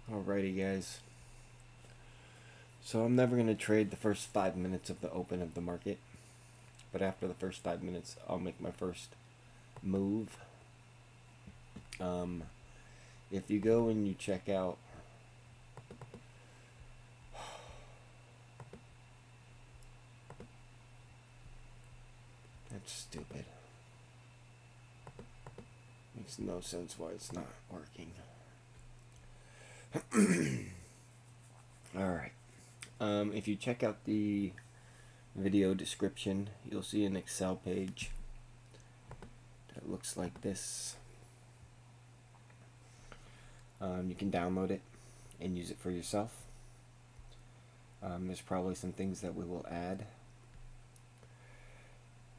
Alrighty, guys. So I'm never going to trade the first 5 minutes of the open of the market, but after the first 5 minutes, I'll make my first move. If you go and you check out that's stupid. Makes no sense why it's not working. Alright. If you check out the video description, you'll see an Excel page that looks like this. You can download it and use it for yourself. There's probably some things that we will add,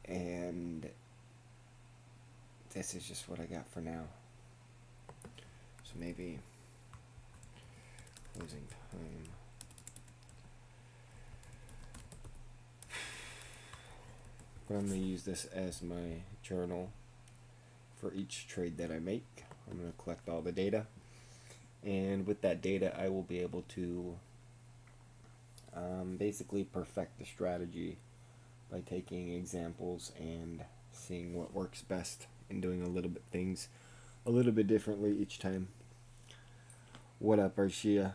and this is just what I got for now. So maybe closing time. But I'm going to use this as my journal for each trade that I make. I'm going to collect all the data, and with that data I will be able to basically perfect the strategy by taking examples and seeing what works best and doing a little bit differently each time. What up, Arshia?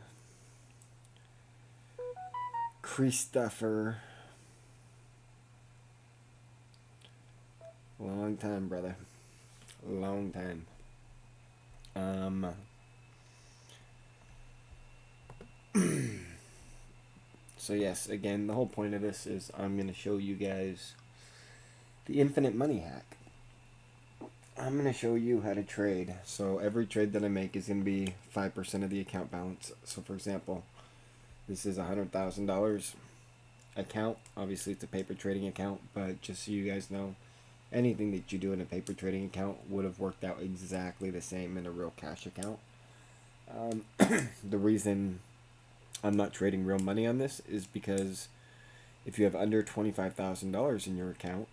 Christopher. Long time, brother. Long time. So yes, again, the whole point of this is I'm going to show you guys the infinite money hack. I'm going to show you how to trade. So every trade that I make is going to be 5% of the account balance. So for example, this is a $100,000 account. Obviously it's a paper trading account, but just so you guys know, anything that you do in a paper trading account would have worked out exactly the same in a real cash account. The reason I'm not trading real money on this is because if you have under $25,000 in your account,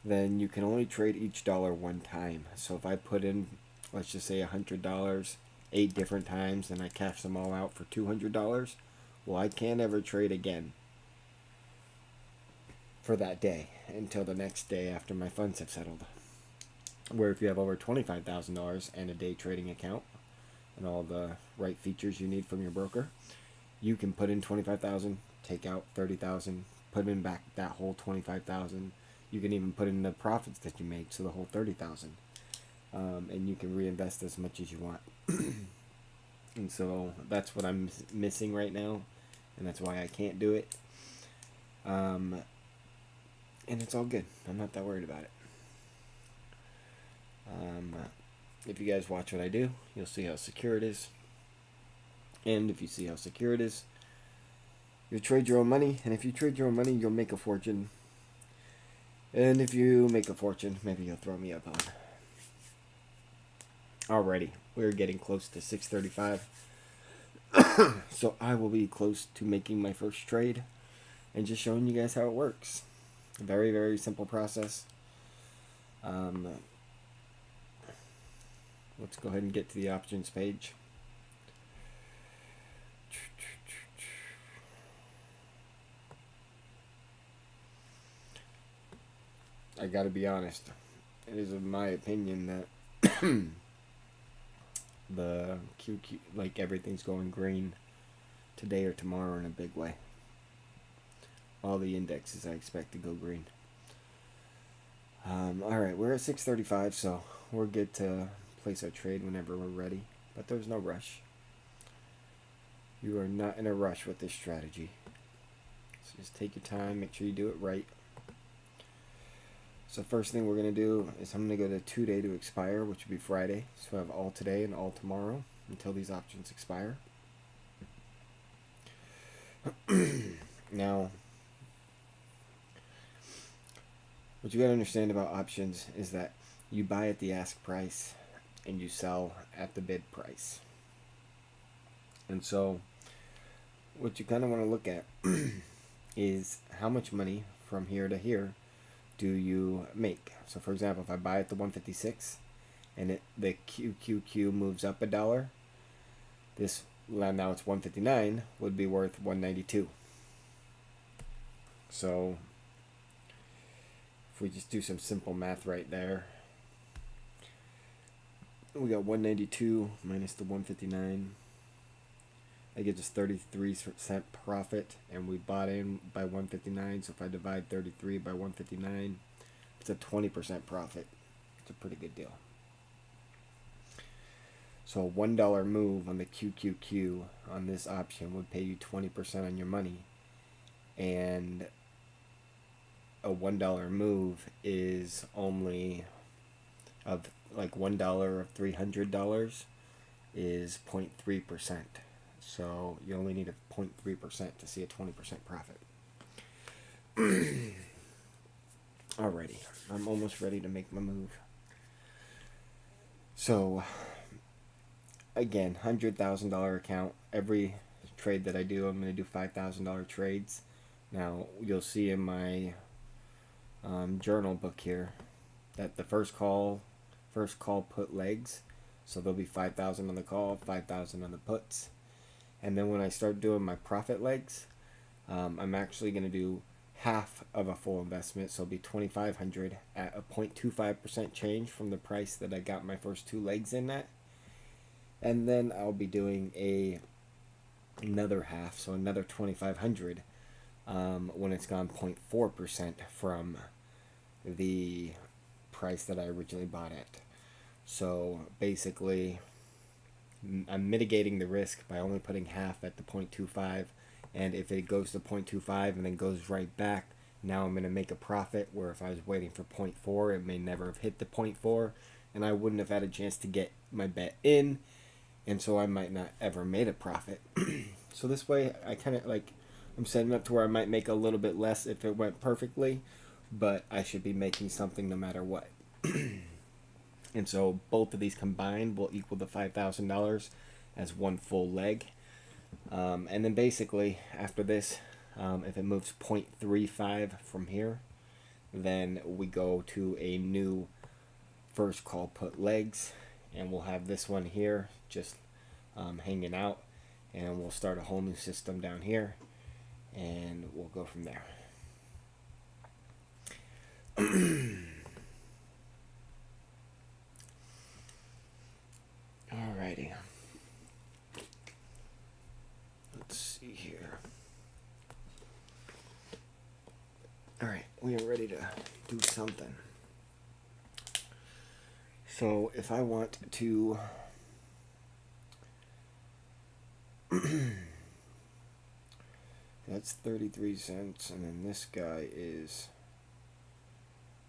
then you can only trade each dollar one time. So if I put in, let's just say $100 8 different times and I cash them all out for $200, well, I can't ever trade again for that day until the next day after my funds have settled. Where if you have over $25,000 and a day trading account and all the right features you need from your broker, you can put in $25,000, take out $30,000, put in back that whole $25,000. You can even put in the profits that you made, so the whole $30,000, and you can reinvest as much as you want. And so that's what I'm missing right now, and that's why I can't do it. And it's all good. I'm not that worried about it. If you guys watch what I do, you'll see how secure it is. And if you see how secure it is, you'll trade your own money. And if you trade your own money, you'll make a fortune. And if you make a fortune, maybe you'll throw me a bone. Alrighty, we're getting close to 6:35. So I will be close to making my first trade and just showing you guys how it works. Very, very simple process. Let's go ahead and get to the options page. I gotta be honest, it is of my opinion that the QQ, like everything's going green today or tomorrow in a big way. All the indexes I expect to go green. Alright, we're at 6:35, so we're good to place our trade whenever we're ready, but there's no rush. You are not in a rush with this strategy. So just take your time, make sure you do it right. So first thing we're going to do is I'm going to go to 2 day to expire, which would be Friday. So I have all today and all tomorrow until these options expire. Now, what you got to understand about options is that you buy at the ask price and you sell at the bid price. And so what you kind of want to look at is how much money from here to here do you make. So for example, if I buy at the 156 and the QQQ moves up $1, this now it's 159 would be worth 192. So if we just do some simple math right there, we got 192 minus the 159. That gives us 33% profit, and we bought in by 159. So if I divide 33 by 159, it's a 20% profit. It's a pretty good deal. So a $1 move on the QQQ on this option would pay you 20% on your money, and a $1 move is only of like $1 of $300 is 0.3%. So you only need a 0.3% to see a 20% profit. Alrighty, I'm almost ready to make my move. So again, $100,000 account. Every trade that I do, I'm going to do $5,000 trades. Now you'll see in my journal book here that the first call put legs, so there'll be 5,000 on the call, 5,000 on the puts. And then when I start doing my profit legs, I'm actually going to do half of a full investment, so it'll be 2,500 at a 0.25% change from the price that I got my first two legs in at. And then I'll be doing another half, so another 2,500 when it's gone 0.4% from the price that I originally bought at. So basically, I'm mitigating the risk by only putting half at the 0.25, and if it goes to 0.25 and then goes right back, now I'm going to make a profit, where if I was waiting for 0.4, it may never have hit the 0.4, and I wouldn't have had a chance to get my bet in, and so I might not ever made a profit. So this way, I kind of like, I'm setting up to where I might make a little bit less if it went perfectly, but I should be making something no matter what. And so both of these combined will equal the $5,000 as one full leg. And then basically after this, if it moves 0.35 from here, then we go to a new first call put legs, and we'll have this one here just hanging out, and we'll start a whole new system down here, and we'll go from there. Alrighty. Let's see here. Alright, we are ready to do something. So if I want to that's 33 cents, and then this guy is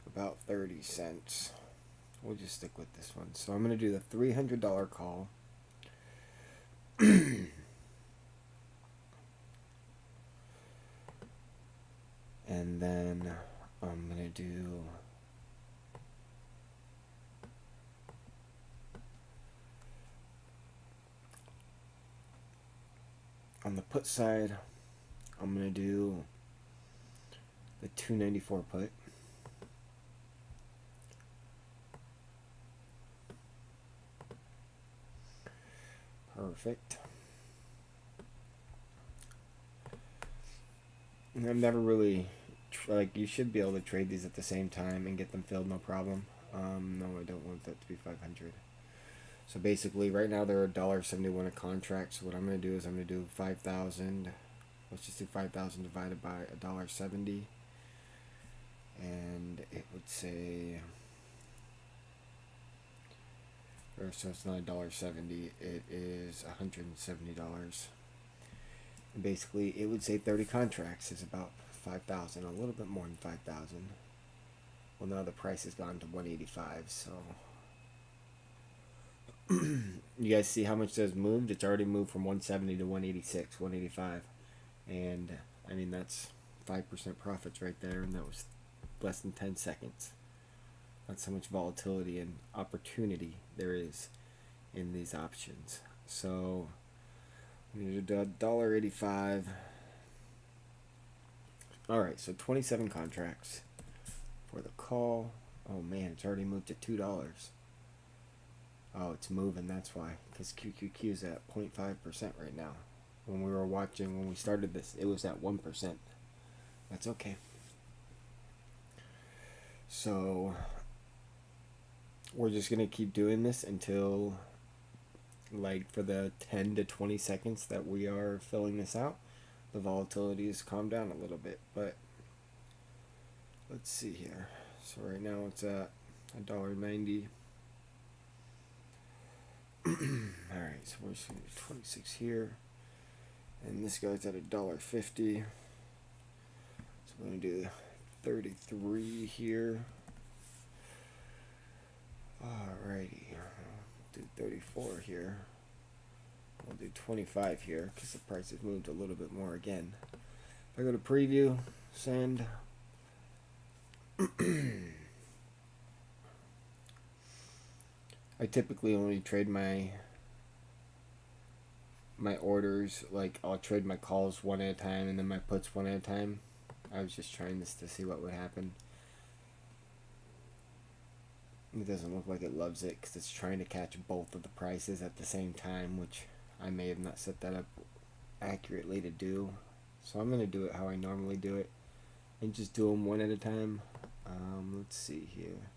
about 30 cents. We'll just stick with this one. So I'm going to do the $300 call. And then I'm going to do on the put side, I'm going to do the 294 put. Perfect. I've never really you should be able to trade these at the same time and get them filled, no problem. No, I don't want that to be 500. So basically, right now they're $1.71 a contract. So what I'm going to do is I'm going to do 5,000. Let's just do 5,000 divided by $1.70, and it would say, or so it's not $1.70. It is $170. And basically, it would say 30 contracts is about 5,000, a little bit more than 5,000. Well, now the price has gone to 185, so you guys see how much that's moved? It's already moved from 170 to 186, 185. And I mean, that's 5% profits right there, and that was less than 10 seconds. That's how much volatility and opportunity there is in these options. So we need to do $1.85. Alright, so 27 contracts for the call. Oh man, it's already moved to $2. Oh, it's moving, that's why. Because QQQ is at 0.5% right now. When we were watching, when we started this, it was at 1%. That's okay. So we're just going to keep doing this until, like, for the 10 to 20 seconds that we are filling this out, the volatility has calmed down a little bit. But let's see here. So right now it's at $1.90. Alright, so we're just going to do 26 here. And this guy's at $1.50. So we're going to do 33 here. Alrighty. Do 34 here. We'll do 25 here because the price has moved a little bit more again. If I go to preview, send. I typically only trade my orders, like I'll trade my calls one at a time and then my puts one at a time. I was just trying this to see what would happen. It doesn't look like it loves it because it's trying to catch both of the prices at the same time, which I may have not set that up accurately to do. So I'm going to do it how I normally do it and just do them one at a time. Let's see here.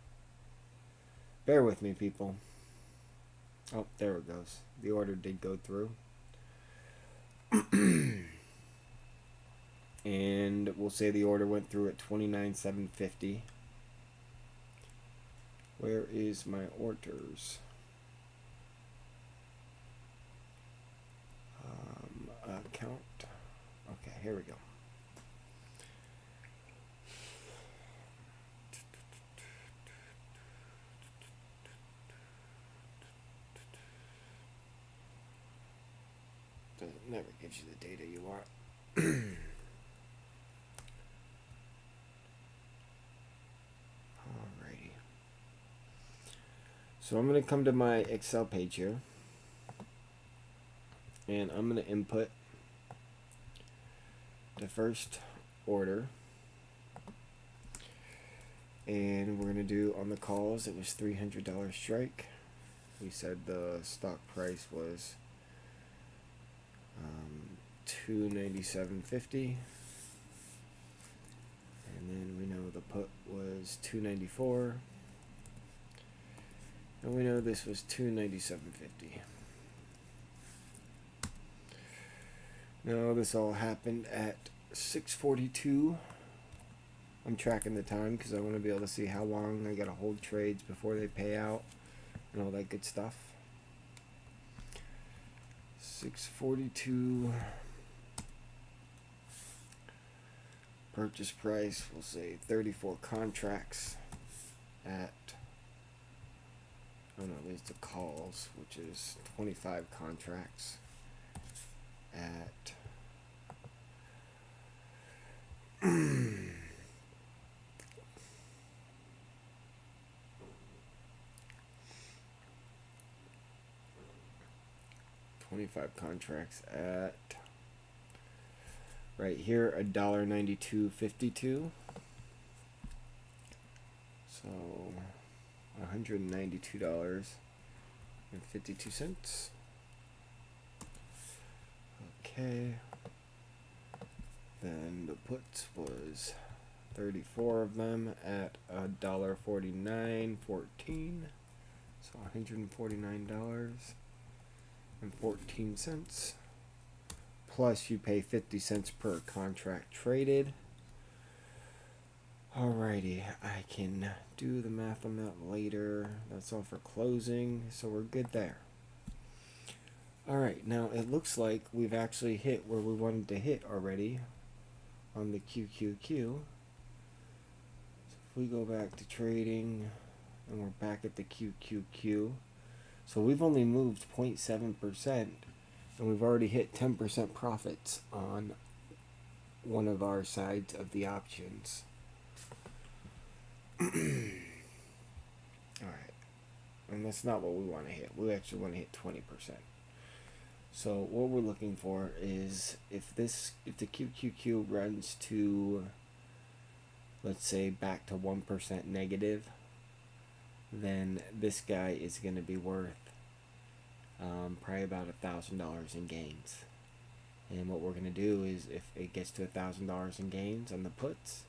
Bear with me, people. Oh, there it goes. The order did go through. And we'll say the order went through at $29,750. Where is my orders? Account. Okay, here we go. Never gives you the data you want. Alrighty. So I'm going to come to my Excel page here. And I'm going to input the first order. And we're going to do on the calls, it was $300 strike. We said the stock price was $297.50, and then we know the put was $294, and we know this was $297.50. Now this all happened at 6:42. I'm tracking the time because I want to be able to see how long I gotta hold trades before they pay out and all that good stuff. 6:42. Purchase price, we'll say 34 contracts at, oh no, there's the calls, which is 25 contracts at right here $1.9252. So $192.52. Okay. Then the puts was 34 of them at $1.4914. So $149.14. Plus you pay 50 cents per contract traded. Alrighty, I can do the math on that later. That's all for closing, so we're good there. Alright, now it looks like we've actually hit where we wanted to hit already on the QQQ. if we go back to trading, and we're back at the QQQ, so we've only moved 0.7%, and we've already hit 10% profits on one of our sides of the options. Alright, and that's not what we want to hit. We actually want to hit 20%. So what we're looking for is if the QQQ runs to, let's say, back to 1% negative, then this guy is going to be worth probably about $1,000 in gains. And what we're going to do is, if it gets to $1,000 in gains on the puts,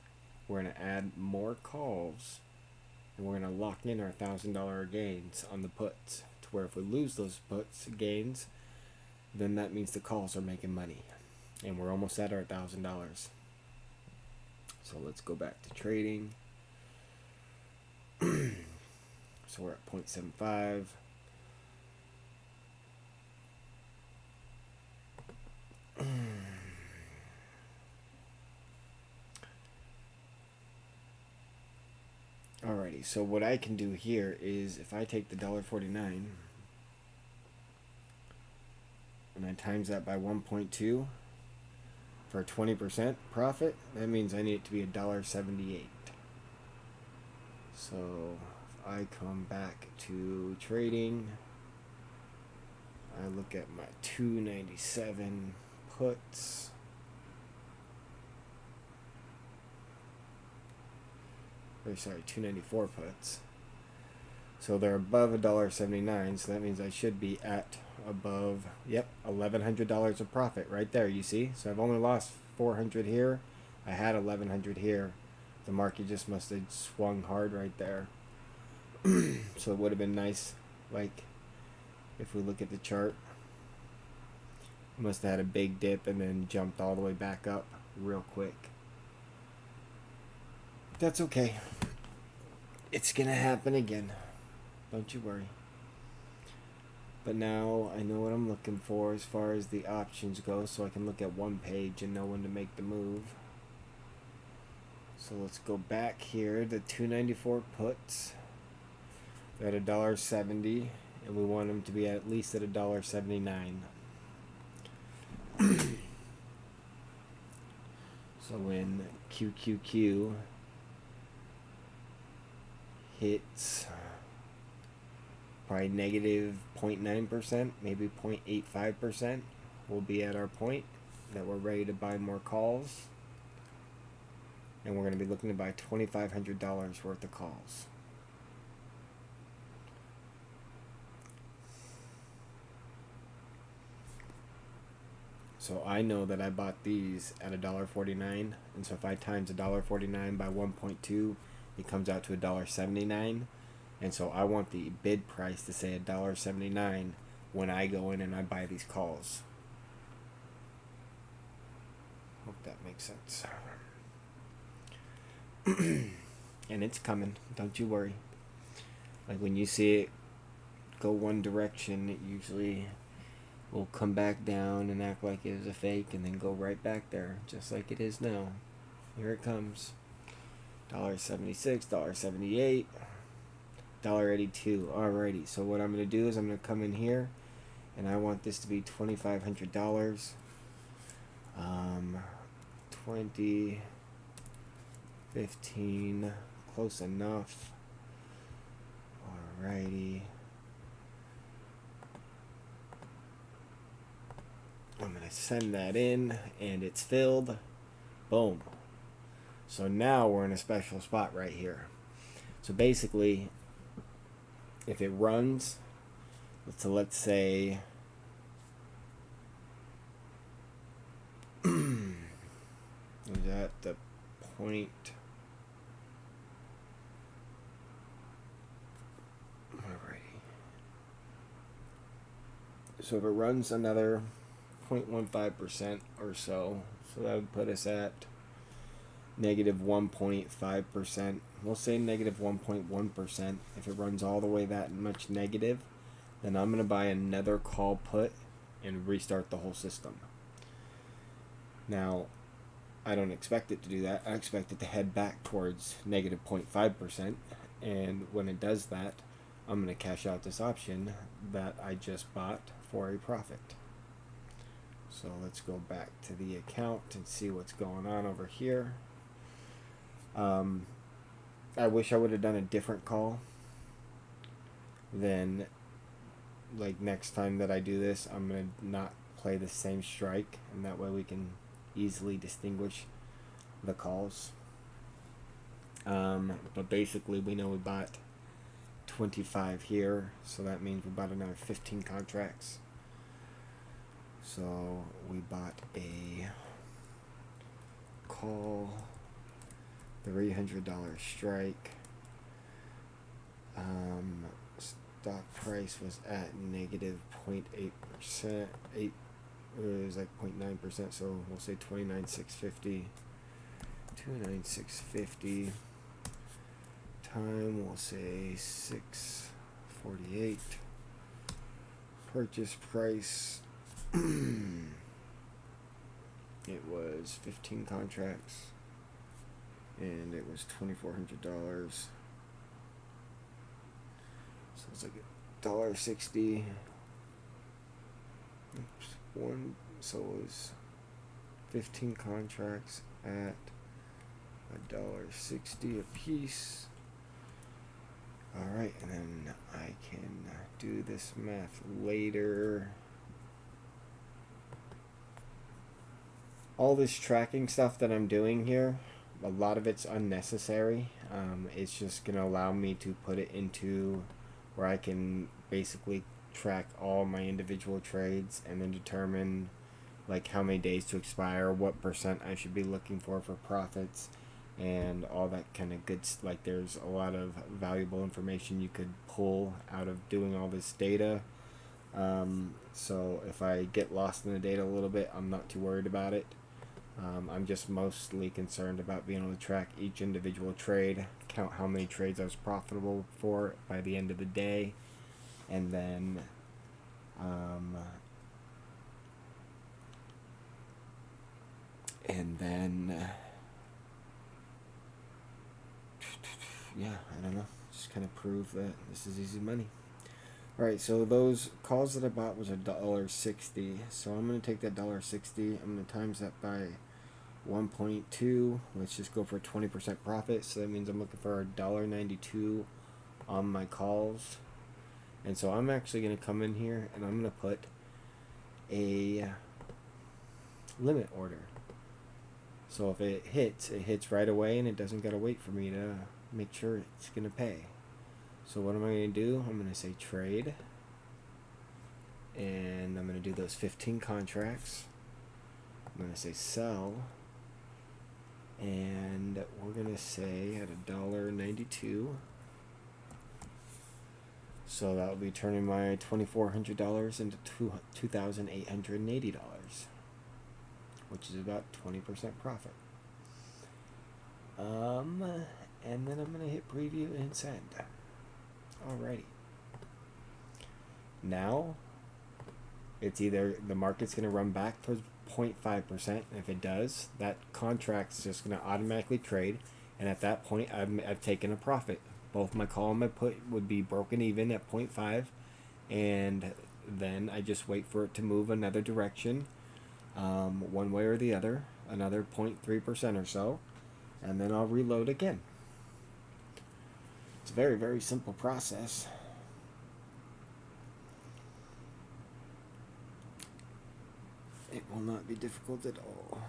we're going to add more calls, and we're going to lock in our $1,000 gains on the puts, to where if we lose those puts gains, then that means the calls are making money, and we're almost at our $1,000. So let's go back to trading. So we're at 0.75. Alrighty, so what I can do here is, if I take the $1.49 and I times that by 1.2 for a 20% profit, that means I need it to be $1.78. So if I come back to trading, I look at my 297 puts. Or sorry, 294 puts. So they're above $1.79, so that means I should be at above, yep, $1,100 of profit right there, you see? So I've only lost 400 here. I had 1,100 here. The market just must have swung hard right there. So it would have been nice, like, if we look at the chart, it must have had a big dip and then jumped all the way back up real quick. That's okay. It's gonna happen again. Don't you worry. But now I know what I'm looking for as far as the options go, so I can look at one page and know when to make the move. So let's go back here. The 294 puts. They're at $1.70, and we want them to be at least at $1.79. So when QQQ hits probably negative 0.9%, maybe 0.85%, we'll be at our point that we're ready to buy more calls, and we're going to be looking to buy $2,500 worth of calls. So I know that I bought these at $1.49, and so if I times $1.49 by 1.2, it comes out to $1.79, and so I want the bid price to say $1.79 when I go in and I buy these calls. Hope that makes sense. And it's coming, don't you worry. Like when you see it go one direction, it usually will come back down and act like it was a fake and then go right back there, just like it is now. Here it comes. $1.76, $1.78, $1.82. Alrighty, so what I'm going to do is I'm going to come in here, and I want this to be $2,500. 20, 15, close enough. Alrighty. I'm going to send that in, and it's filled. Boom. So now we're in a special spot right here. So basically, if it runs, so let's say is at the point, alrighty. So if it runs another 0.15% or so, that would put us at negative 1.5%. We'll say negative 1.1%. If it runs all the way that much negative, then I'm going to buy another call put and restart the whole system. Now, I don't expect it to do that. I expect it to head back towards negative 0.5%. And when it does that, I'm going to cash out this option that I just bought for a profit. So let's go back to the account and see what's going on over here. I wish I would have done a different call. Then, like, next time that I do this, I'm going to not play the same strike, and that way we can easily distinguish the calls. But basically, we know we bought 25 here, so that means we bought another 15 contracts. So we bought a call, $300 strike. Stock price was at negative 0.8%. It was like 0.9%, so we'll say 29,650. 29,650 time, we'll say 648. Purchase price, it was 15 contracts, and it was $2,400. So it's like $1.60. So it was 15 contracts at $1.60 a piece. Alright, and then I can do this math later. All this tracking stuff that I'm doing here, a lot of it's unnecessary. It's just going to allow me to put it into where I can basically track all my individual trades and then determine like how many days to expire, what percent I should be looking for profits, and all that kind of good like there's a lot of valuable information you could pull out of doing all this data. So if I get lost in the data a little bit, I'm not too worried about it. I'm just mostly concerned about being able to track each individual trade, count how many trades I was profitable for by the end of the day, and then yeah, I don't know, just kind of prove that this is easy money. Alright, so those calls that I bought was $1.60, so I'm going to take that $1.60, I'm going to times that by 1.2. Let's just go for 20% profit, so that means I'm looking for $1.92 on my calls. And so I'm actually going to come in here and I'm going to put a limit order. So if it hits right away, and it doesn't got to wait for me to make sure it's going to pay. So what am I going to do? I'm going to say trade, and I'm going to do those 15 contracts. I'm going to say sell, and we're going to say at $1.92. So that will be turning my $2,400 into $2,880, which is about 20% profit. And then I'm going to hit preview and send. Alrighty. Now, it's either the market's going to run back towards 0.5%, and if it does, that contract's just going to automatically trade, and at that point, I've taken a profit. Both my call and my put would be broken even at 0.5, and then I just wait for it to move another direction, one way or the other, another 0.3% or so, and then I'll reload again. It's a very, very simple process. It will not be difficult at all.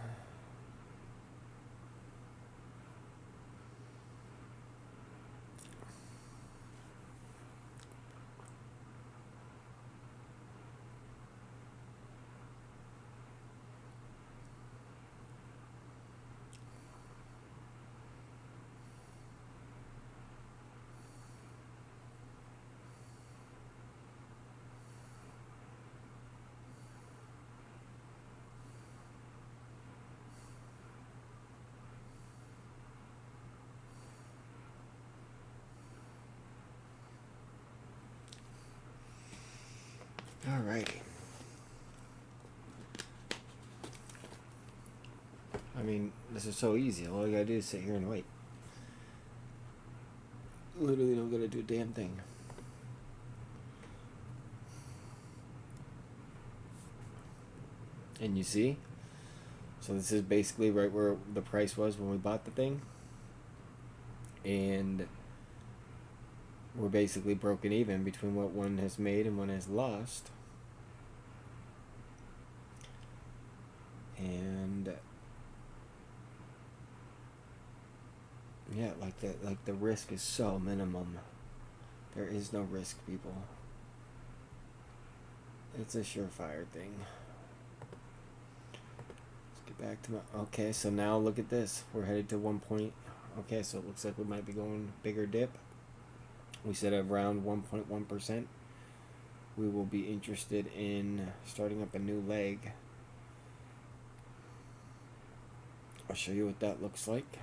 Alrighty. mean, this is so easy. All I gotta do is sit here and wait. Literally don't gotta do a damn thing. And you see? So this is basically right where the price was when we bought the thing. And we're basically broken even between what one has made and one has lost. And yeah, like the risk is so minimum. There is no risk, people. It's a surefire thing. Let's get back to my... Okay, so now look at this. We're headed to 1 point. Okay, so it looks like we might be going bigger dip. We said around 1.1%. We will be interested in starting up a new leg. I'll show you what that looks like.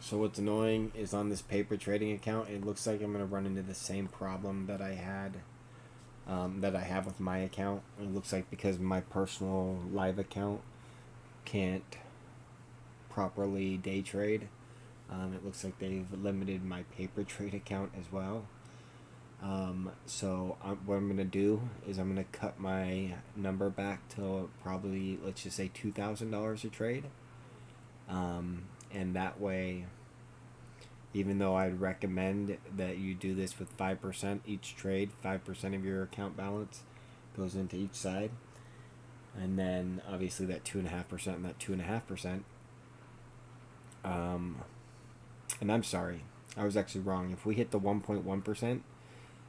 So what's annoying is on this paper trading account, it looks like I'm going to run into the same problem that I had, that I have with my account. It looks like because my personal live account can't properly day trade, it looks like they've limited my paper trade account as well. So what I'm going to do is I'm going to cut my number back to probably, let's just say $2,000 a trade. And that way, even though I'd recommend that you do this with 5% each trade, 5% of your account balance goes into each side. And then obviously that 2.5% and that 2.5%. And I'm sorry, I was actually wrong. If we hit the 1.1%,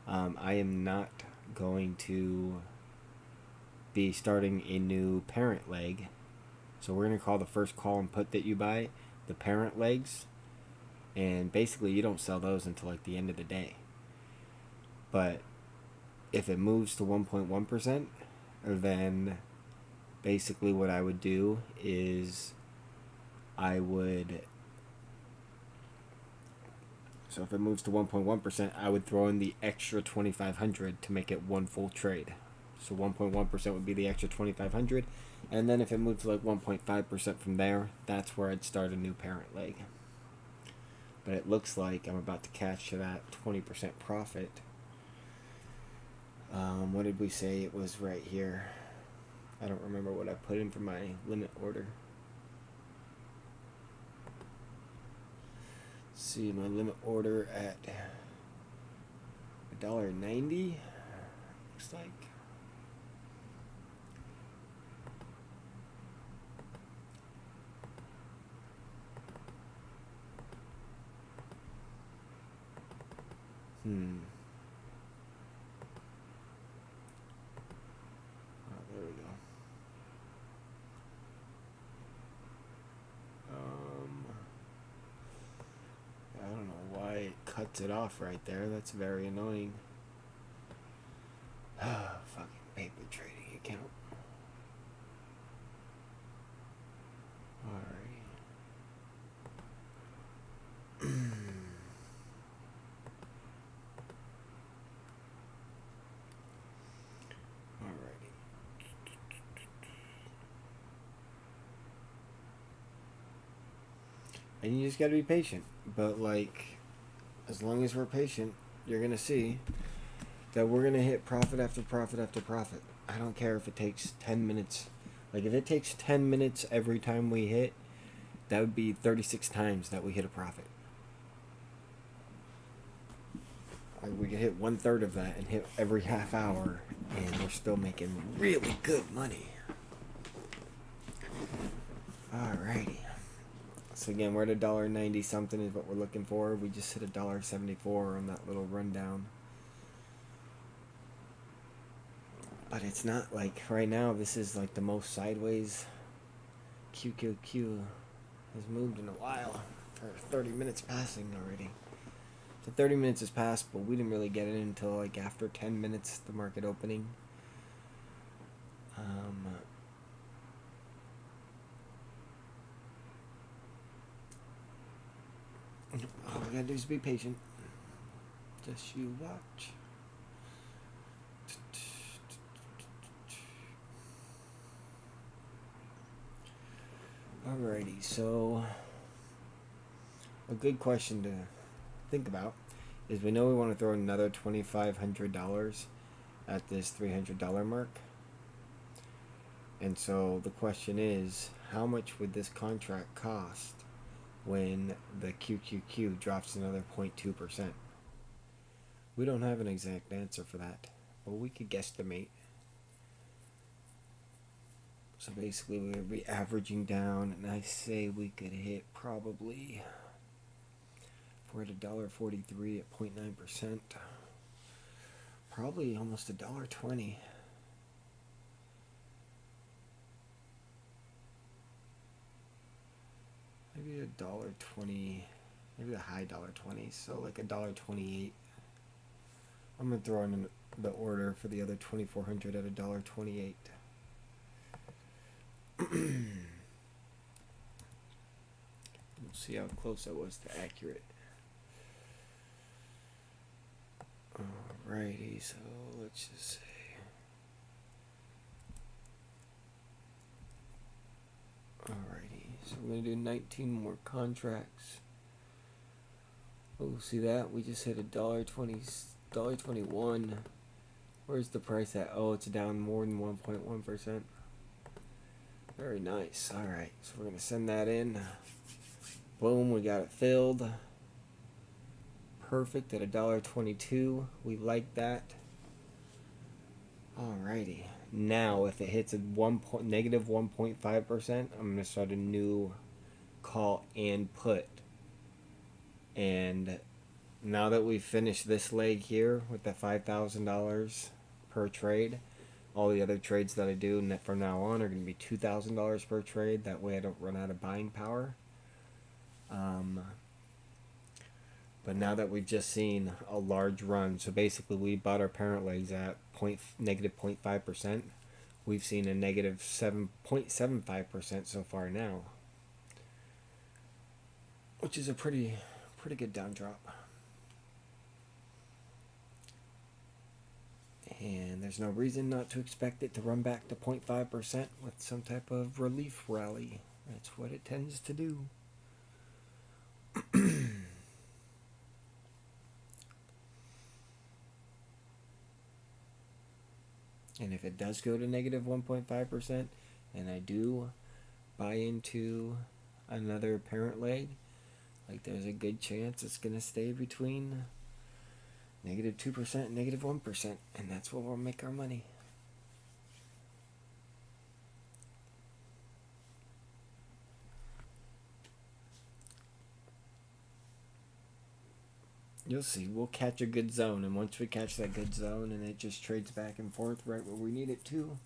I am not going to be starting a new parent leg. So we're going to call the first call and put that you buy the parent legs. And basically you don't sell those until like the end of the day. But if it moves to 1.1%, then basically what I would do is so if it moves to 1.1%, I would throw in the extra 2,500 to make it one full trade. So 1.1% would be the extra 2,500, and then if it moved to like 1.5% from there, that's where I'd start a new parent leg. But it looks like I'm about to catch that 20% profit. What did we say it was right here? I don't remember what I put in for my limit order. Let's see, my limit order at $1.90. Looks like. Oh, there we go. I don't know why it cuts it off right there. That's very annoying. Fucking paper trading account. Alrighty. Alrighty. And you just gotta be patient. But like, as long as we're patient, you're gonna see that we're gonna hit profit after profit after profit. I don't care if it takes 10 minutes. Like if it takes 10 minutes every time we hit, that would be 36 times that we hit a profit. Like we could hit 1/3 of that and hit every half hour, and we're still making really good money. Alrighty. So again, we're at $1.90 something is what we're looking for. We just hit $1.74 on that little rundown. But it's not like right now. This is like the most sideways QQQ has moved in a while. For 30 minutes passing already. So 30 minutes has passed, but we didn't really get it until like after 10 minutes the market opening. All we gotta do is be patient. Just you watch. Alrighty, so a good question to think about is we know we want to throw another $2,500 at this $300 mark. And so the question is, how much would this contract cost when the QQQ drops another 0.2%? We don't have an exact answer for that, but we could guesstimate. So basically we would be averaging down, and I say we could hit probably, if we're at $1.43 at 0.9%, probably almost $1.20. Maybe $1.20, maybe the high $1.20, so like $1.28. I'm gonna throw in the order for the other 2,400 at $1.28. We'll see how close I was to accurate. Alrighty, so let's just say alrighty, so we're gonna do 19 more contracts. Oh, see that? We just hit $1.20, $1.21. Where's the price at? Oh, it's down more than 1.1%. Very nice. Alright, so we're gonna send that in. Boom, we got it filled. Perfect at $1.22. We like that. Alrighty. Now, if it hits a negative 1.5%, I'm gonna start a new call and put. And now that we've finished this leg here with the $5,000 per trade, all the other trades that I do from now on are going to be $2,000 per trade. That way I don't run out of buying power. But now that we've just seen a large run, so basically we bought our parent legs at negative 0.5%. We've seen a negative 7.75% so far now, which is a pretty good down drop. And there's no reason not to expect it to run back to 0.5% with some type of relief rally. That's what it tends to do. And if it does go to negative 1.5%, and I do buy into another parent leg, like there's a good chance it's going to stay between negative 2% and negative 1%, and that's where we'll make our money. You'll see, we'll catch a good zone, and once we catch that good zone and it just trades back and forth right where we need it to,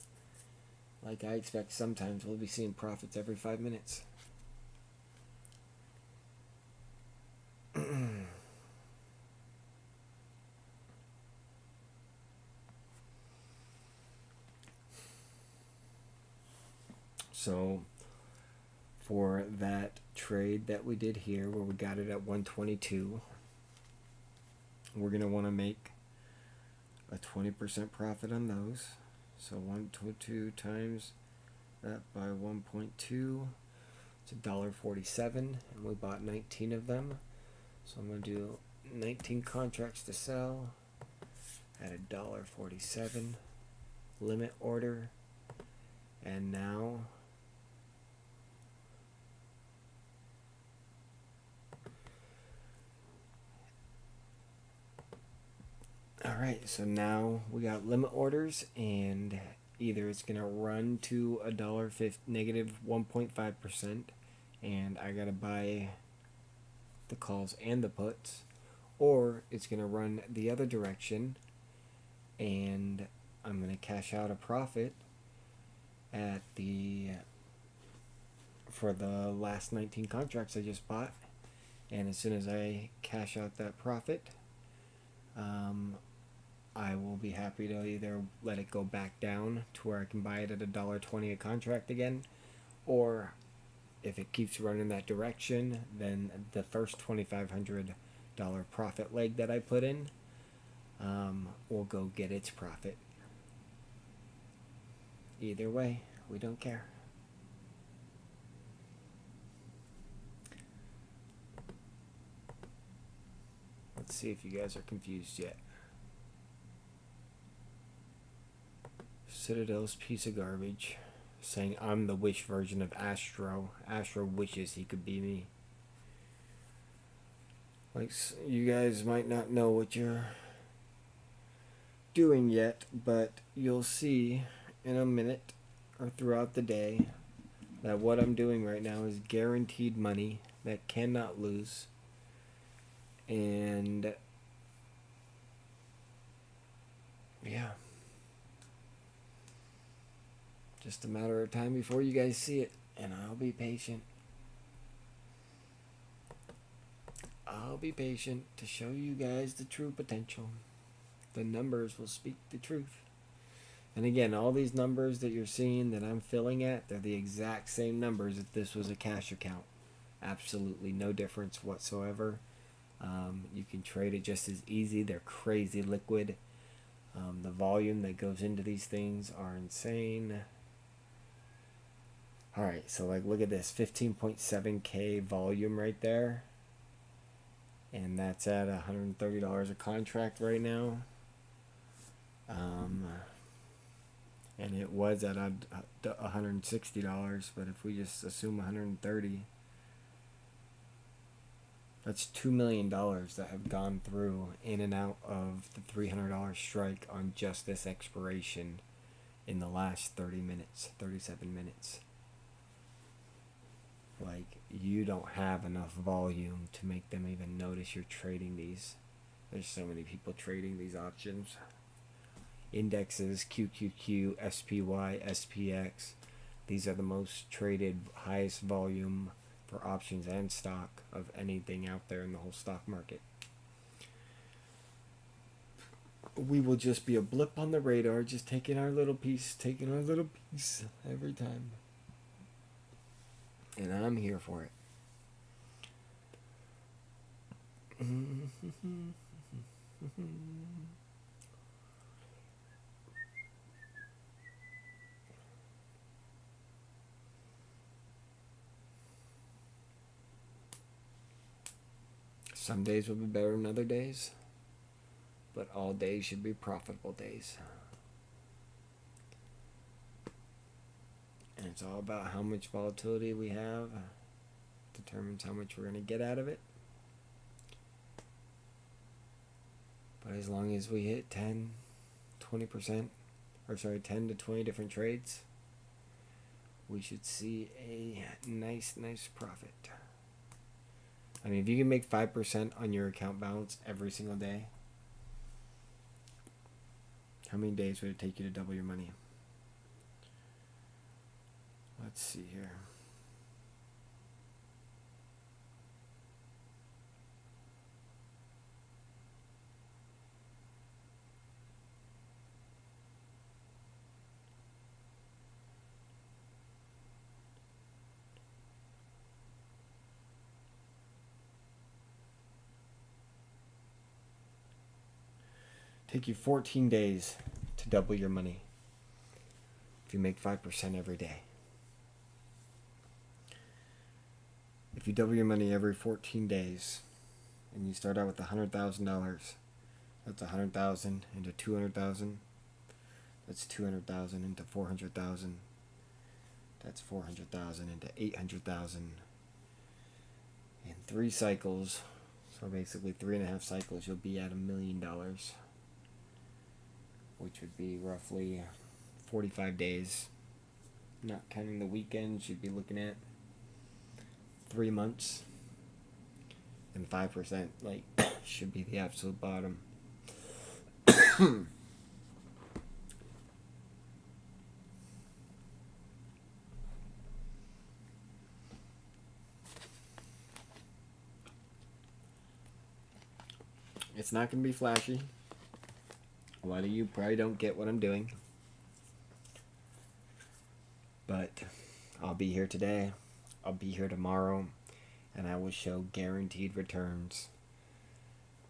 like I expect sometimes we'll be seeing profits every 5 minutes. So for that trade that we did here where we got it at 122, we're going to want to make a 20% profit on those. So 122 times that by 1.2, it's $1.47, and we bought 19 of them. So I'm going to do 19 contracts to sell at $1.47, limit order, and now alright, so now we got limit orders, and either it's going to run to negative 1.5%, and I got to buy the calls and the puts, or it's going to run the other direction, and I'm going to cash out a profit at for the last 19 contracts I just bought. And as soon as I cash out that profit, I will be happy to either let it go back down to where I can buy it at $1.20 a contract again, or if it keeps running that direction, then the first $2,500 profit leg that I put in will go get its profit. Either way, we don't care. Let's see if you guys are confused yet. Citadel's piece of garbage, saying I'm the wish version of Astro. Astro wishes he could be me. Like, you guys might not know what you're doing yet, but you'll see in a minute or throughout the day that what I'm doing right now is guaranteed money that cannot lose. And yeah, just a matter of time before you guys see it, and I'll be patient. I'll be patient to show you guys the true potential. The numbers will speak the truth. And again, all these numbers that you're seeing that I'm filling at, they're the exact same numbers if this was a cash account. Absolutely no difference whatsoever. You can trade it just as easy. They're crazy liquid. The volume that goes into these things are insane. Alright, so like look at this, 15.7K volume right there. And that's at $130 a contract right now. And it was at $160, but if we just assume $130, that's $2 million that have gone through in and out of the $300 strike on just this expiration in the last 37 minutes. Like, you don't have enough volume to make them even notice you're trading these. There's so many people trading these options. Indexes, QQQ, SPY, SPX. These are the most traded, highest volume for options and stock of anything out there in the whole stock market. We will just be a blip on the radar, just taking our little piece every time. And I'm here for it. Some days will be better than other days, but all days should be profitable days. And it's all about how much volatility we have determines how much we're going to get out of it. But as long as we hit 10 to 20 different trades, we should see a nice profit. I mean, if you can make 5% on your account balance every single day, how many days would it take you to double your money? Let's see here. Take you 14 days to double your money if you make 5% every day. If you double your money every 14 days and you start out with $100,000, that's 100,000 into 200,000. That's 200,000 into 400,000. That's 400,000 into 800,000. In 3 cycles, so basically 3.5 cycles, you'll be at $1 million. Which would be roughly 45 days. Not counting the weekends, you'd be looking at 3 months. And 5%, like, should be the absolute bottom. It's not going to be flashy. A lot of you probably don't get what I'm doing. But I'll be here today. I'll be here tomorrow. And I will show guaranteed returns.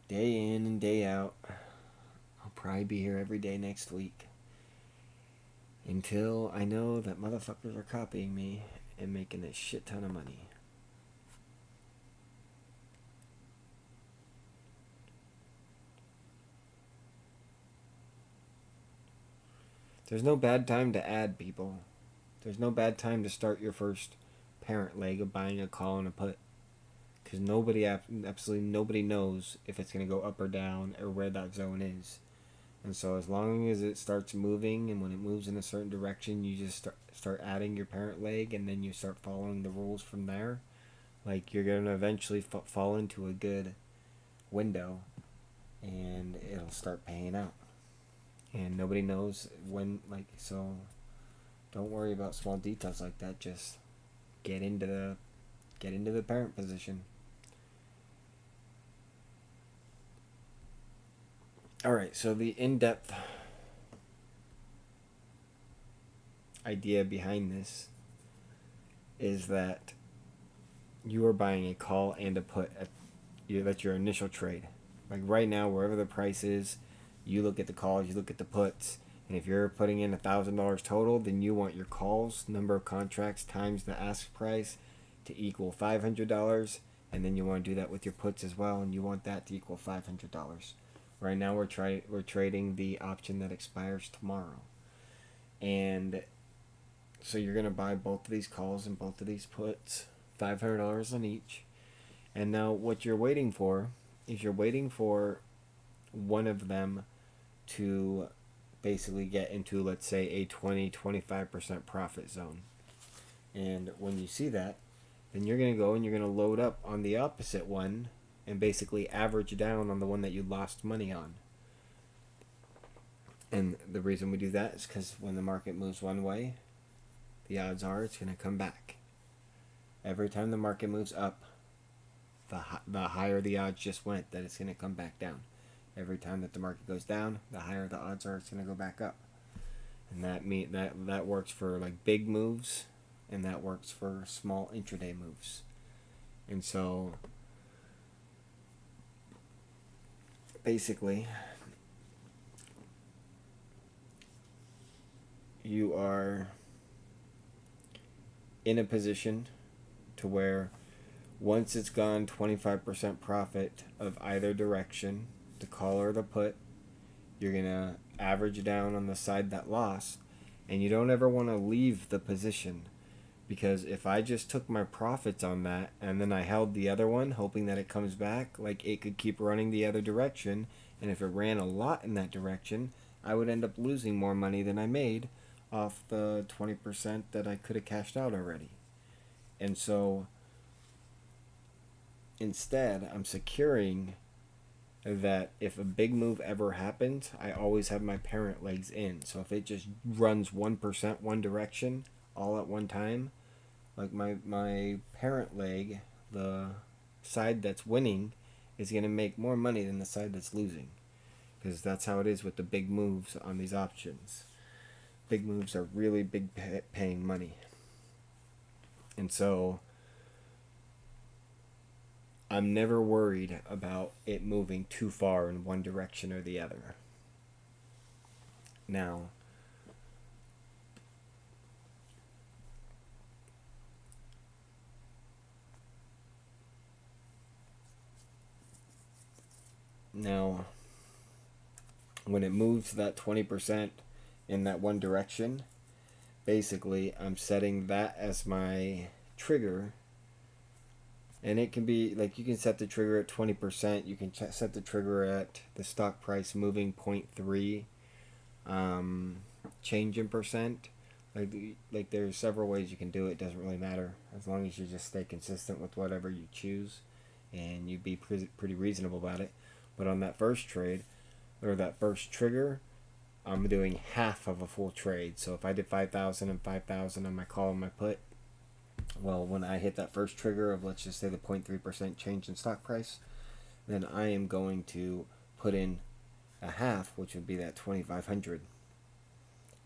Day in and day out. I'll probably be here every day next week. Until I know that motherfuckers are copying me and making a shit ton of money. There's no bad time to add, people. There's no bad time to start your first parent leg of buying a call and a put. Because absolutely nobody knows if it's going to go up or down or where that zone is. And so as long as it starts moving, and when it moves in a certain direction, you just start adding your parent leg, and then you start following the rules from there. Like, you're going to eventually fall into a good window, and it'll start paying out. And nobody knows when, like, so don't worry about small details like that. Just get into the parent position. Alright, so the in-depth idea behind this is that you are buying a call and a put that's your initial trade. Like right now, wherever the price is, you look at the calls, you look at the puts, and if you're putting in $1,000 total, then you want your calls, number of contracts times the ask price to equal $500, and then you want to do that with your puts as well, and you want that to equal $500. Right now we're trading the option that expires tomorrow. And so you're going to buy both of these calls and both of these puts, $500 on each. And now what you're waiting for is you're waiting for one of them to basically get into, let's say, a 20-25% profit zone. And when you see that, then you're going to go and you're going to load up on the opposite one and basically average down on the one that you lost money on. And the reason we do that is because when the market moves one way, the odds are it's going to come back. Every time the market moves up, the higher the odds just went that it's going to come back down. Every time that the market goes down, the higher the odds are it's going to go back up. And that works for like big moves, and that works for small intraday moves. And so basically, you are in a position to where once it's gone 25% profit of either direction, the call or the put, you're going to average down on the side that lost, and you don't ever want to leave the position. Because if I just took my profits on that and then I held the other one hoping that it comes back, like it could keep running the other direction, and if it ran a lot in that direction, I would end up losing more money than I made off the 20% that I could have cashed out already. And so instead, I'm securing that if a big move ever happens, I always have my parent legs in. So if it just runs 1% one direction all at one time, like my parent leg, the side that's winning, is going to make more money than the side that's losing. Because that's how it is with the big moves on these options. Big moves are really big paying money. And so I'm never worried about it moving too far in one direction or the other. Now, when it moves that 20% in that one direction, basically I'm setting that as my trigger. And it can be, like, you can set the trigger at 20%. You can set the trigger at the stock price moving 0.3 change in percent. Like there's several ways you can do it. It doesn't really matter. As long as you just stay consistent with whatever you choose. And you'd be pretty reasonable about it. But on that first trade, or that first trigger, I'm doing half of a full trade. So if I did 5,000 and 5,000 on my call and my put, well, when I hit that first trigger of, let's just say, the 0.3% change in stock price, then I am going to put in a half, which would be that 2,500.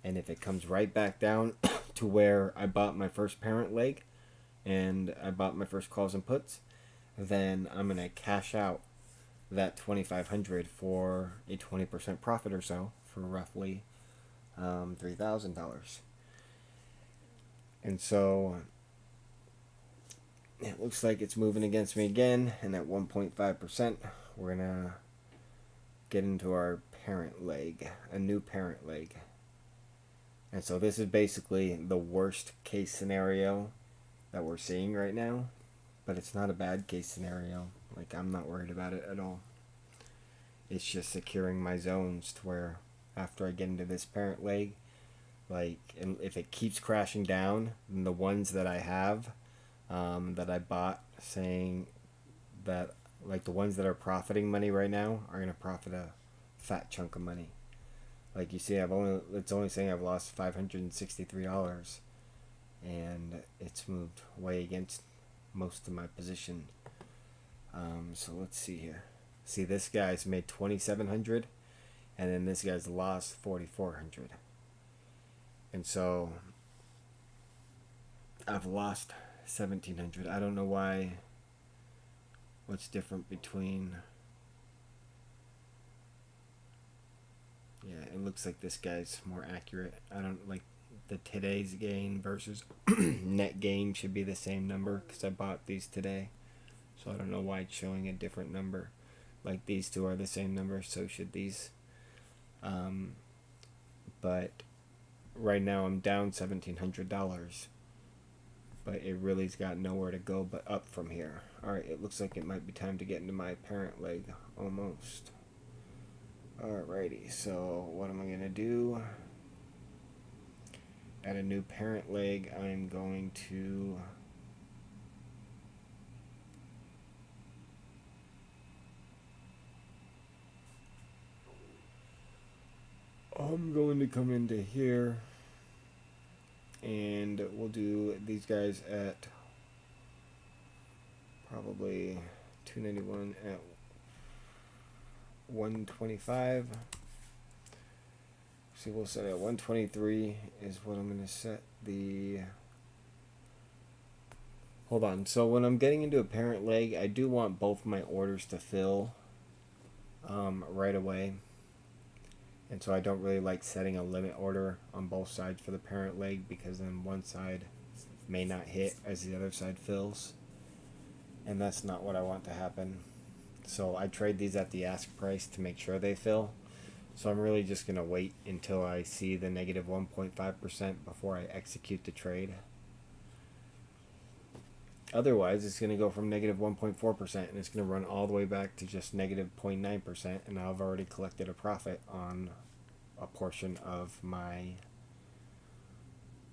And if it comes right back down to where I bought my first parent leg and I bought my first calls and puts, then I'm going to cash out that 2,500 for a 20% profit or so, for roughly $3,000. And so it looks like it's moving against me again, and at 1.5% we're going to get into our parent leg, a new parent leg. And so this is basically the worst case scenario that we're seeing right now, but it's not a bad case scenario. Like, I'm not worried about it at all. It's just securing my zones to where after I get into this parent leg, like, and if it keeps crashing down, then the ones that I have, that I bought, saying that, like, the ones that are profiting money right now are going to profit a fat chunk of money. Like, you see, it's only saying I've lost $563, and it's moved way against most of my position. So let's see here. See, this guy's made 2,700, and then this guy's lost 4,400. And so I've lost 1,700. I don't know why. What's different between... Yeah, it looks like this guy's more accurate. I don't like the today's gain versus net gain should be the same number because I bought these today. So I don't know why it's showing a different number. Like, these two are the same number, so should these. But right now I'm down $1,700. But it really's got nowhere to go but up from here. Alright, it looks like it might be time to get into my parent leg almost. Alrighty, so what am I going to do? At a new parent leg, I'm going to... I'm going to come into here, and we'll do these guys at probably 291 at 125. See, we'll set it at 123 is what I'm going to set the... Hold on. So when I'm getting into a parent leg, I do want both my orders to fill right away. And so I don't really like setting a limit order on both sides for the parent leg, because then one side may not hit as the other side fills. And that's not what I want to happen. So I trade these at the ask price to make sure they fill. So I'm really just going to wait until I see the negative 1.5% before I execute the trade. Otherwise, it's going to go from negative 1.4% and it's going to run all the way back to just negative 0.9%, and I've already collected a profit on a portion of my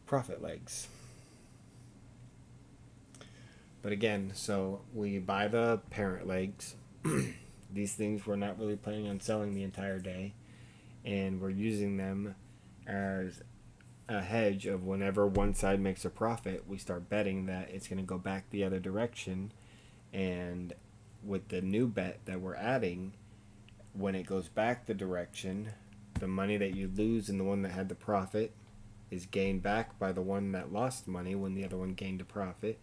profit legs. But again, so we buy the parent legs. These things we're not really planning on selling the entire day, and we're using them as a hedge of whenever one side makes a profit, we start betting that it's going to go back the other direction. And with the new bet that we're adding, when it goes back the direction, the money that you lose in the one that had the profit is gained back by the one that lost money when the other one gained a profit.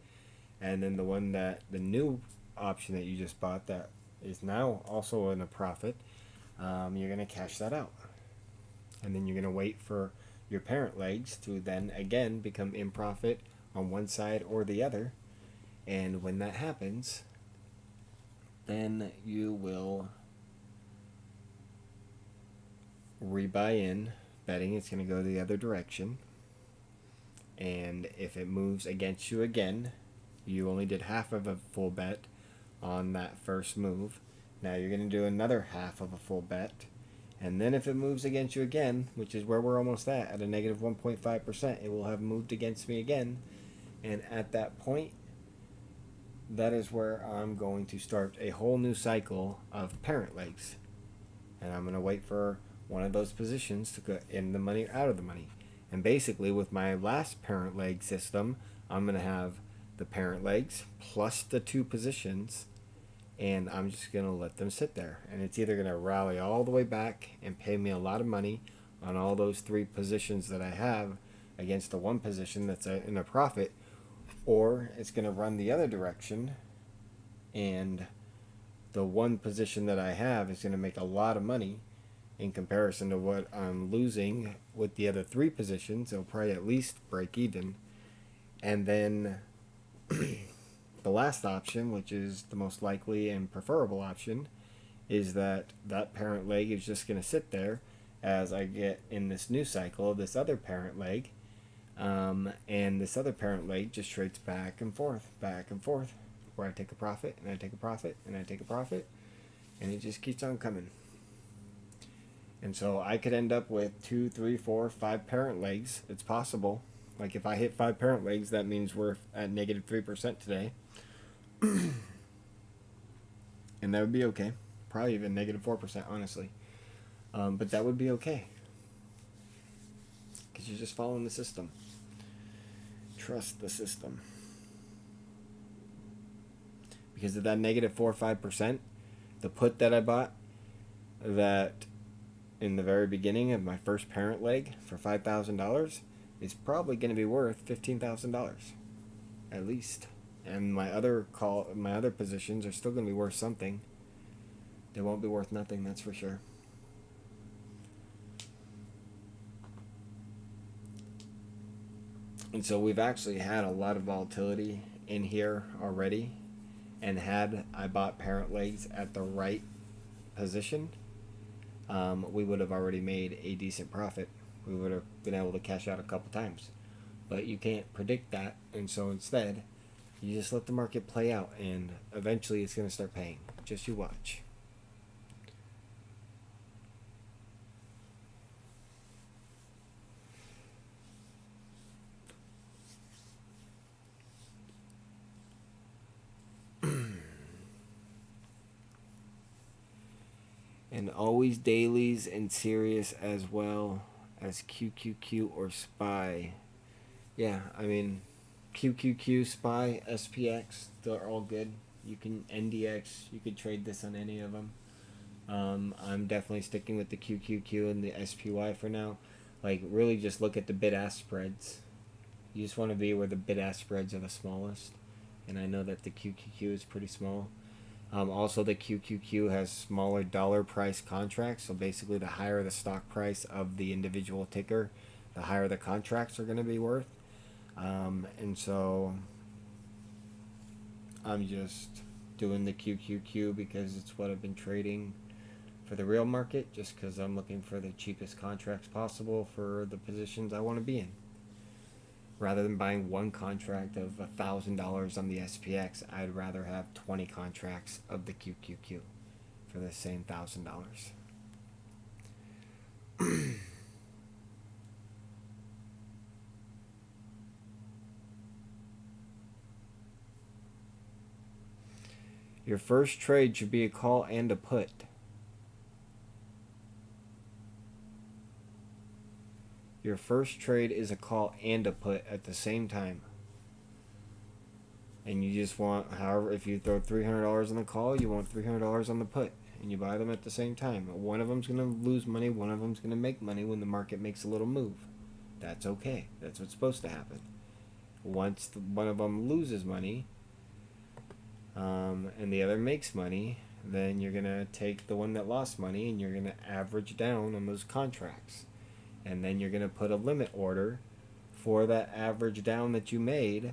And then the new option that you just bought that is now also in a profit, you're going to cash that out. And then you're going to wait for your parent legs to then again become in profit on one side or the other. And when that happens, then you will rebuy in, betting it's going to go the other direction. And if it moves against you again, you only did half of a full bet on that first move. Now you're going to do another half of a full bet. And then if it moves against you again, which is where we're almost at a negative 1.5%, it will have moved against me again. And at that point, that is where I'm going to start a whole new cycle of parent legs. And I'm going to wait for one of those positions to go in the money, out of the money. And basically, with my last parent leg system, I'm going to have the parent legs plus the two positions. and I'm just going to let them sit there. And it's either going to rally all the way back and pay me a lot of money on all those three positions that I have against the one position that's in a profit, or it's going to run the other direction, and the one position that I have is going to make a lot of money in comparison to what I'm losing with the other three positions. It'll probably at least break even. And then the last option, which is the most likely and preferable option, is that that parent leg is just going to sit there as I get in this new cycle, this other parent leg, and this other parent leg just trades back and forth, where I take a profit, and I take a profit, and I take a profit, and it just keeps on coming. And so I could end up with 2, 3, 4, 5 parent legs. It's possible. Like if I hit 5 parent legs, that means we're at negative 3% today. And that would be okay. Probably even negative 4%, honestly. But that would be okay. Because you're just following the system. Trust the system. Because of that negative 4 or 5%, the put that I bought, that in the very beginning of my first parent leg for $5,000, is probably going to be worth $15,000 at least. And my other positions are still going to be worth something. They won't be worth nothing, that's for sure. And so we've actually had a lot of volatility in here already, and had I bought parent legs at the right position, we would have already made a decent profit. We would have been able to cash out a couple times. But you can't predict that, and so instead, you just let the market play out, and eventually it's going to start paying. Just you watch. And always dailies and serious as well as QQQ or SPY. Yeah, I mean, QQQ, SPY, SPX, they're all good. You can NDX, you could trade this on any of them. I'm definitely sticking with the QQQ and the SPY for now. Like, really just look at the bid-ask spreads. You just want to be where the bid-ask spreads are the smallest. And I know that the QQQ is pretty small. Also, the QQQ has smaller dollar price contracts. So basically, the higher the stock price of the individual ticker, the higher the contracts are going to be worth. And so I'm just doing the QQQ because it's what I've been trading for the real market, just because I'm looking for the cheapest contracts possible for the positions I want to be in. Rather than buying one contract of $1,000 on the SPX, I'd rather have 20 contracts of the QQQ for the same $1,000. Your first trade should be a call and a put. Your first trade is a call and a put at the same time. And you just want, however, if you throw $300 on the call, you want $300 on the put. And you buy them at the same time. One of them's going to lose money, one of them's going to make money when the market makes a little move. That's okay. That's what's supposed to happen. Once one of them loses money, and the other makes money, then you're going to take the one that lost money and you're going to average down on those contracts. And then you're going to put a limit order for that average down that you made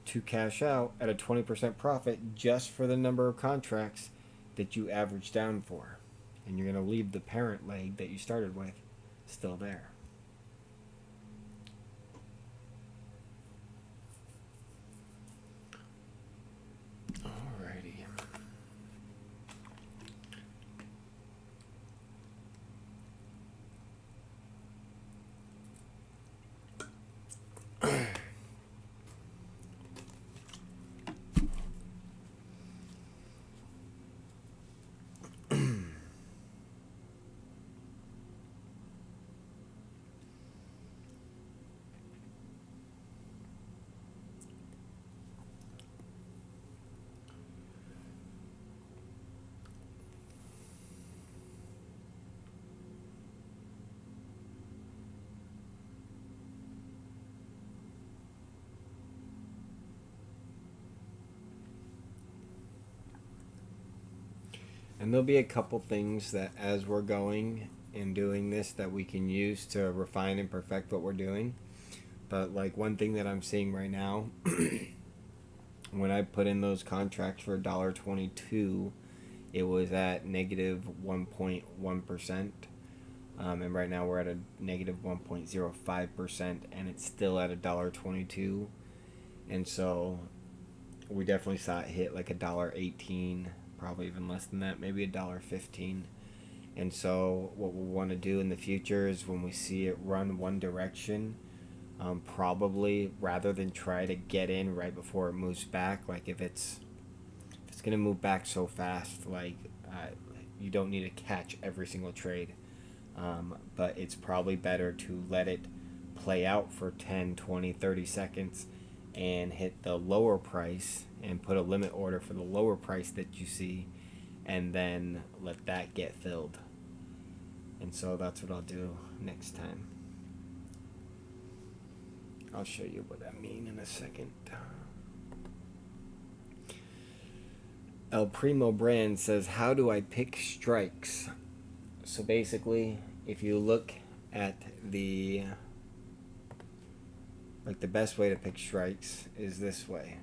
to cash out at a 20% profit just for the number of contracts that you averaged down for. And you're going to leave the parent leg that you started with still there. Alrighty. And there'll be a couple things that as we're going and doing this that we can use to refine and perfect what we're doing. But like one thing that I'm seeing right now, when I put in those contracts for $1.22, it was at negative 1.1%. And right now we're at a negative 1.05%, and it's still at $1.22. And so we definitely saw it hit like $1.18, probably even less than that, maybe $1.15. And so what we'll want to do in the future is when we see it run one direction, probably rather than try to get in right before it moves back, like if it's going to move back so fast, like you don't need to catch every single trade. But it's probably better to let it play out for 10, 20, 30 seconds and hit the lower price and put a limit order for the lower price that you see, and then let that get filled. And so that's what I'll do next time. I'll show you what I mean in a second. El Primo Brand says, how do I pick strikes? So basically, if you look at the best way to pick strikes is this way.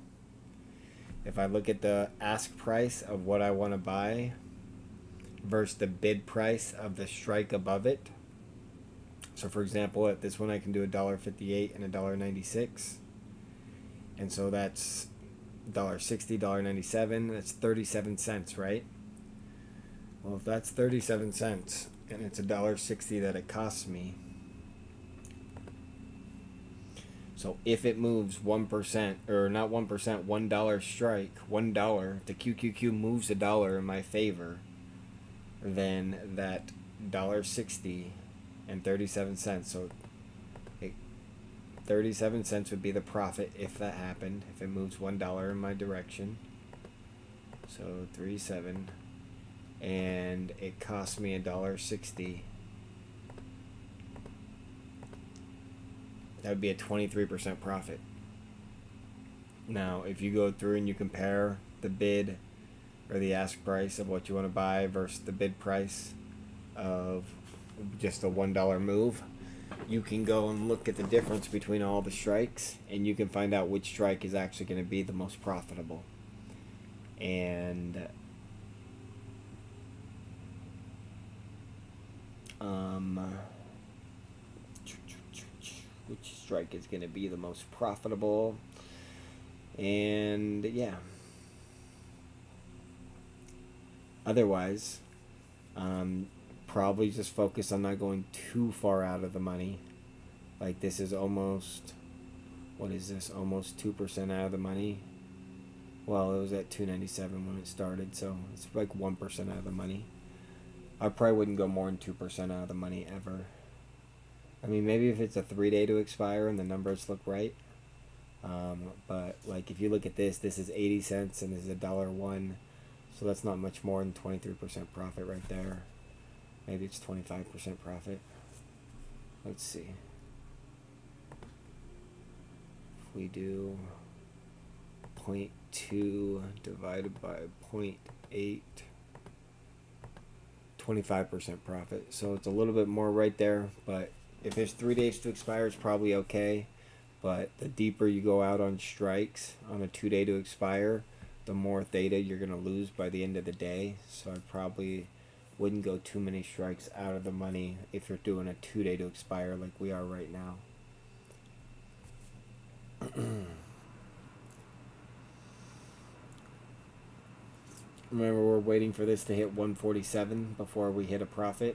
If I look at the ask price of what I want to buy versus the bid price of the strike above it. So for example, at this one I can do $1.58 and $1.96. And so that's $1.60, $1.97, that's 37 cents, right? Well, if that's 37 cents and it's $1.60 that it costs me, so if it moves 1%, or not 1%, $1 strike, $1, the QQQ moves $1 in my favor, then that $1.60 and 37 cents, so 37 cents would be the profit if that happened, if it moves $1 in my direction. So 37, and it cost me $1.60. That would be a 23% profit. Now, if you go through and you compare the bid or the ask price of what you want to buy versus the bid price of just a $1 move, you can go and look at the difference between all the strikes, and you can find out which strike is actually going to be the most profitable. And which strike is going to be the most profitable. And yeah, otherwise probably just focus on not going too far out of the money. Like this is almost, what is this, almost 2% out of the money. Well, it was at $2.97 when it started, so it's like 1% out of the money. I probably wouldn't go more than 2% out of the money ever. I mean, maybe if it's a 3-day to expire and the numbers look right. But like if you look at this is 80 cents and this is $1.01, so that's not much more than 23% profit right there. Maybe it's 25% profit. Let's see. If we do 0.2 divided by 0.8, 25% profit. So it's a little bit more right there, but if it's 3 days to expire, it's probably okay. But the deeper you go out on strikes on a 2-day to expire, the more theta you're going to lose by the end of the day. So I probably wouldn't go too many strikes out of the money if you're doing a 2-day to expire like we are right now. Remember, we're waiting for this to hit 147 before we hit a profit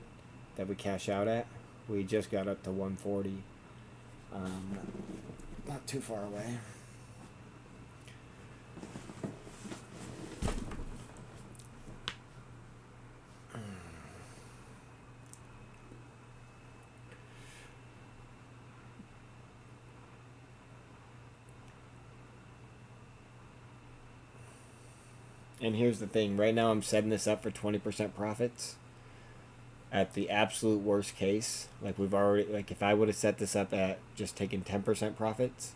that we cash out at. We just got up to 140. Not too far away. And here's the thing. Right now I'm setting this up for 20% profits. At the absolute worst case, like if I would have set this up at just taking 10% profits,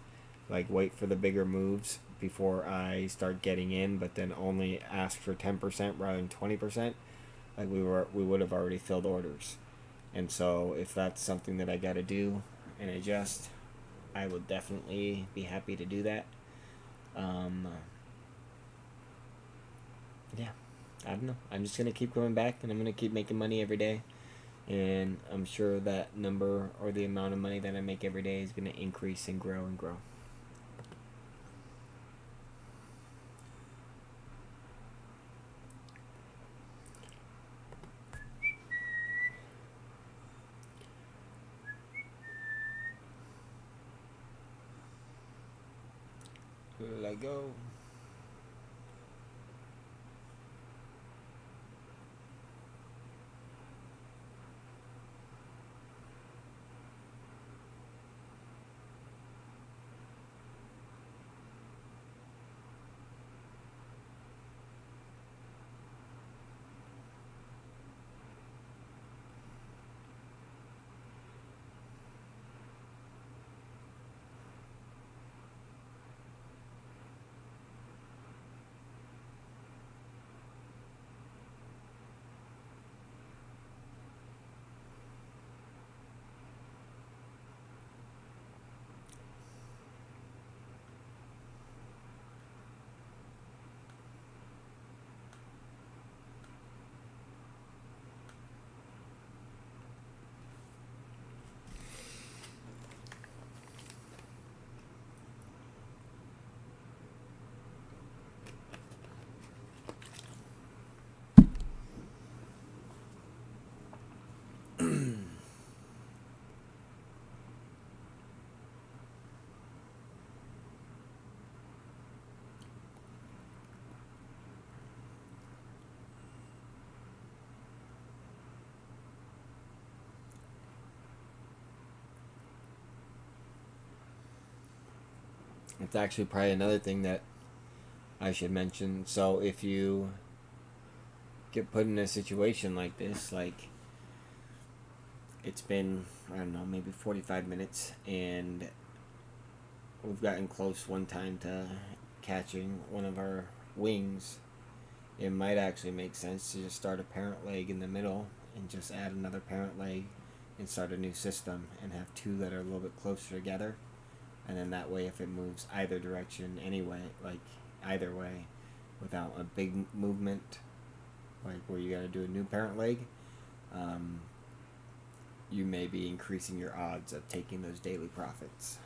like wait for the bigger moves before I start getting in, but then only ask for 10% rather than 20%, Like we would have already filled orders. And so if that's something that I got to do and adjust, I will definitely be happy to do that. Um, yeah, I don't know. I'm just gonna keep going back, and I'm gonna keep making money every day. And I'm sure that number or the amount of money that I make every day is gonna increase and grow and grow. Let go. It's actually probably another thing that I should mention. So if you get put in a situation like this, like it's been, I don't know, maybe 45 minutes, and we've gotten close one time to catching one of our wings, it might actually make sense to just start a parent leg in the middle and just add another parent leg and start a new system and have two that are a little bit closer together. And then that way, if it moves either direction anyway, like either way, without a big movement, like where you got to do a new parent leg, you may be increasing your odds of taking those daily profits.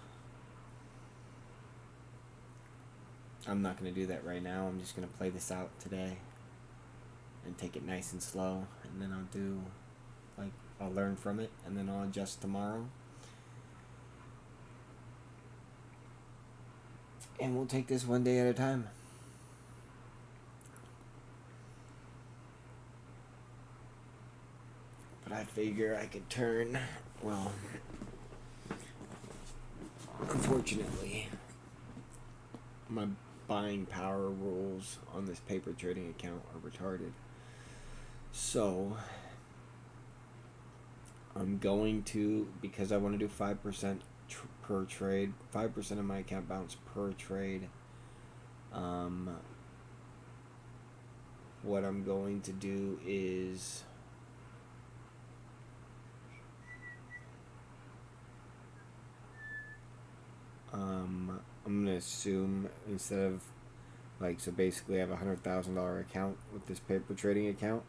I'm not going to do that right now. I'm just going to play this out today and take it nice and slow, and then I'll learn from it, and then I'll adjust tomorrow. And we'll take this one day at a time. But I figure I could turn, well, unfortunately, my buying power rules on this paper trading account are retarded. So, I'm going to, because I want to do 5% per trade, 5% of my account balance per trade. What I'm going to do is I'm gonna assume, instead of so basically I have a $100,000 account with this paper trading account.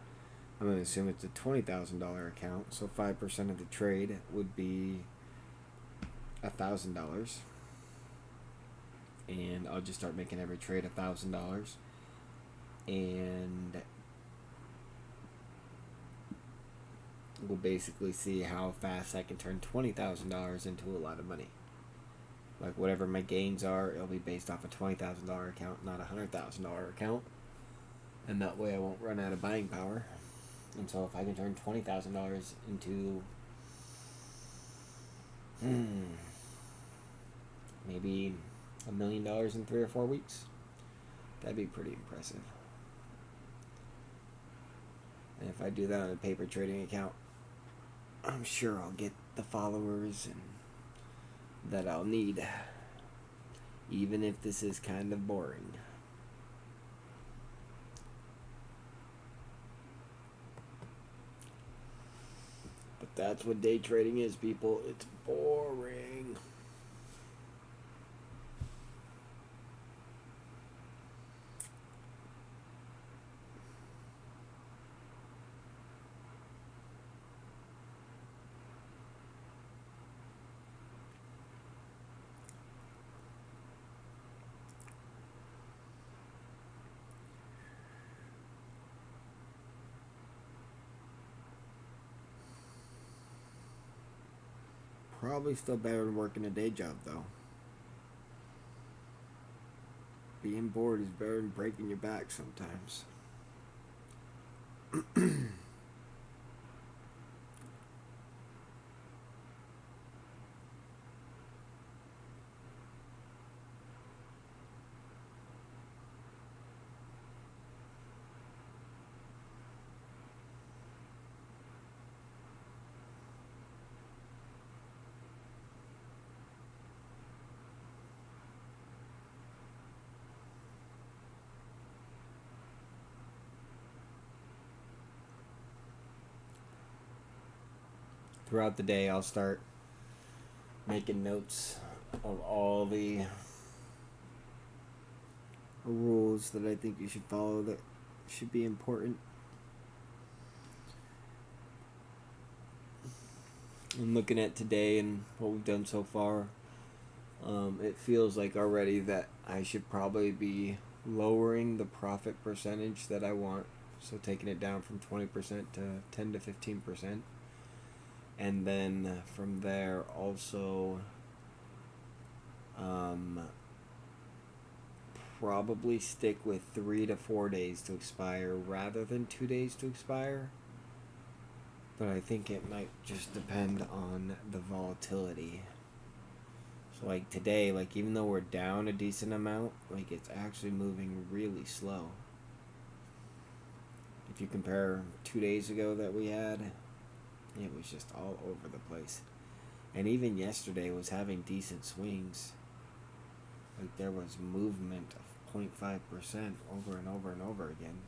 I'm gonna assume it's a $20,000 account. So 5% of the trade would be $1,000, and I'll just start making every trade $1,000, and we'll basically see how fast I can turn $20,000 into a lot of money. Like whatever my gains are, it'll be based off a $20,000 account, not a $100,000 account, and that way I won't run out of buying power. And so if I can turn $20,000 into maybe $1 million in 3 or 4 weeks, that'd be pretty impressive. And if I do that on a paper trading account, I'm sure I'll get the followers and that I'll need, even if this is kind of boring. that's what day trading is, people. It's boring. Probably still better than working a day job, though. Being bored is better than breaking your back sometimes. Throughout the day, I'll start making notes of all the rules that I think you should follow that should be important. I'm looking at today and what we've done so far. It feels like already that I should probably be lowering the profit percentage that I want. So taking it down from 20% to 10 to 15%. And then from there also probably stick with 3 to 4 days to expire rather than 2 days to expire. But I think it might just depend on the volatility. So like today, like even though we're down a decent amount, like it's actually moving really slow. If you compare 2 days ago that we had, it was just all over the place. And even yesterday was having decent swings. Like there was movement of 0.5% over and over and over again.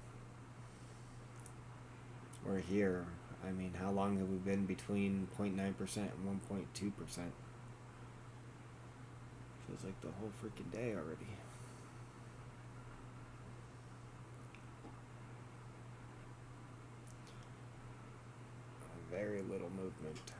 Or here, I mean, how long have we been between 0.9% and 1.2%? Feels like the whole freaking day already. Very little movement.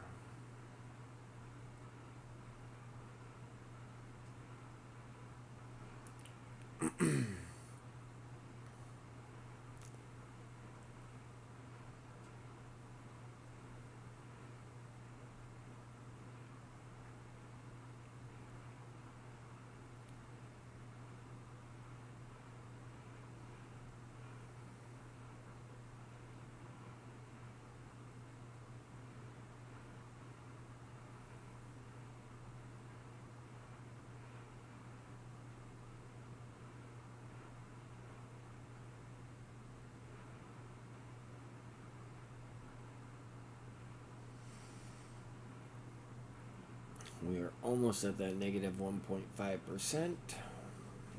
We are almost at that negative 1.5%.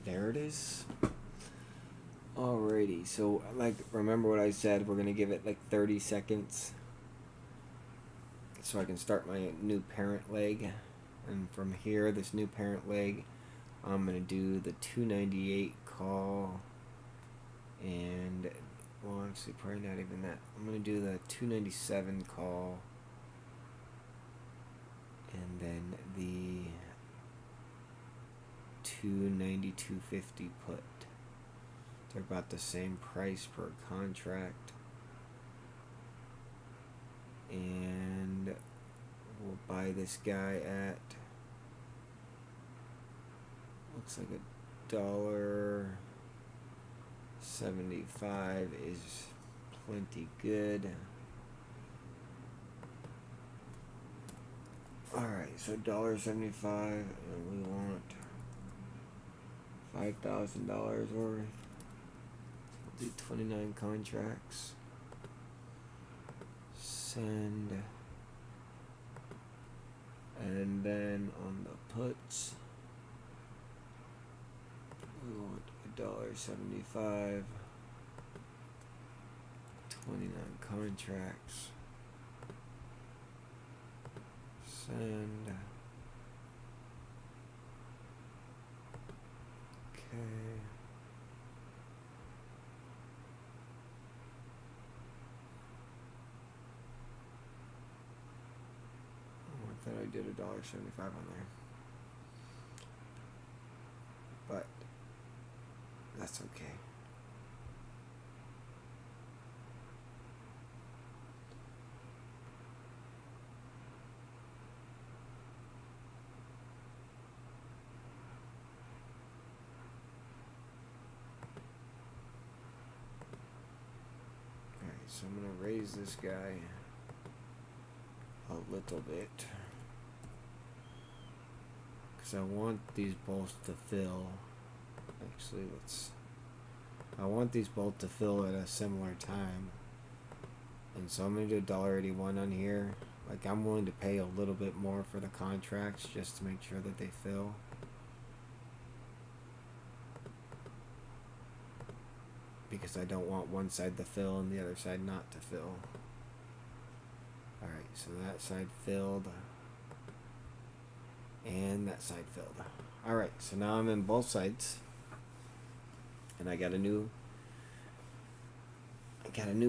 There it is. Alrighty, so like remember what I said, we're gonna give it like 30 seconds so I can start my new parent leg. And from here, this new parent leg, I'm gonna do the 298 call, and well, actually probably not even that. I'm gonna do the 297 call, and then the 292.50 put. They're about the same price per contract. And we'll buy this guy at, looks like $1.75 is plenty good. Alright, so $1.75, and we want $5,000 worth. Do 29 contracts. Send. And then on the puts, we want $1.75. 29 contracts. send. Okay. Oh, I thought I did $1.75 on there, but that's okay. Alright, so I'm gonna raise this guy a little bit, because I want these bolts to fill. Actually, I want these both to fill at a similar time, and so I'm gonna do $1.81 on here. Like, I'm willing to pay a little bit more for the contracts just to make sure that they fill. Because I don't want one side to fill and the other side not to fill. Alright, so that side filled. And that side filled. Alright, so now I'm in both sides. And I got a new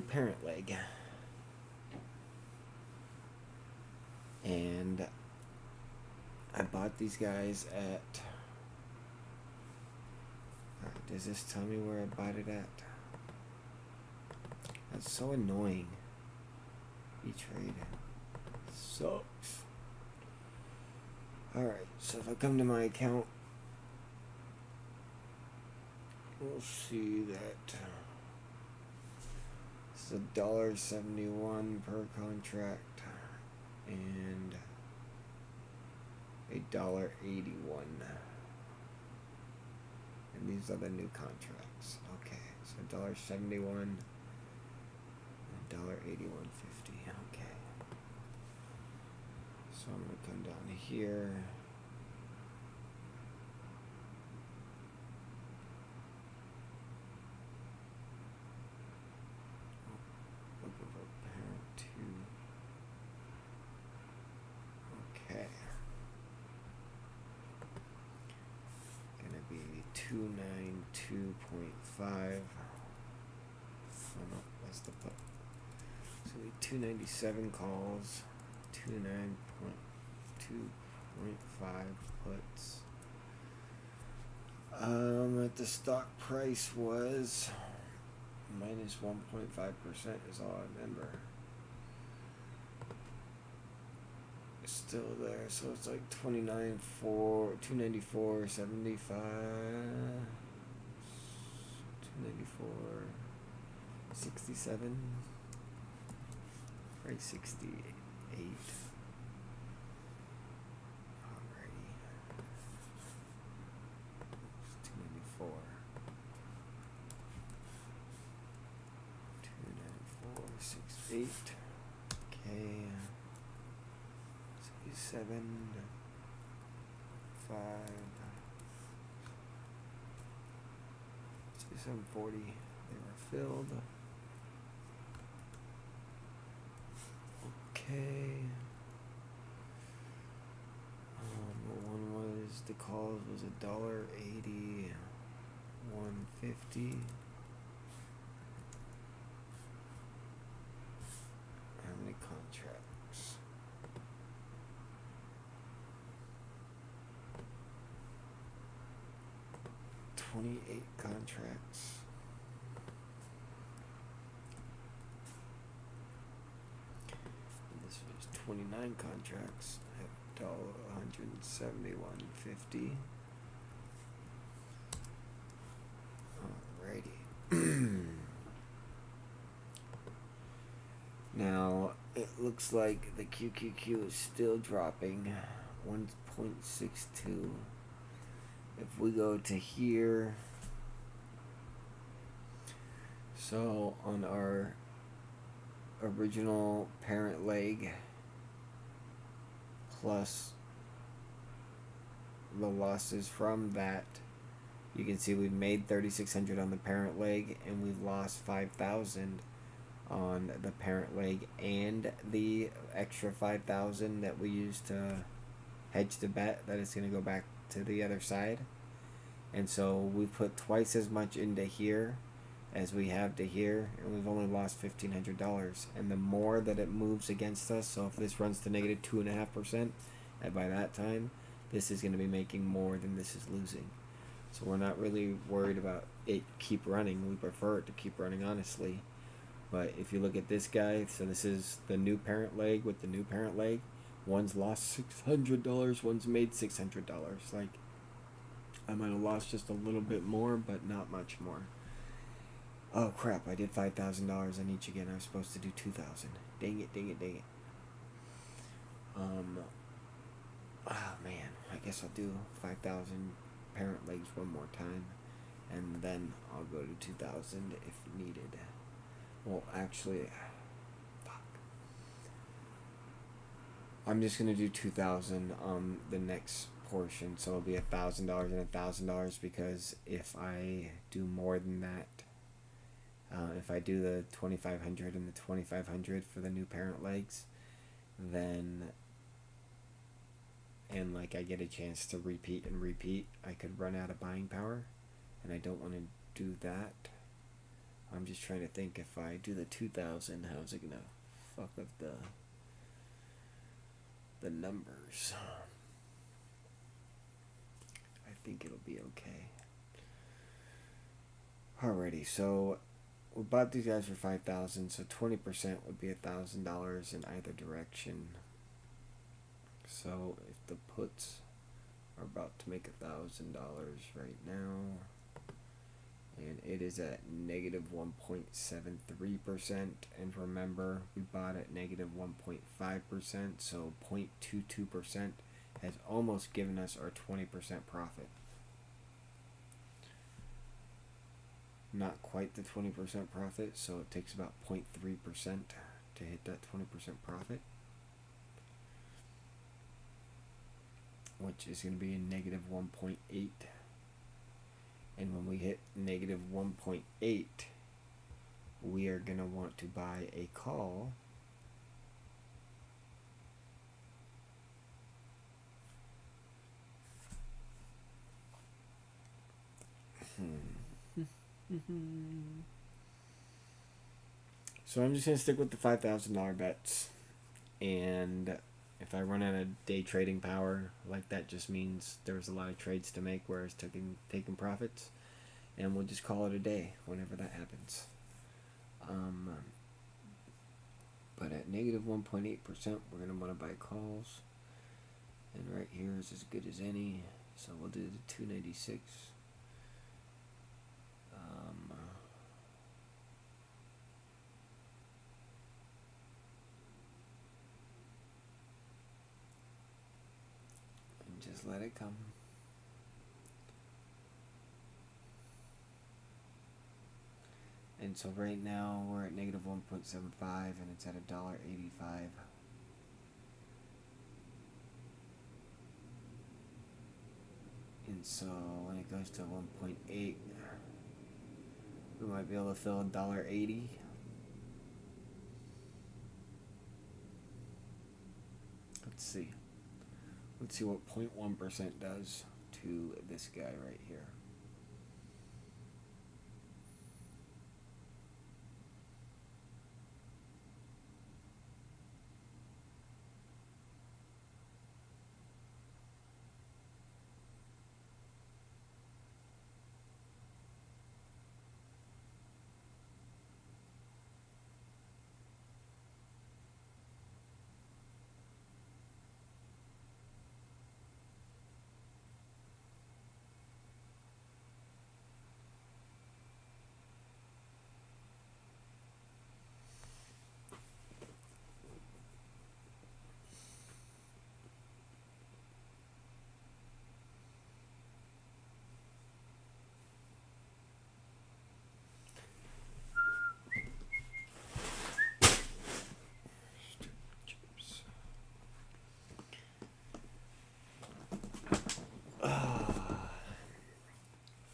parent leg. And I bought these guys at... Does this tell me where I bought it at? That's so annoying. E-Trade sucks. Alright, so if I come to my account, we'll see that it's $1.71 per contract and $1.81. And these are the new contracts. Okay, so $1.71 and $1.81.50. Okay. So I'm gonna come down to here. Looking for parent 2. Okay. Gonna be 292.5. Oh no, that's the put. So 297 calls, 2.5 puts. At the stock price was minus 1.5% is all I remember. It's still there, so it's like 294.75, 294.67, right, 68. Alrighty. It's 294. 294.68. Okay. 7, 5, 740. They were filled. Okay. One was the calls was $1.80, 150. How many contracts? 28 contracts. And this was 29 contracts at $171.50. Alrighty. Now it looks like the QQQ is still dropping 1.62. If we go to here, so on our original parent leg plus the losses from that, you can see we've made 3,600 on the parent leg and we've lost 5,000 on the parent leg and the extra 5,000 that we used to hedge the bet that it's going to go back to the other side. And so we put twice as much into here as we have to here, and we've only lost $1,500. And the more that it moves against us, so if this runs to negative 2.5%, and by that time, this is going to be making more than this is losing. So we're not really worried about it keep running. We prefer it to keep running, honestly. But if you look at this guy, so this is the new parent leg with the new parent leg. One's lost $600, one's made $600. Like, I might have lost just a little bit more, but not much more. Oh crap, I did $5,000 on each again. I was supposed to do 2,000. Dang it, dang it, dang it. Oh man, I guess I'll do 5,000 parent legs one more time, and then I'll go to 2,000 if needed. Well, actually, fuck. I'm just gonna do 2,000 on the next portion, so it'll be $1,000 and $1,000, because if I do more than that, if I do the 2,500 and the 2,500 for the new parent legs, then, and like I get a chance to repeat and repeat, I could run out of buying power, and I don't want to do that. I'm just trying to think, if I do the 2,000, how's it gonna fuck up the numbers? I think it'll be okay. Alrighty, so we bought these guys for 5,000, so 20% would be $1,000 in either direction. So if the puts are about to make $1,000 right now, and it is at negative 1.73%, and remember, we bought at negative 1.5%, so 0.22% has almost given us our 20% profit. Not quite the 20% profit, so it takes about 0.3% to hit that 20% profit, which is going to be a negative 1.8. And when we hit negative 1.8, we are going to want to buy a call So I'm just going to stick with the $5,000 bets, and if I run out of day trading power, like, that just means there's a lot of trades to make where it's taking profits, and we'll just call it a day whenever that happens. But at negative 1.8%, we're going to want to buy calls, and right here is as good as any, so we'll do the 296. Just let it come. And so right now we're at negative 1.75, and it's at $1.85. And so when it goes to 1.8, we might be able to fill $1.80. Let's see. Let's see what 0.1% does to this guy right here.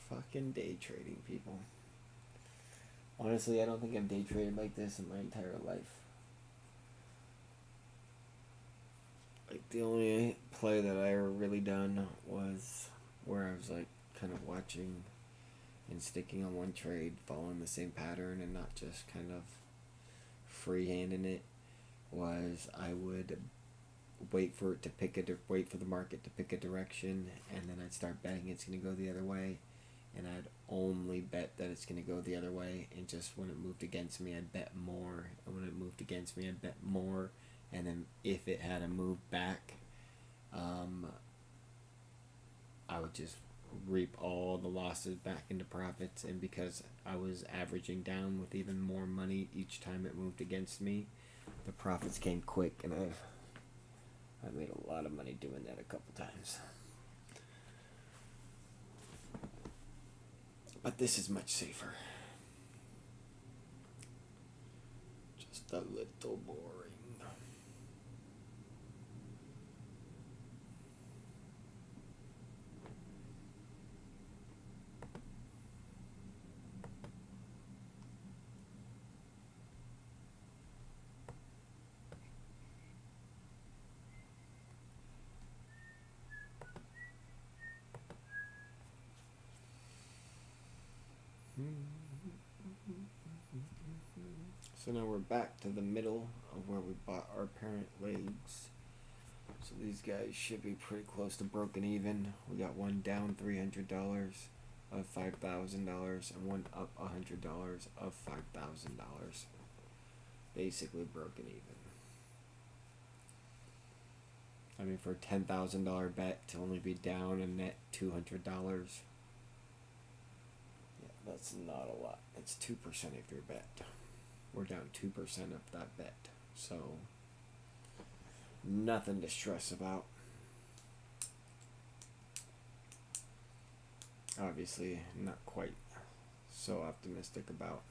Fucking day trading, people. Honestly, I don't think I've day traded like this in my entire life. Like, the only play that I ever really done was where I was like kind of watching and sticking on one trade, following the same pattern and not just kind of freehanding it. Was I would wait for it to wait for the market to pick a direction, and then I'd start betting it's going to go the other way, and I'd only bet that it's going to go the other way, and just when it moved against me, I'd bet more, and when it moved against me, I'd bet more, and then if it had a move back, I would just reap all the losses back into profits, and because I was averaging down with even more money each time it moved against me, the profits came quick, and I made a lot of money doing that a couple times. But this is much safer. Just a little boring. So now we're back to the middle of where we bought our parent legs. So these guys should be pretty close to broken even. We got one down $300 of $5,000 and one up $100 of $5,000. Basically broken even. I mean, for a $10,000 bet to only be down a net $200. Yeah, that's not a lot. It's 2% of your bet. We're down 2% of that bet. So, nothing to stress about. Obviously, not quite so optimistic about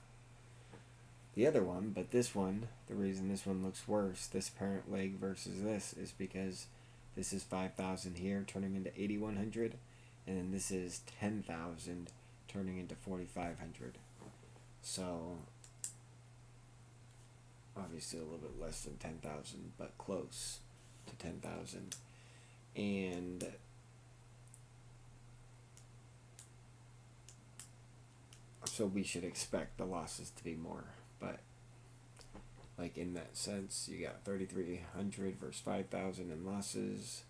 the other one, but this one, the reason this one looks worse, this parent leg versus this, is because this is 5,000 here turning into 8,100, and then this is 10,000 turning into 4,500. So obviously a little bit less than 10,000, but close to 10,000. And so we should expect the losses to be more, but like in that sense, you got 3,300 versus 5,000 in losses.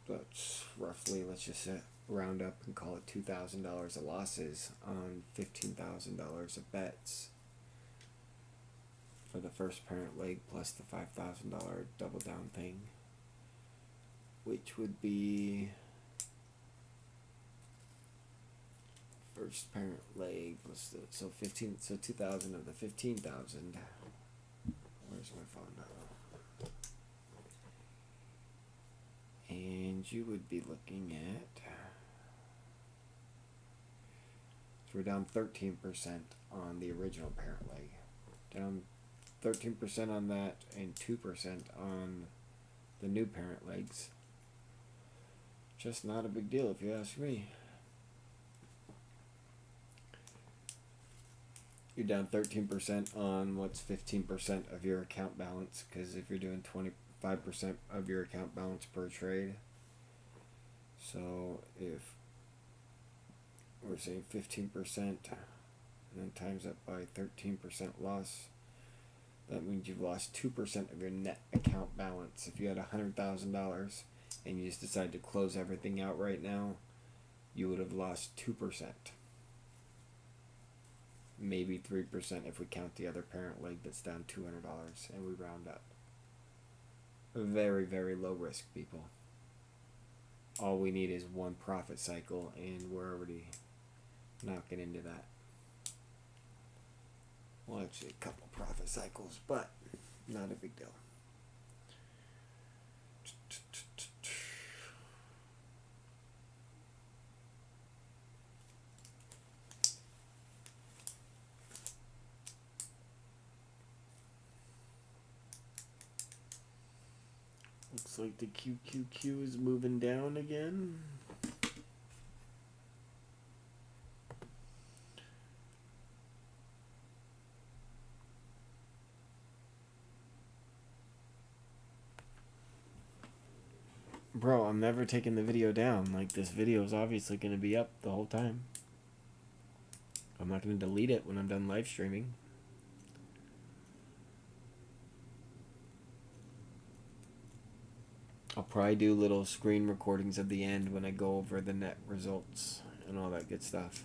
That's roughly, let's just round up and call it $2,000 of losses on $15,000 of bets for the first parent leg plus the $5,000 double down thing, which would be first parent leg plus the, so 2,000 of the 15,000. Where's my phone now? And you would be looking at, so we're down 13% on the original parent leg, down 13% on that, and 2% on the new parent legs. Just not a big deal if you ask me. You're down 13% on what's 15% of your account balance, because if you're doing 25% of your account balance per trade, so if we're saying 15% and then times that by 13% loss, that means you've lost 2% of your net account balance. If you had $100,000 and you just decided to close everything out right now, you would have lost 2%. Maybe 3% if we count the other parent leg that's down $200 and we round up. Very, very low risk, people. All we need is one profit cycle, and we're already knocking into that. Well, actually a couple profit cycles, but not a big deal. Looks like the QQQ is moving down again. Bro, I'm never taking the video down. Like, this video is obviously going to be up the whole time. I'm not going to delete it when I'm done live streaming. I'll probably do little screen recordings at the end when I go over the net results and all that good stuff.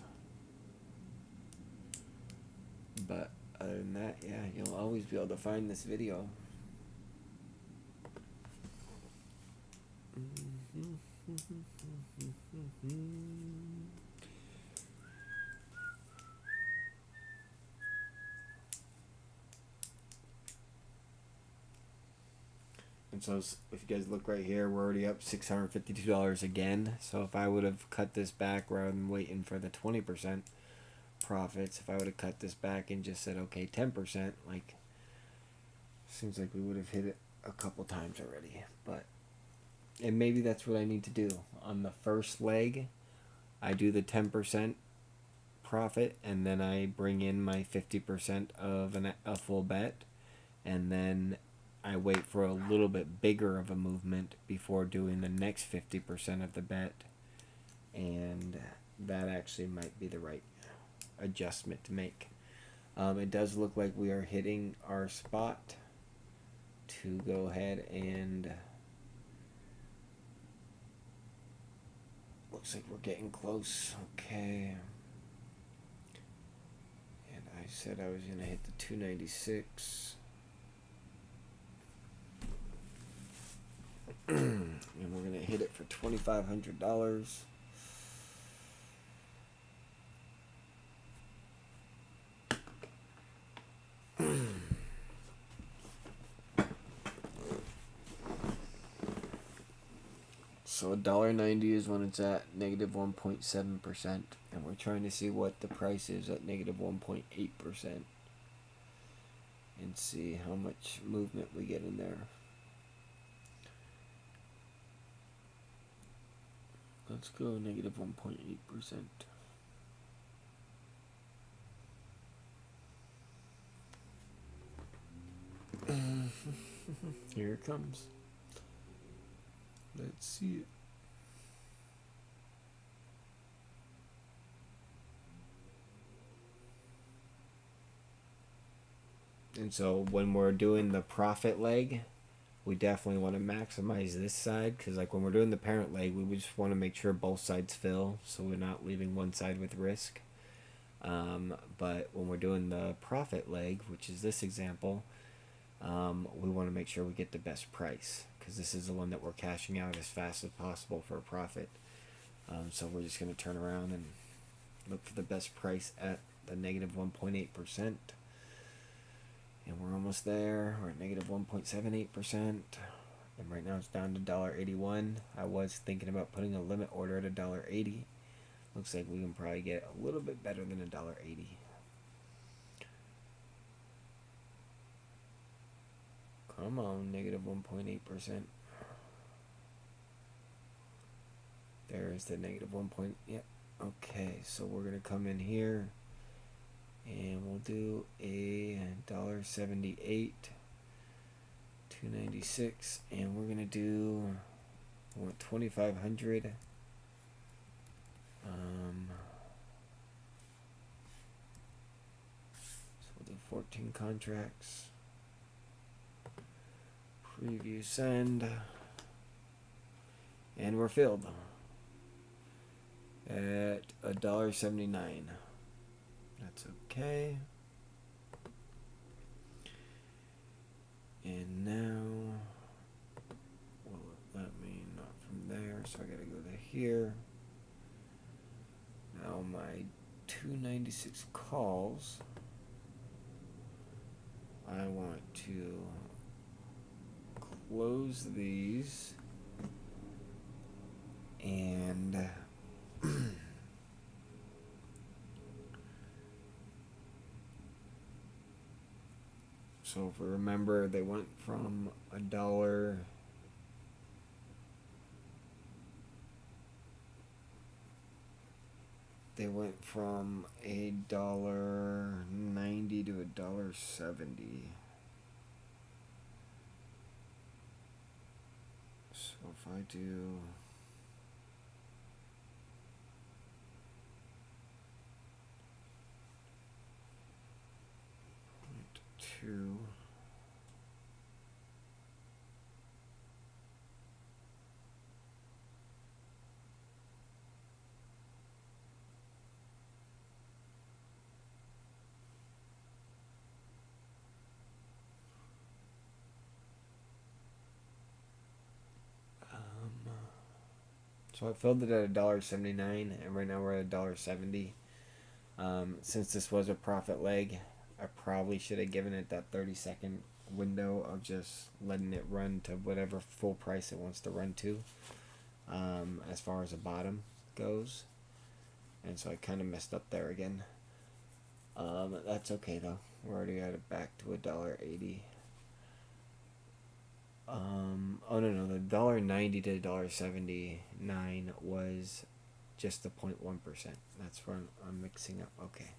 But other than that, yeah, you'll always be able to find this video. And so if you guys look right here, we're already up $652 again. So if I would have cut this back rather than waiting for the 20% profits, if I would have cut this back and just said, okay, 10%, like, seems like we would have hit it a couple times already. But, and maybe that's what I need to do. On the first leg, I do the 10% profit, and then I bring in my 50% of a full bet, and then I wait for a little bit bigger of a movement before doing the next 50% of the bet, and that actually might be the right adjustment to make. It does look like we are hitting our spot to go ahead and looks like we're getting close. Okay. And I said I was going to hit the 296. And we're going to hit it for $2,500. So $1.90 is when it's at negative 1.7%, and we're trying to see what the price is at negative 1.8%, and see how much movement we get in there. Let's go negative 1.8%. Here it comes. Let's see it. And so when we're doing the profit leg, we definitely want to maximize this side, because like when we're doing the parent leg, we just want to make sure both sides fill, so we're not leaving one side with risk. But when we're doing the profit leg, which is this example, we want to make sure we get the best price, because this is the one that we're cashing out as fast as possible for a profit. So we're just going to turn around and look for the best price at the negative 1.8%. And we're almost there. We're at negative 1.78%. And right now it's down to $1.81. I was thinking about putting a limit order at $1.80. Looks like we can probably get a little bit better than $1.80. Come on, negative 1.8%. There's the negative 1. Yep. Okay, so we're going to come in here and we'll do a $1.78, 296, and we're going to do 2,500. So we'll do 14 contracts. Preview send, and we're filled at $1.79. That's okay. And now, will it let me? Not from there, so I gotta go to here. Now my 296 calls, I want to close these and so if we remember, they went from $1. They went from $1.90 to $1.70. So if I do 0.2, so I filled it at $1.79, and right now we're at $1.70. Since this was a profit leg, I probably should have given it that 30-second window of just letting it run to whatever full price it wants to run to, as far as the bottom goes. And so I kind of messed up there again. That's okay though. We're already at it back to $1.80. Oh no, the $1.90 to $1.79 was just the 0.1%. That's where I'm mixing up. Okay.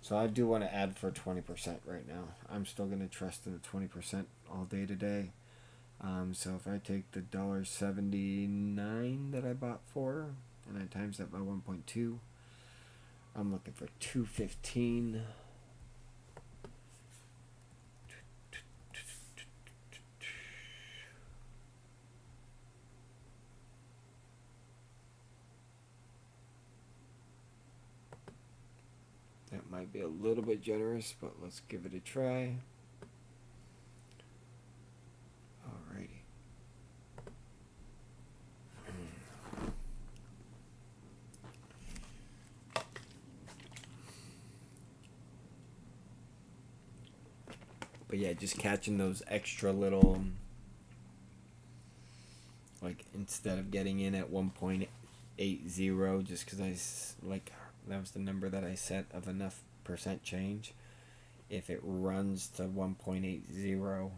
So I do want to add for 20% right now. I'm still going to trust in the 20% all day today. So if I take the $1.79 that I bought for, and I times that by 1.2, I'm looking for 215. That might be a little bit generous, but let's give it a try. Alrighty. But yeah, just catching those extra little, like instead of getting in at 1.80, just because that was the number that I set of enough percent change. If it runs to 1.80,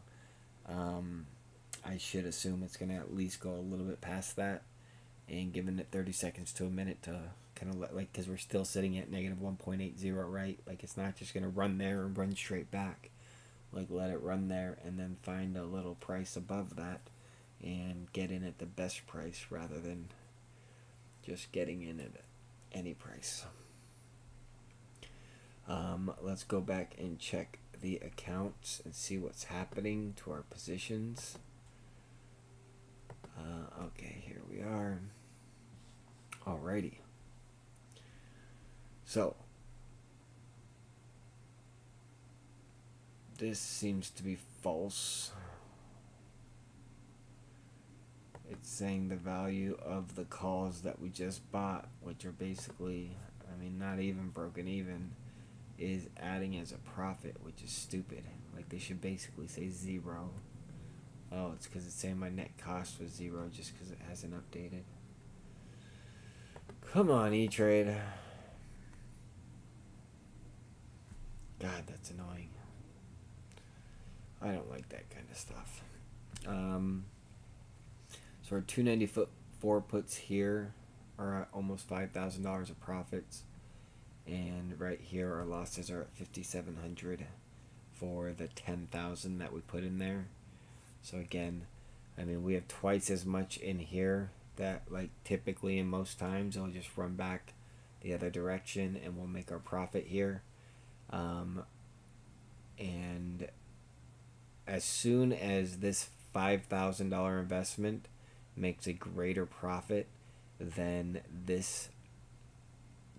I should assume it's going to at least go a little bit past that, and giving it 30 seconds to a minute to kind of because we're still sitting at negative 1.80, right? Like it's not just going to run there and run straight back. Like let it run there and then find a little price above that and get in at the best price rather than just getting in at any price. Let's go back and check the accounts and see what's happening to our positions. Okay, here we are. Alrighty. So, this seems to be false. It's saying the value of the calls that we just bought, which are basically, not even broken even, is adding as a profit, which is stupid. Like they should basically say 0. Oh, it's because it's saying my net cost was 0 just because it hasn't updated. Come on, E-Trade. God, that's annoying. I don't like that kind of stuff. So our 294 puts here are at almost $5,000 of profits. And right here our losses are at 5,700 for the 10,000 that we put in there. So again, we have twice as much in here that like typically in most times it'll just run back the other direction and we'll make our profit here. And as soon as this $5,000 investment makes a greater profit than this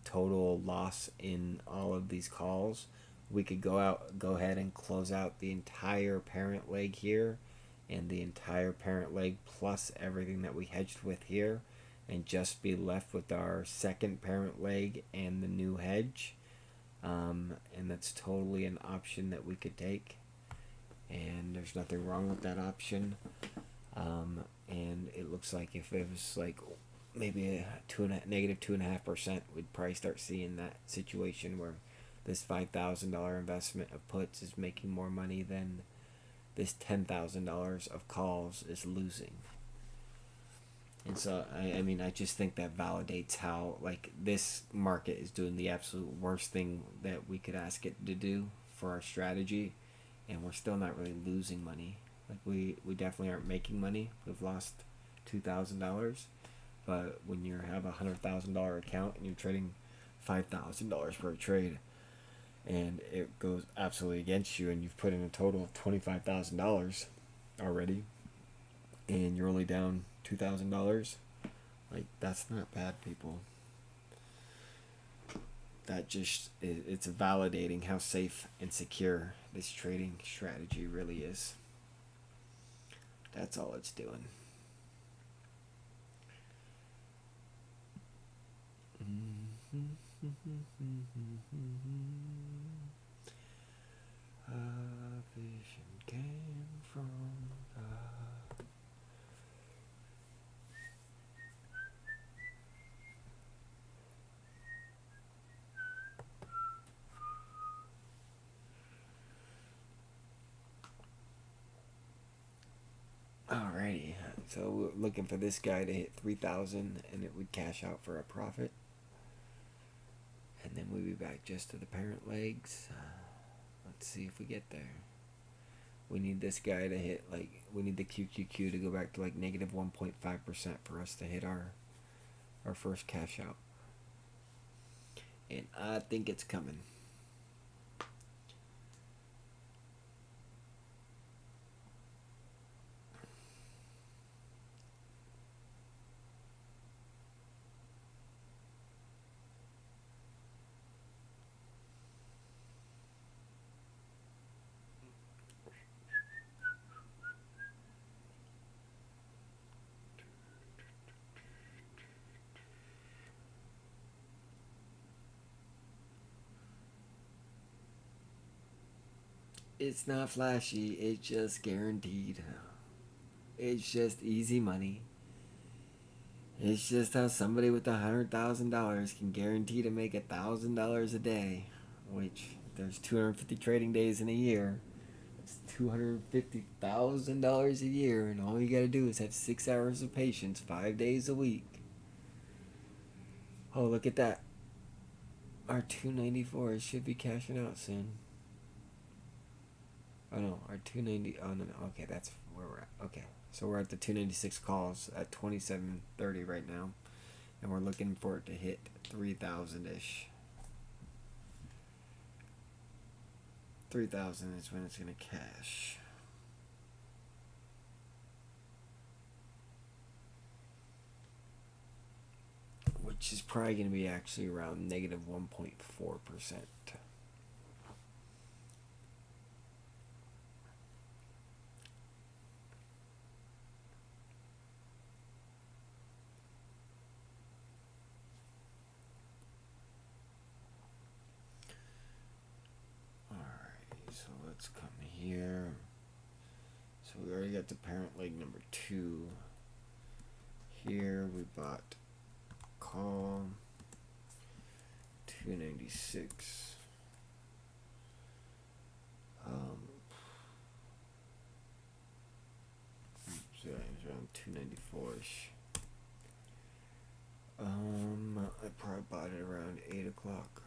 total loss in all of these calls, we could go ahead and close out the entire parent leg here and the entire parent leg plus everything that we hedged with here, and just be left with our second parent leg and the new hedge. And that's totally an option that we could take, and there's nothing wrong with that option. And it looks like if it was like maybe a negative 2.5%, we'd probably start seeing that situation where this $5,000 investment of puts is making more money than this $10,000 of calls is losing. And so I just think that validates how like this market is doing the absolute worst thing that we could ask it to do for our strategy, and we're still not really losing money. Like we definitely aren't making money. We've lost $2,000. But when you have a $100,000 account and you're trading $5,000 per trade, and it goes absolutely against you, and you've put in a total of $25,000 already, and you're only down $2,000, like, that's not bad, people. That just, it's validating how safe and secure this trading strategy really is. That's all it's doing. A vision came from God. Alrighty, so we're looking for this guy to hit 3,000 and it would cash out for a profit. And then we'll be back just to the parent legs. Let's see if we get there. We need this guy to hit, like, we need the QQQ to go back to like negative 1.5% for us to hit our first cash out. And I think it's coming. It's not flashy, it's just guaranteed. It's just easy money. It's just how somebody with $100,000 can guarantee to make $1,000 a day, which there's 250 trading days in a year. It's $250,000 a year, and all you gotta do is have 6 hours of patience, 5 days a week. Oh, look at that. Our 294 should be cashing out soon. Oh no, our 290. Oh no, no. Okay, that's where we're at. Okay, so we're at the 296 calls at 27:30 right now, and we're looking for it to hit 3,000 ish. 3,000 is when it's gonna cash. Which is probably gonna be actually around negative 1.4%. So let's come here. So we already got the parent leg number 2. Here we bought call 296. So it was around 294ish. I probably bought it around 8 o'clock.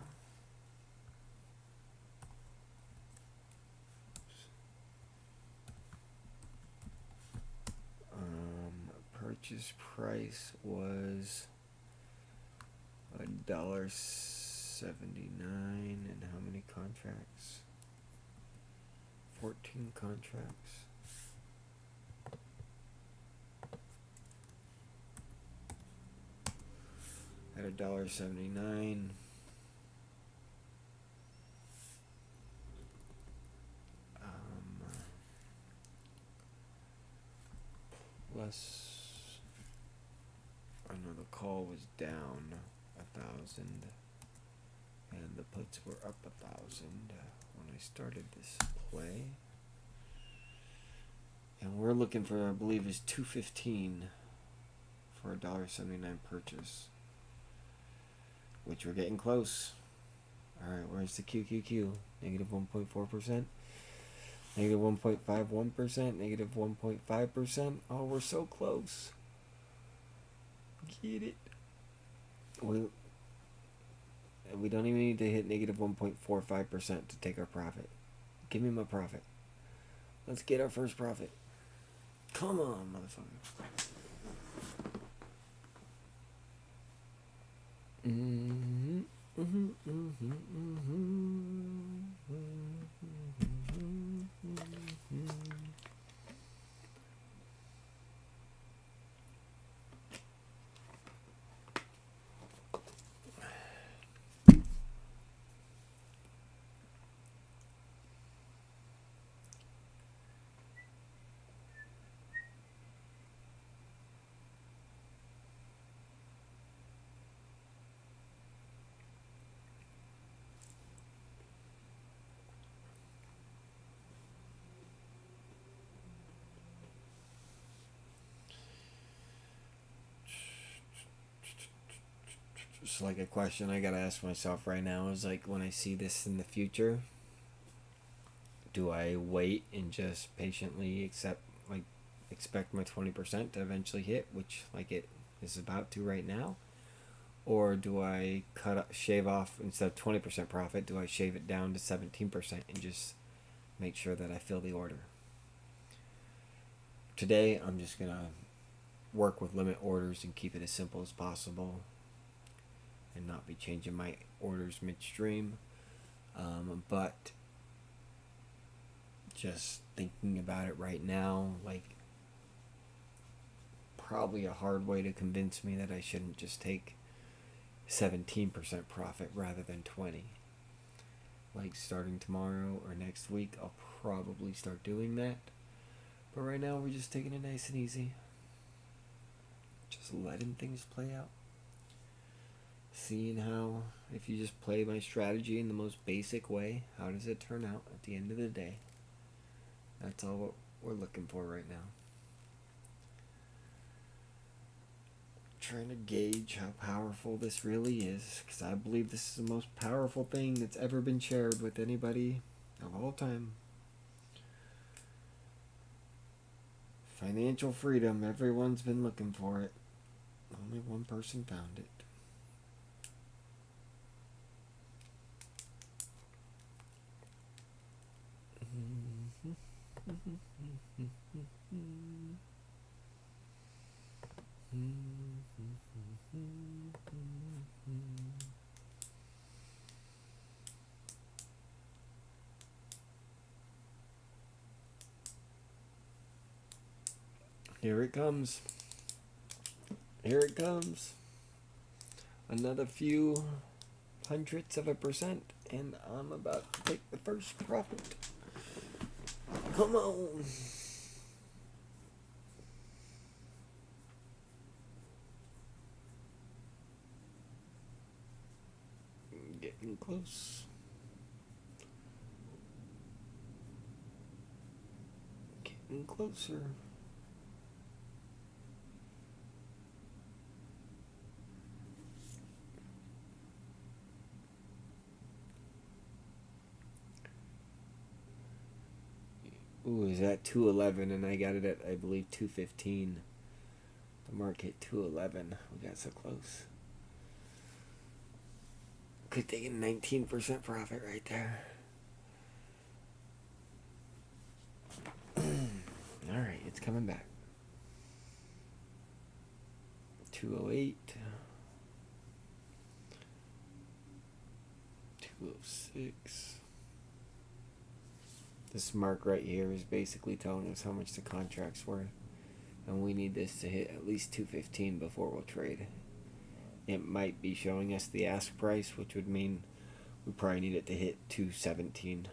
Purchase price was $1.79, and how many contracts? 14 contracts. At $1.79. Plus, I know the call was down 1,000, and the puts were up 1,000 when I started this play. And we're looking for, I believe, is 215 for a $1.79 purchase, which we're getting close. All right, where's the QQQ? Negative 1.4%. Negative 1.51%, negative 1.5%. Oh, we're so close. Get it? We don't even need to hit negative 1.45% to take our profit. Give me my profit. Let's get our first profit. Come on, motherfucker. Mm-hmm, mm-hmm, mm-hmm, mm-hmm, mm-hmm. It's like a question I gotta ask myself right now is like, when I see this in the future, do I wait and just patiently expect my 20% to eventually hit, which like it is about to right now? Or do I shave off, instead of 20% profit, do I shave it down to 17% and just make sure that I fill the order? Today, I'm just gonna work with limit orders and keep it as simple as possible and not be changing my orders midstream. But just thinking about it right now, like, probably a hard way to convince me that I shouldn't just take 17% profit rather than 20. Like, starting tomorrow or next week, I'll probably start doing that. But right now, we're just taking it nice and easy. Just letting things play out. Seeing how, if you just play my strategy in the most basic way, how does it turn out at the end of the day? That's all what we're looking for right now. Trying to gauge how powerful this really is, because I believe this is the most powerful thing that's ever been shared with anybody of all time. Financial freedom, everyone's been looking for it. Only one person found it. Here it comes. Here it comes. Another few hundredths of a percent, and I'm about to take the first profit. Come on. Getting close. Getting closer. Ooh, is that 211, and I got it at, I believe, 215. The market 211. We got so close. Could take a 19% profit right there. Alright, it's coming back. 208. 206. This mark right here is basically telling us how much the contract's worth. And we need this to hit at least 215 before we'll trade. It might be showing us the ask price, which would mean we probably need it to hit 217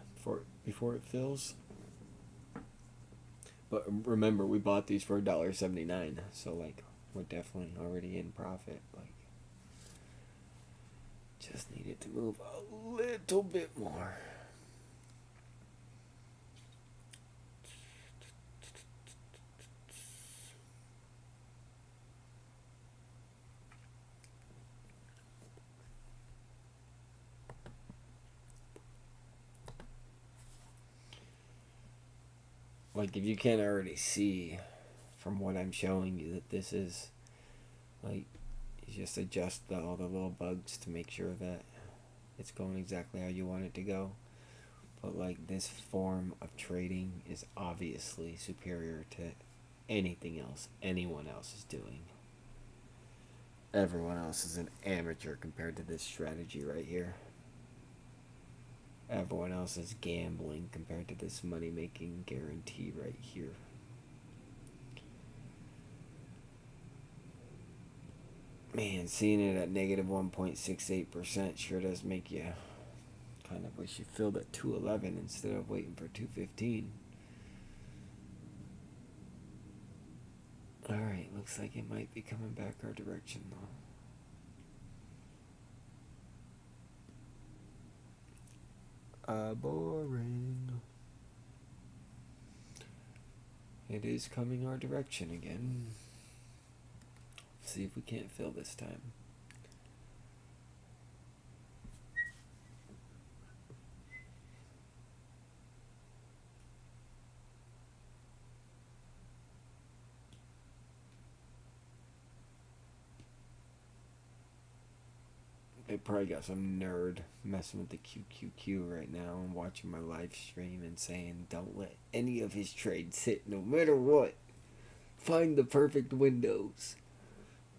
before it fills. But remember, we bought these for $1.79, so like we're definitely already in profit. Like, just need it to move a little bit more. Like, if you can't already see from what I'm showing you that this is, like, you just adjust all the little bugs to make sure that it's going exactly how you want it to go. But like, this form of trading is obviously superior to anything else anyone else is doing. Everyone else is an amateur compared to this strategy right here. Everyone else is gambling compared to this money-making guarantee right here. Man, seeing it at negative 1.68% sure does make you kind of wish you filled at 211 instead of waiting for 215. Alright, looks like it might be coming back our direction though. Boring. It is coming our direction again. See if we can't fill this time. They probably got some nerd messing with the QQQ right now and watching my live stream and saying, don't let any of his trades hit no matter what. Find the perfect windows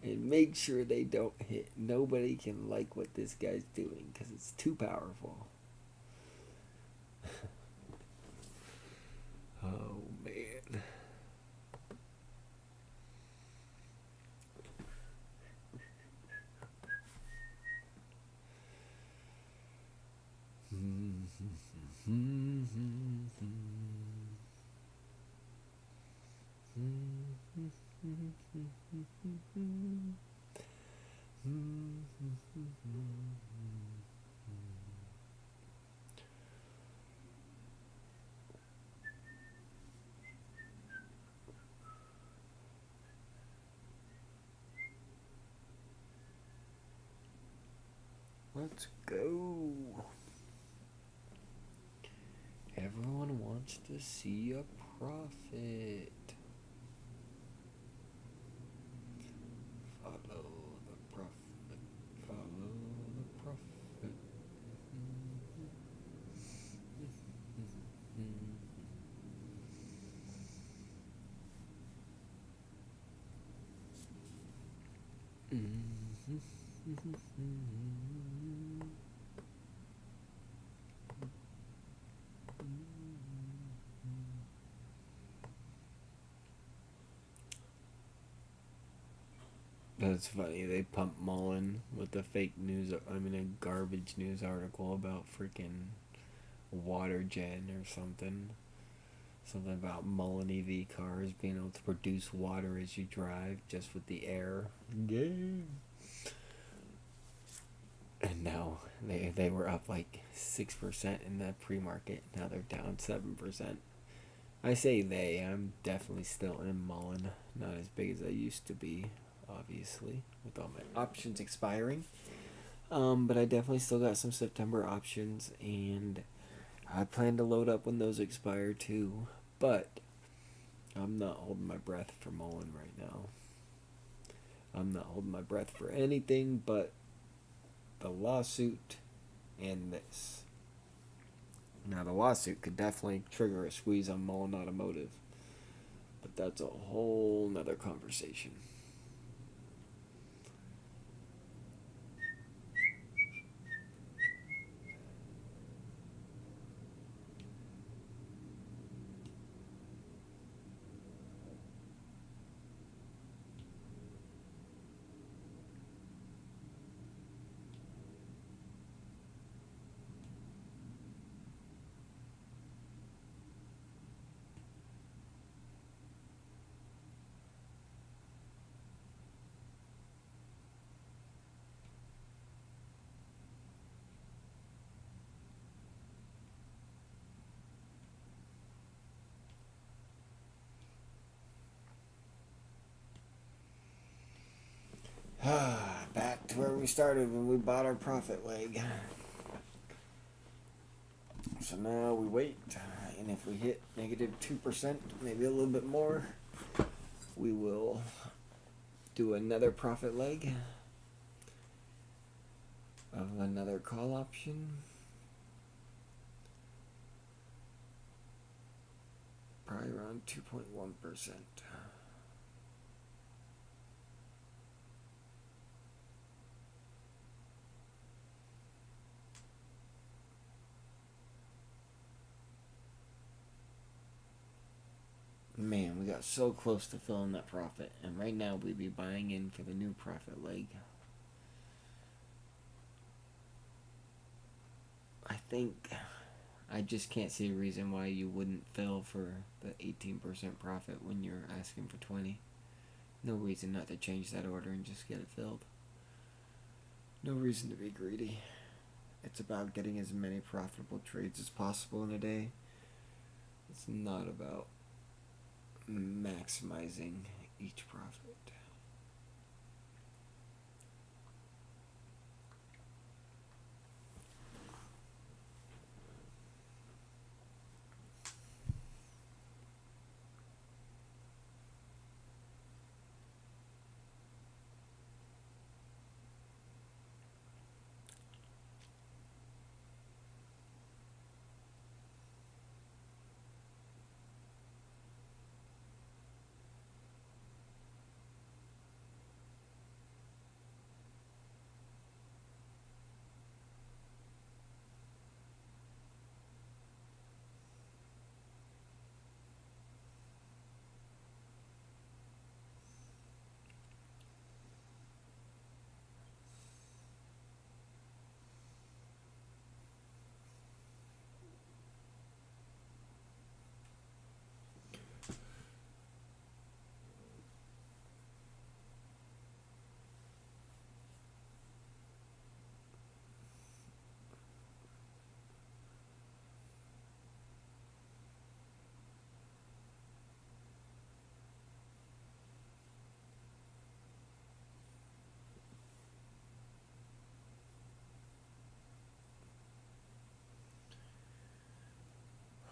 and make sure they don't hit. Nobody can like what this guy's doing because it's too powerful. Oh, man. Let's go. Everyone wants to see a profit. Follow the profit. Follow the profit. That's funny. They pumped Mullen with a fake news. I mean, a garbage news article about freaking water gen or something. Something about Mullen EV cars being able to produce water as you drive just with the air. Yeah. And now they were up like 6% in the pre-market. Now they're down 7%. I say they. I'm definitely still in Mullen. Not as big as I used to be, obviously, with all my options expiring. But I definitely still got some September options, and I plan to load up when those expire too. But I'm not holding my breath for Mullen right now. I'm not holding my breath for anything but the lawsuit and this. Now, the lawsuit could definitely trigger a squeeze on Mullen Automotive, but that's a whole nother conversation. Back to where we started when we bought our profit leg. So now we wait, and if we hit negative 2%, maybe a little bit more, we will do another profit leg of another call option. Probably around 2.1%. Man, we got so close to filling that profit, and right now we'd be buying in for the new profit leg. I think I just can't see a reason why you wouldn't fill for the 18% profit when you're asking for 20. No reason not to change that order and just get it filled. No reason to be greedy. It's about getting as many profitable trades as possible in a day. It's not about maximizing each profit.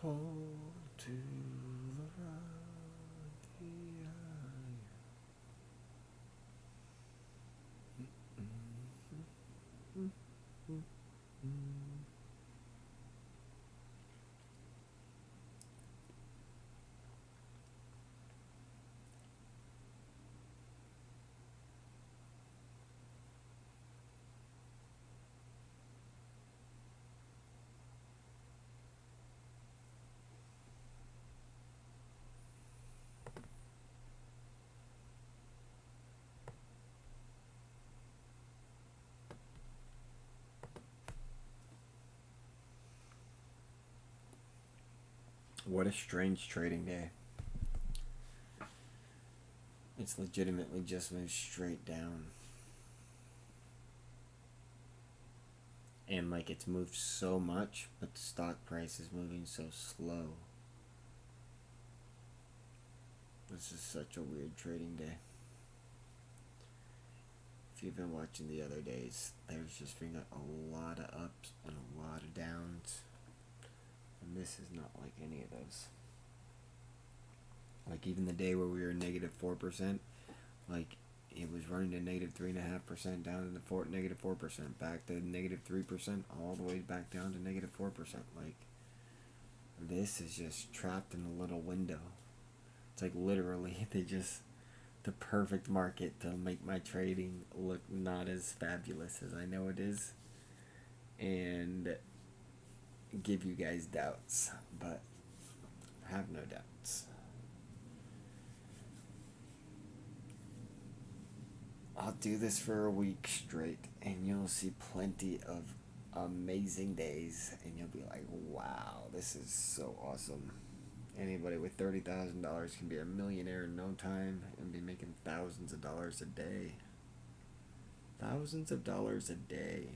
Hold to the rocky What a strange trading day. It's legitimately just moved straight down. And like it's moved so much, but the stock price is moving so slow. This is such a weird trading day. If you've been watching the other days, there's just been a lot of ups and a lot of downs. And this is not like any of those. Like even the day where we were negative 4%, like it was running to negative 3.5%, down to the negative 4%, back to negative 3%, all the way back down to negative 4%. Like this is just trapped in a little window. It's like literally the perfect market to make my trading look not as fabulous as I know it is, and give you guys doubts, but have no doubts. I'll do this for a week straight, and you'll see plenty of amazing days, and you'll be like, wow, this is so awesome. Anybody with $30,000 can be a millionaire in no time and be making thousands of dollars a day. Thousands of dollars a day.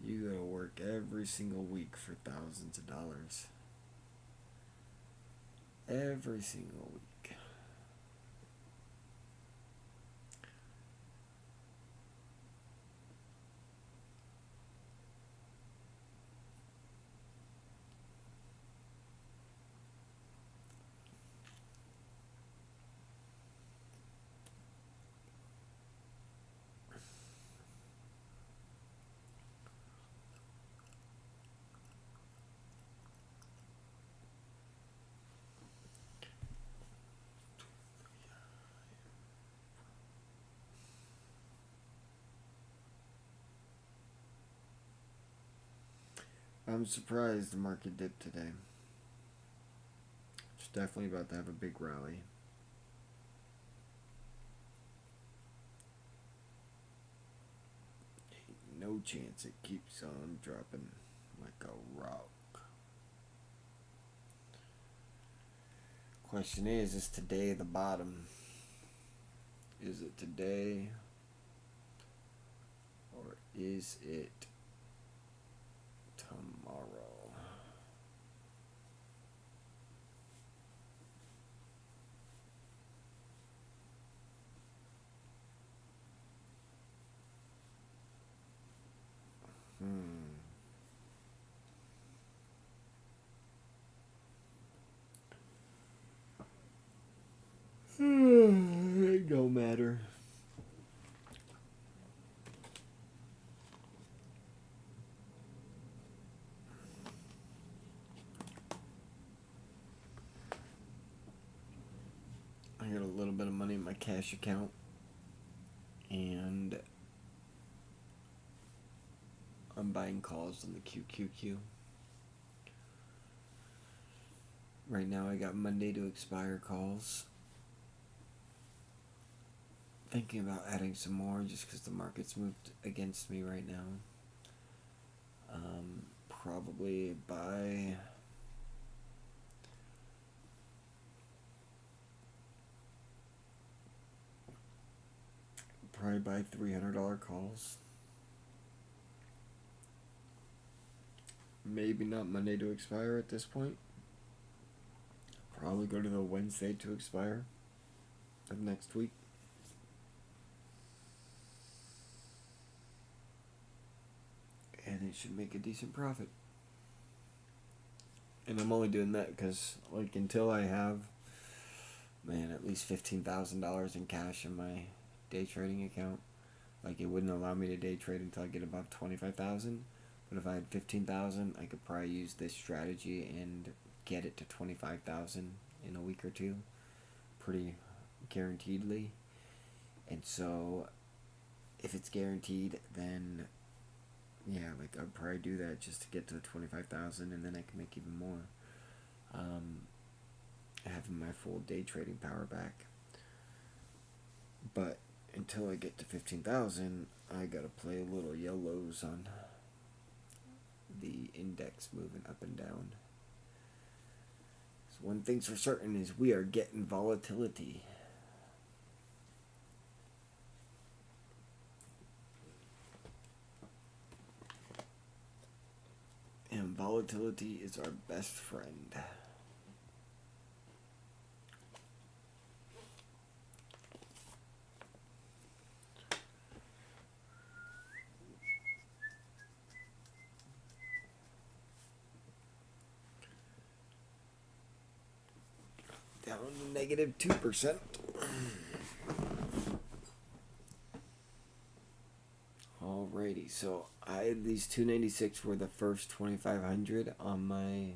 You gotta work every single week for thousands of dollars. Every single week. I'm surprised the market dipped today. Just Definitely about to have a big rally. No chance it keeps on dropping like a rock. Question is today the bottom? Is it today? Or is it tomorrow? It don't matter. I got a little bit of money in my cash account, and I'm buying calls on the QQQ. Right now I got Monday to expire calls. Thinking about adding some more just because the market's moved against me right now. Probably buy $300 calls. Maybe not Monday to expire at this point. Probably go to the Wednesday to expire of next week. And it should make a decent profit. And I'm only doing that because, like, until I have, at least $15,000 in cash in my day trading account, like, it wouldn't allow me to day trade until I get above 25,000. But if I had 15,000, I could probably use this strategy and get it to 25,000 in a week or two, pretty guaranteedly. And so, if it's guaranteed, then I'd probably do that just to get to 25,000, and then I can make even more. Having my full day trading power back. But until I get to 15,000, I gotta play little yellows on the index moving up and down. So one thing's for certain is we are getting volatility. And volatility is our best friend. Down to negative 2%. Alrighty, so these 296 were the first 2,500 on my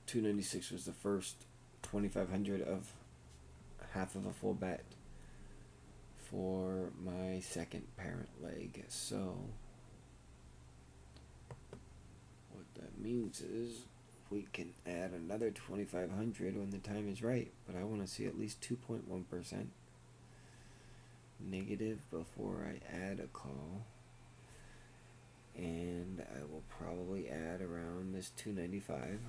296 was the first 2,500 of half of a full bet for my second parent leg. So what that means is we can add another 2,500 when the time is right, but I want to see at least 2.1% negative before I add a call. And I will probably add around this 295.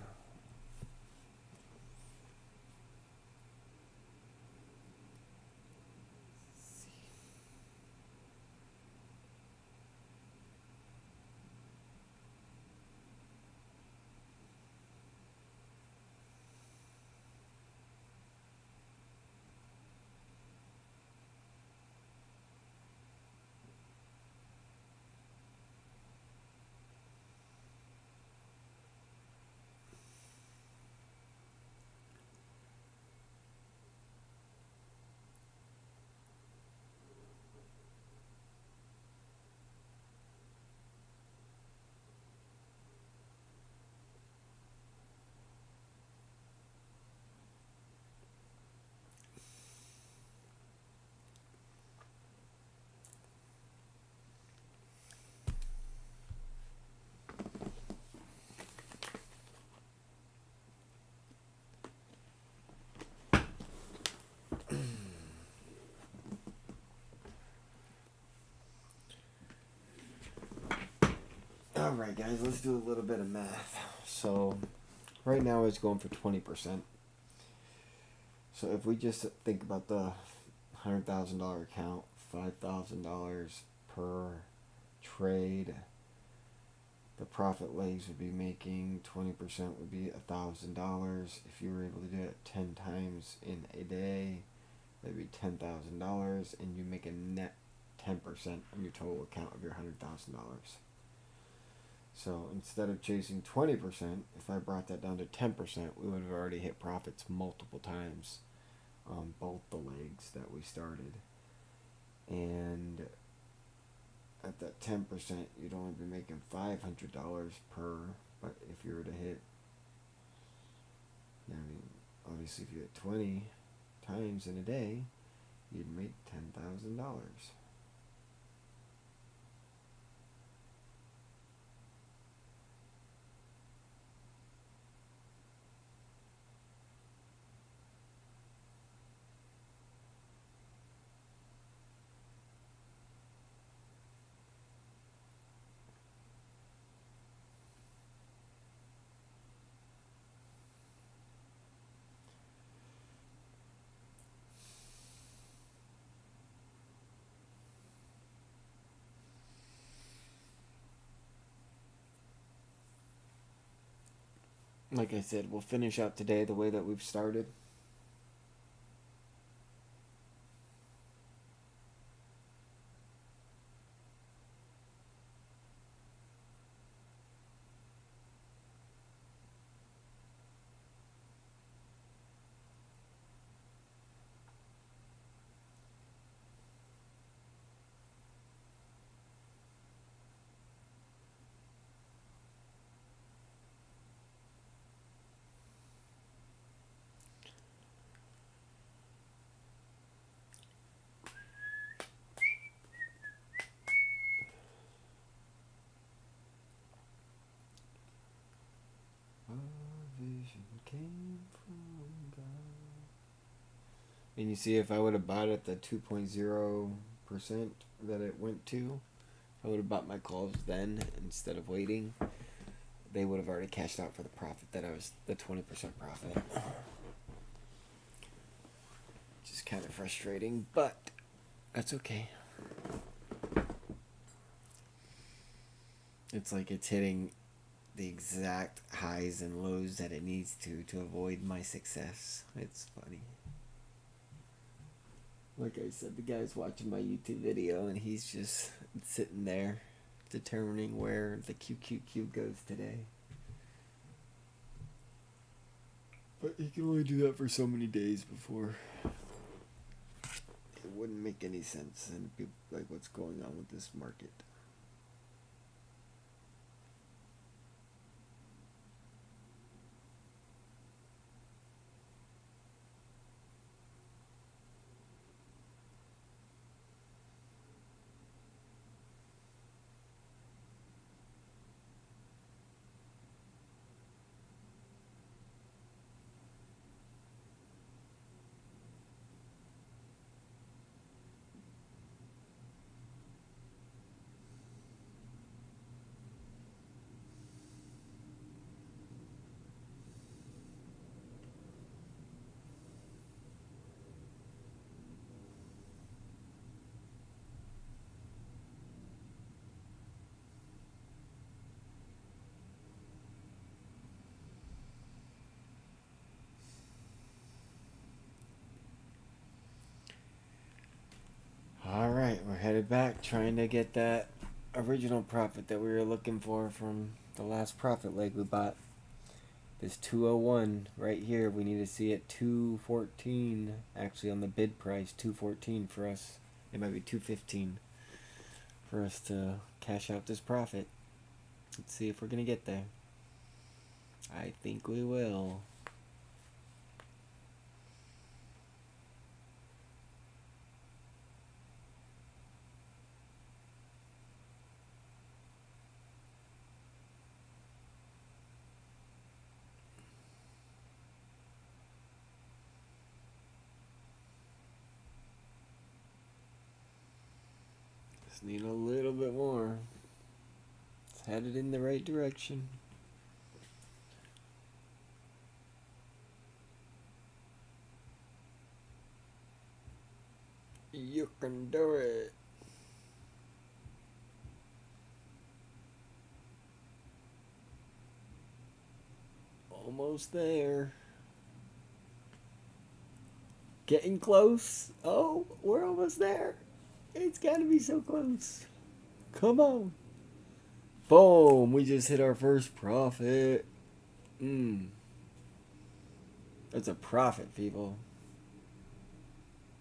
Alright guys, let's do a little bit of math. So right now it's going for 20%. So if we just think about the $100,000 account, $5,000 per trade, the profit legs would be making 20% would be $1,000. If you were able to do it 10 times in a day, that'd be $10,000, and you make a net 10% on your total account of your $100,000. So instead of chasing 20%, if I brought that down to 10%, we would have already hit profits multiple times on both the legs that we started. And at that 10%, you'd only be making $500 per. But if you were to hit, I mean, obviously if you hit 20 times in a day, you'd make $10,000. Like I said, we'll finish out today the way that we've started. Vision came from God. And you see, if I would have bought at the 2.0% that it went to, I would have bought my calls then instead of waiting. They would have already cashed out for the profit that I was, the 20% profit. Just kind of frustrating, but that's okay. It's like it's hitting the exact highs and lows that it needs to avoid my success. It's funny. Like I said, the guy's watching my YouTube video and he's just sitting there determining where the QQQ goes today. But he can only do that for so many days before it wouldn't make any sense and be like, what's going on with this market? Alright, we're headed back trying to get that original profit that we were looking for from the last profit leg we bought. This 201 right here, we need to see it 214, actually on the bid price, 214 for us. It might be 215 for us to cash out this profit. Let's see if we're going to get there. I think we will. Just need a little bit more. Let's Headed in the right direction. You can do it. Almost there. Getting close. Oh, we're almost there. It's gotta be so close. Come on. Boom. We just hit our first profit. That's a profit, people.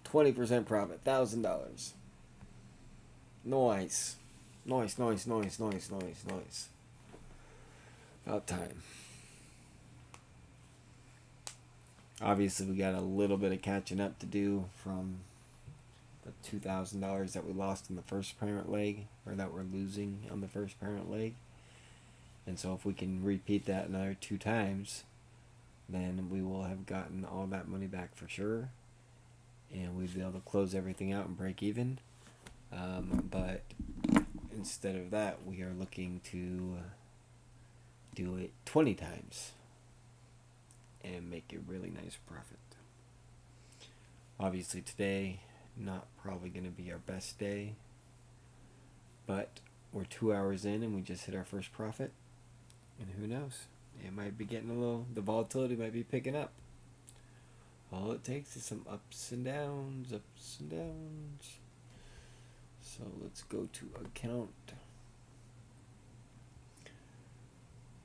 20% profit. $1,000. Nice. Nice. About time. Obviously, we got a little bit of catching up to do from the $2,000 that we lost in the first parent leg, or that we're losing on the first parent leg. And so if we can repeat that another 2 times, then we will have gotten all that money back for sure. And we'd be able to close everything out and break even. But instead of that, we are looking to do it 20 times and make a really nice profit. Obviously today, not probably going to be our best day, but we're 2 hours in and we just hit our first profit, and who knows, it might be getting the volatility might be picking up. All it takes is some ups and downs. So let's go to account.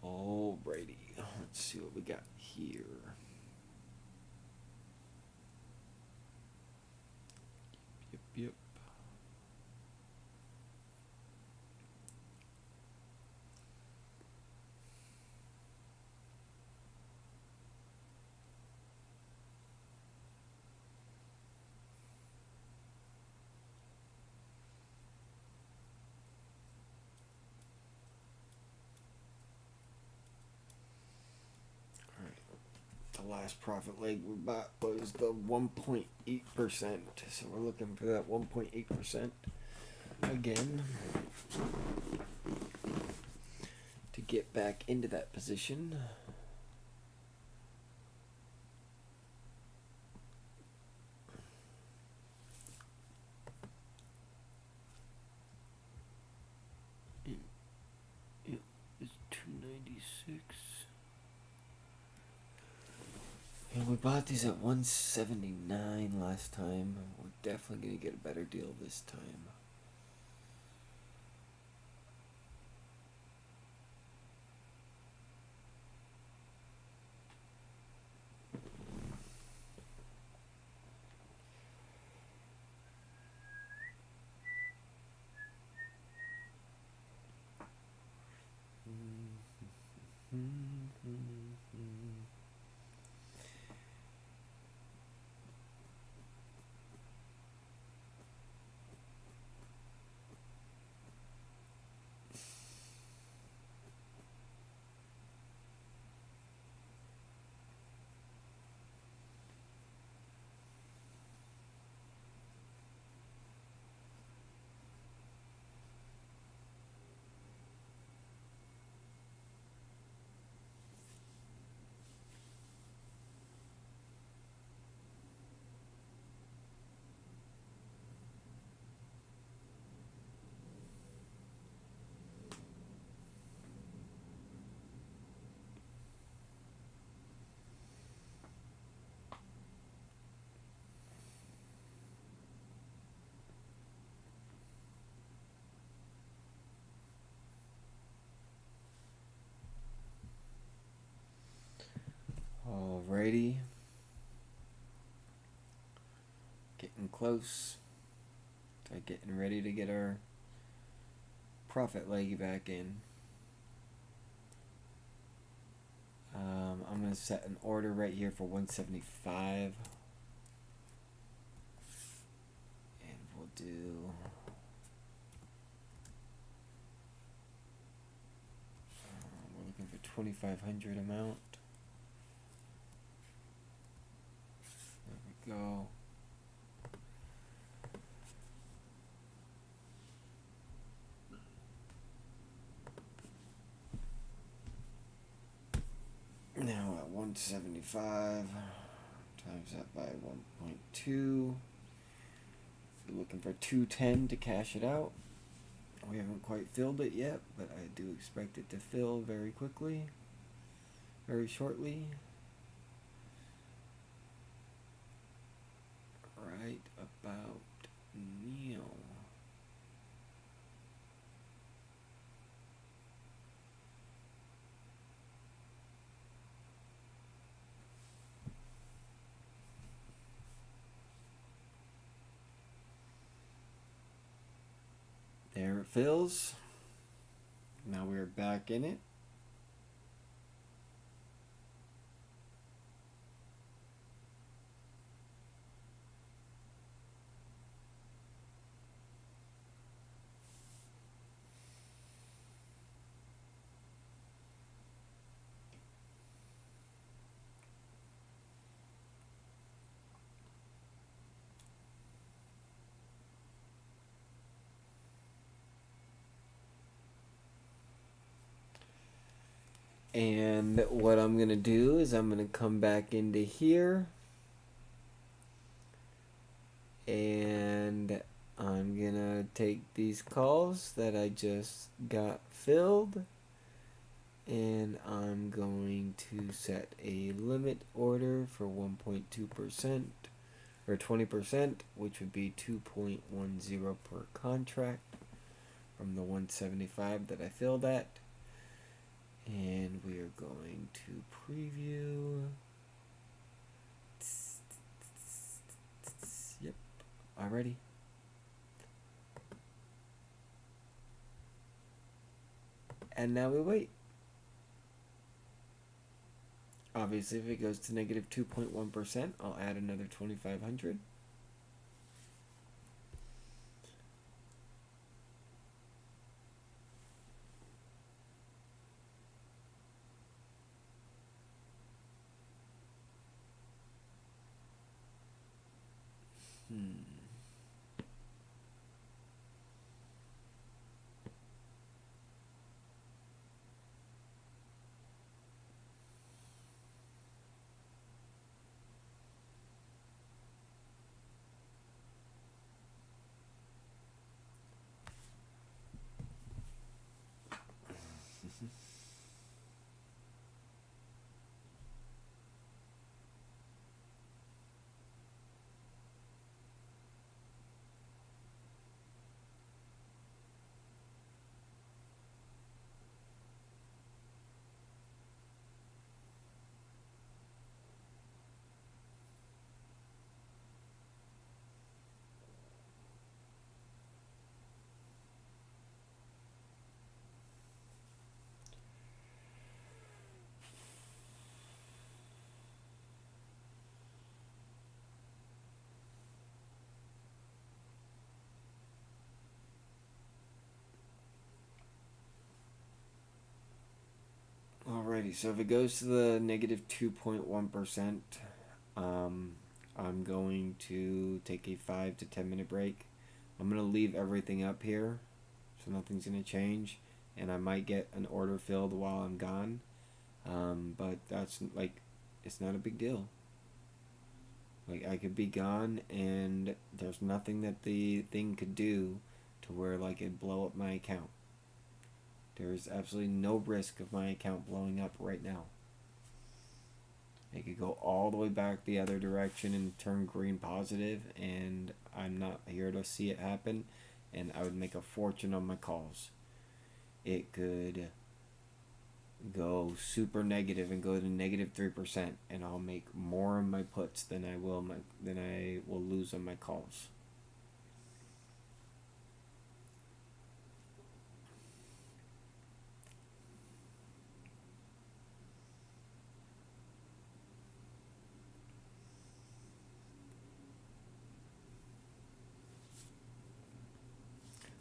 Alrighty, let's see what we got here. Yep. The last profit leg we bought was the 1.8%, so we're looking for that 1.8% again to get back into that position. It is 296. And we bought these at 179 last time. We're definitely going to get a better deal this time. Alrighty. Getting close to getting ready to get our profit leg back in. I'm going to set an order right here for 175. And we'll do... we're looking for 2,500 amount. There we go. Now at 175, times that by 1.2. We're looking for 210 to cash it out. We haven't quite filled it yet, but I do expect it to fill very quickly, very shortly. Right about now. There it fills. Now we're back in it. And what I'm going to do is I'm going to come back into here. And I'm going to take these calls that I just got filled. And I'm going to set a limit order for 1.2% or 20%, which would be 2.10 per contract from the 175 that I filled at. And we are going to preview. Yep, already. And now we wait. Obviously, if it goes to negative 2.1%, I'll add another 2,500. Alrighty, so if it goes to the negative 2.1%, I'm going to take a 5 to 10 minute break. I'm going to leave everything up here, so nothing's going to change, and I might get an order filled while I'm gone, but that's like, it's not a big deal. Like, I could be gone, and there's nothing that the thing could do to where, like, it'd blow up my account. There's absolutely no risk of my account blowing up right now. It could go all the way back the other direction and turn green positive, and I'm not here to see it happen, and I would make a fortune on my calls. It could go super negative and go to negative 3%, and I'll make more on my puts than I will lose on my calls.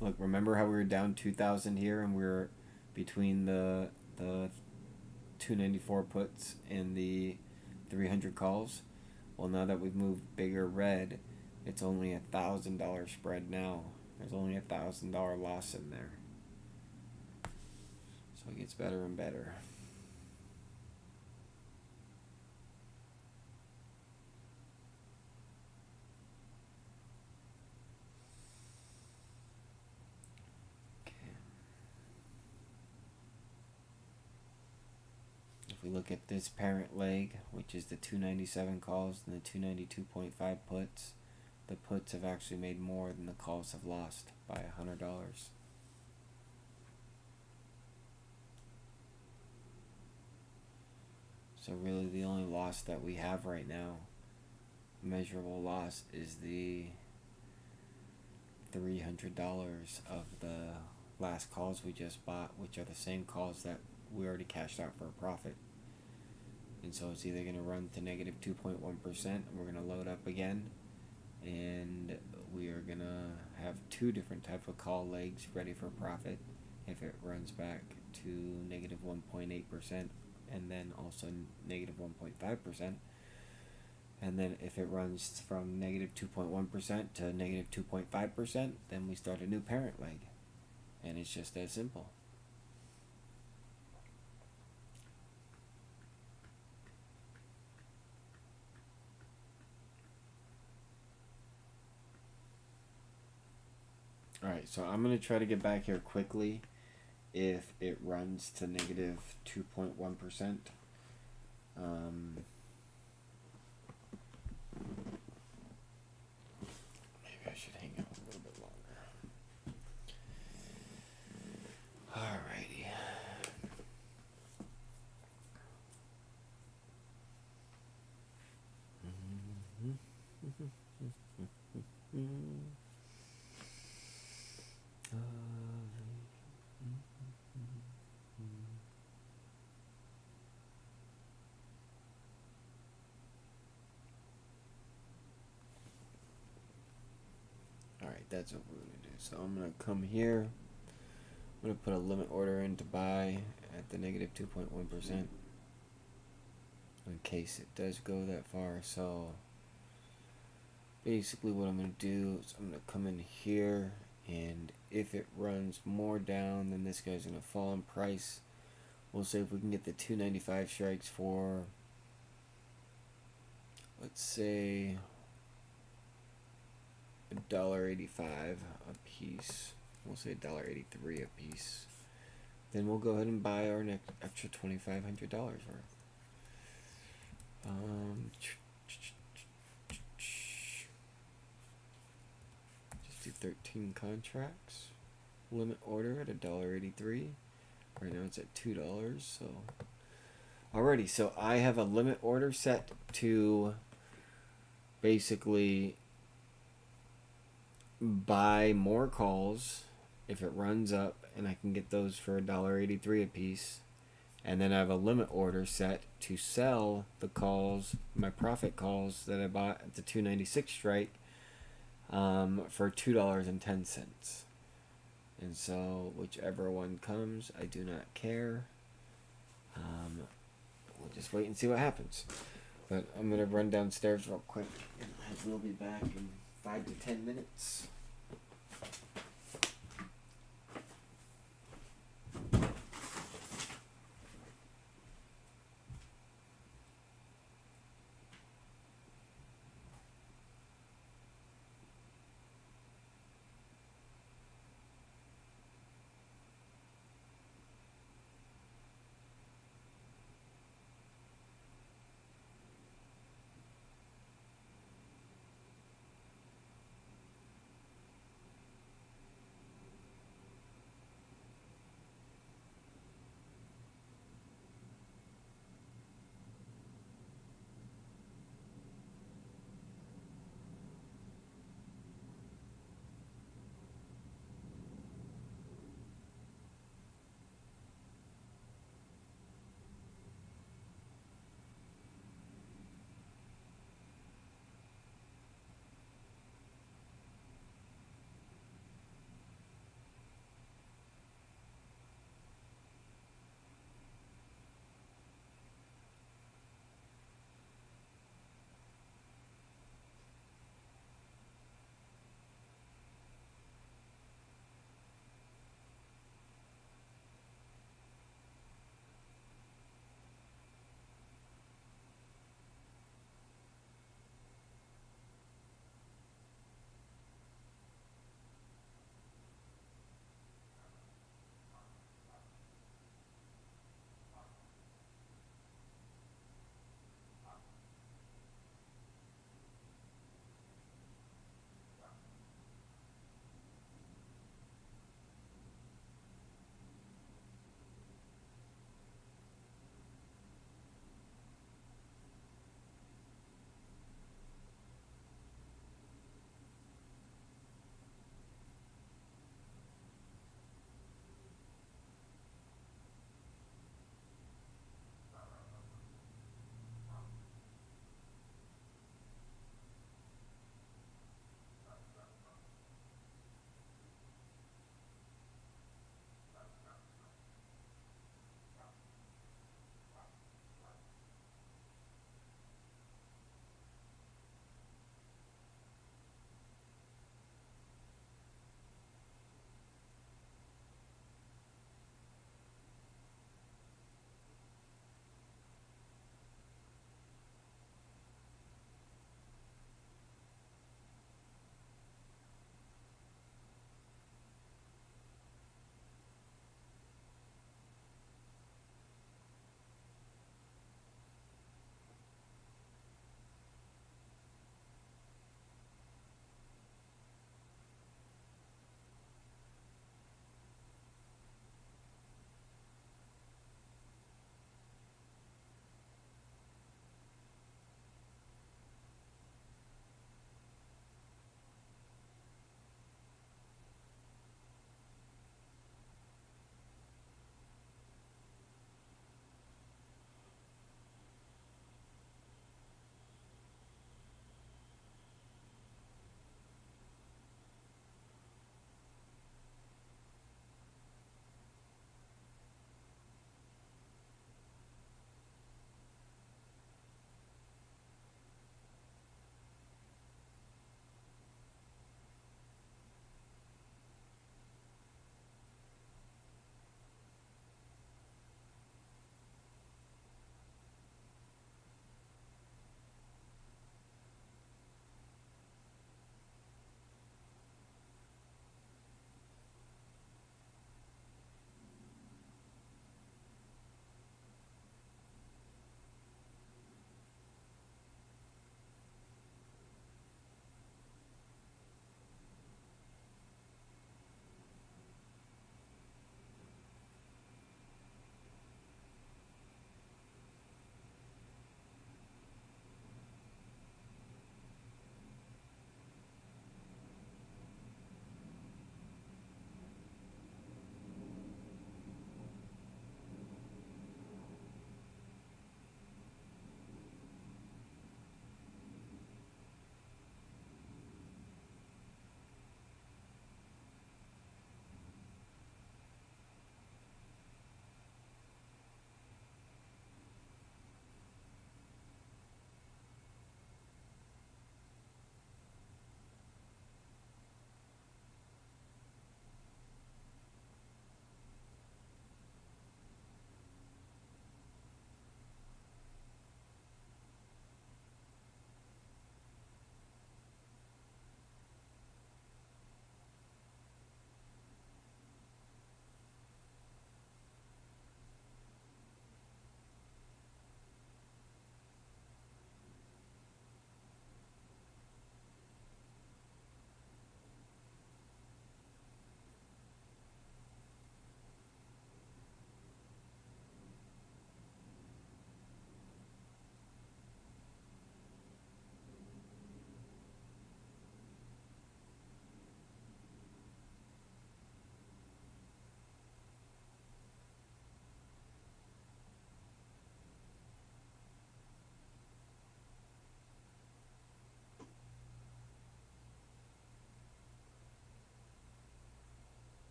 Look, remember how we were down 2,000 here, and we were between the 294 puts and the 300 calls? Well, now that we've moved bigger red, it's only $1,000 spread now. There's only $1,000 loss in there. So it gets better and better. we look at this parent leg, which is the 297 calls and the 292.5 puts, the puts have actually made more than the calls have lost by $100. So really the only loss that we have right now, measurable loss, is the $300 of the last calls we just bought, which are the same calls that we already cashed out for a profit. And so it's either going to run to negative 2.1% and we're going to load up again, and we are going to have two different type of call legs ready for profit if it runs back to negative 1.8% and then also negative 1.5%. And then if it runs from negative 2.1% to negative 2.5%, then we start a new parent leg. And it's just that simple. Alright, so I'm going to try to get back here quickly if it runs to negative 2.1%. Maybe I should hang out a little bit longer. Alrighty. Alright, that's what we're going to do. So I'm going to come here. I'm going to put a limit order in to buy at the negative 2.1% in case it does go that far. So basically what I'm going to do is I'm going to come in here, and if it runs more down, then this guy's going to fall in price. We'll say if we can get the 295 strikes for, let's say, $1.85 a piece. We'll say $1.83 a piece. Then we'll go ahead and buy our next extra $2,500 worth. Just do 13 contracts. Limit order at $1.83. Right now it's at $2. So alrighty, so I have a limit order set to basically buy more calls if it runs up, and I can get those for $1.83 a piece. And then I have a limit order set to sell the calls, my profit calls that I bought at the 296 strike, for $2.10. And so whichever one comes, I do not care. We'll just wait and see what happens. But I'm going to run downstairs real quick, and I will be back in 5 to 10 minutes.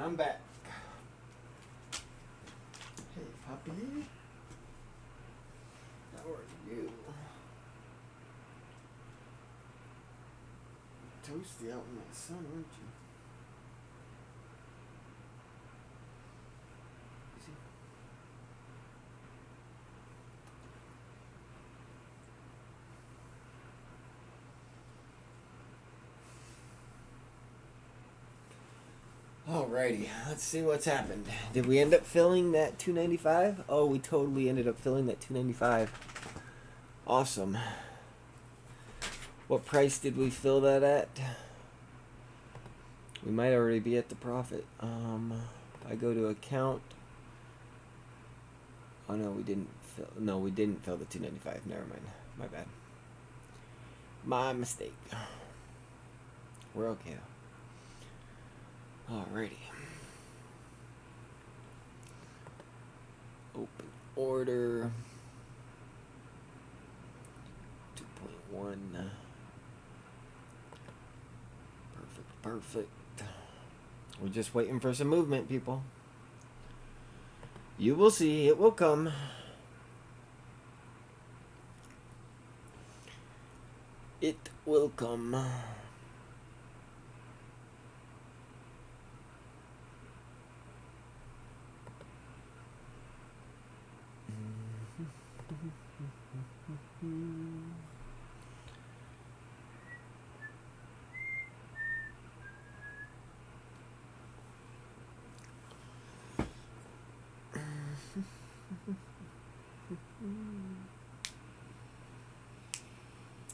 I'm back. Hey, puppy. How are you? Toasty out in the sun, aren't you? Alrighty, let's see what's happened. Did we end up filling that 295? Oh, we totally ended up filling that 295. Awesome. What price did we fill that at? We might already be at the profit. If I go to account. Oh no, we didn't fill. No, we didn't fill the 295. Never mind. My bad. My mistake. We're okay though. Alrighty. Open order. 2.1. Perfect. We're just waiting for some movement, people. You will see. It will come. It will come.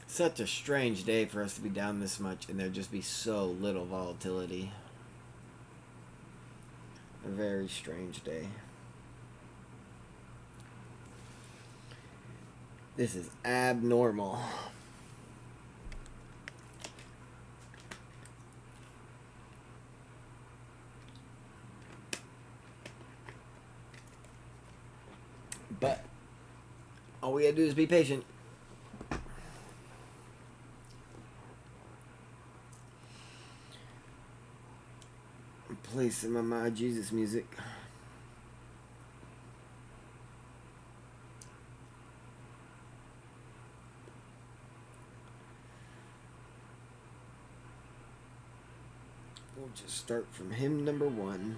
Such a strange day for us to be down this much and there just be so little volatility. A very strange day. This is abnormal. But all we gotta do is be patient. Play some of my Jesus music. We'll just start from hymn number 1.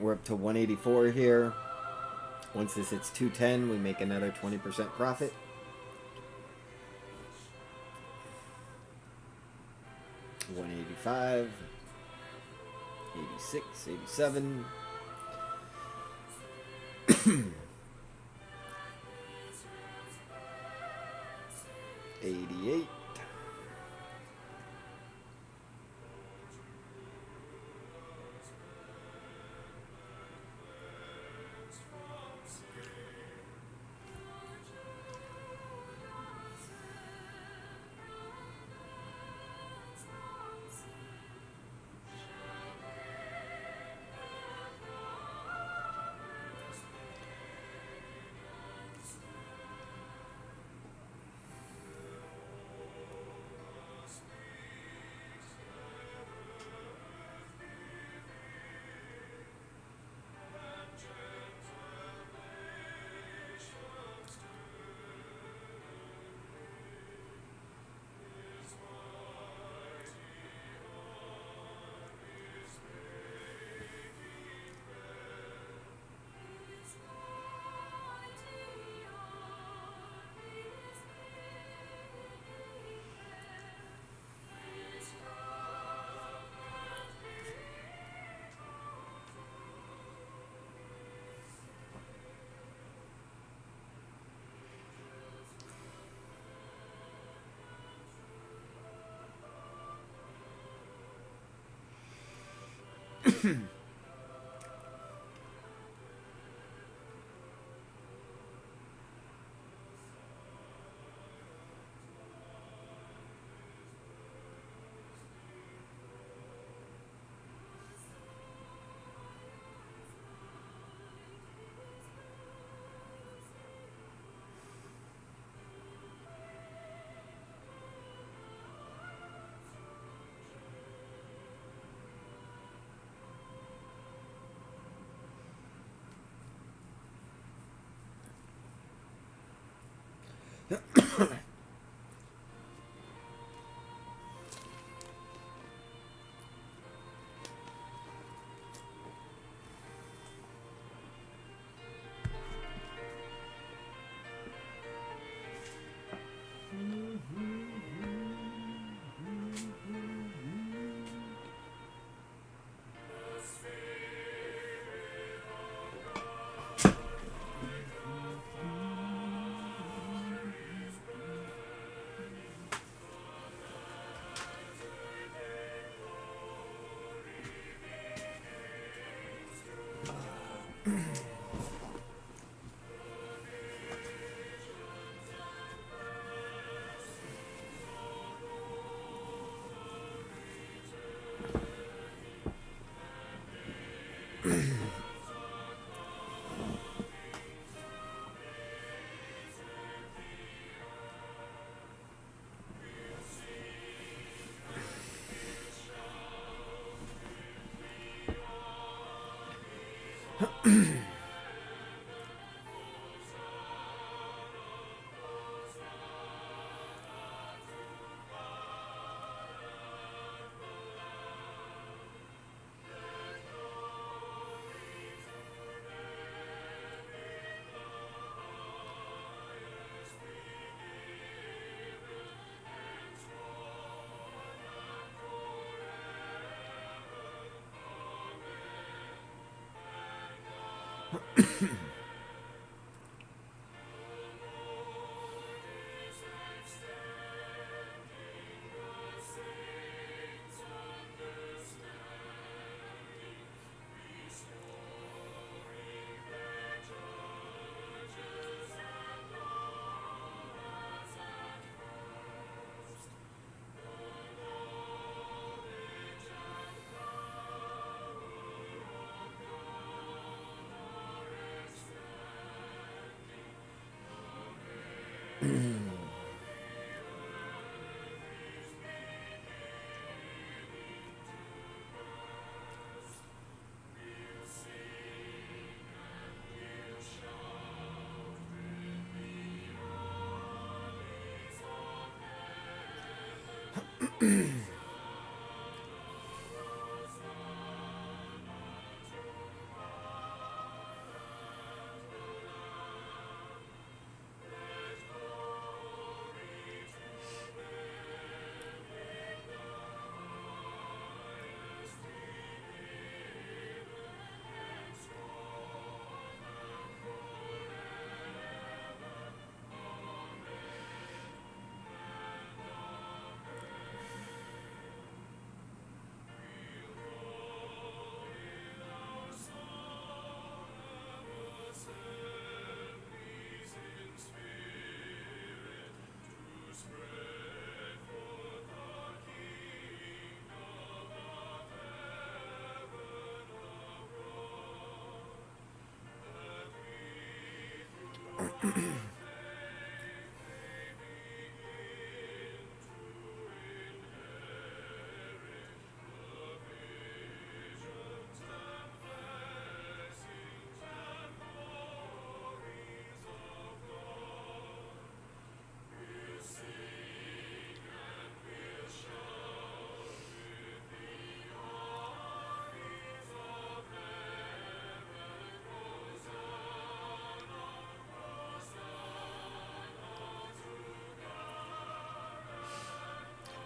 We're up to 184 here. Once this hits 210, we make another 20% profit. $185, 86, 87, 88.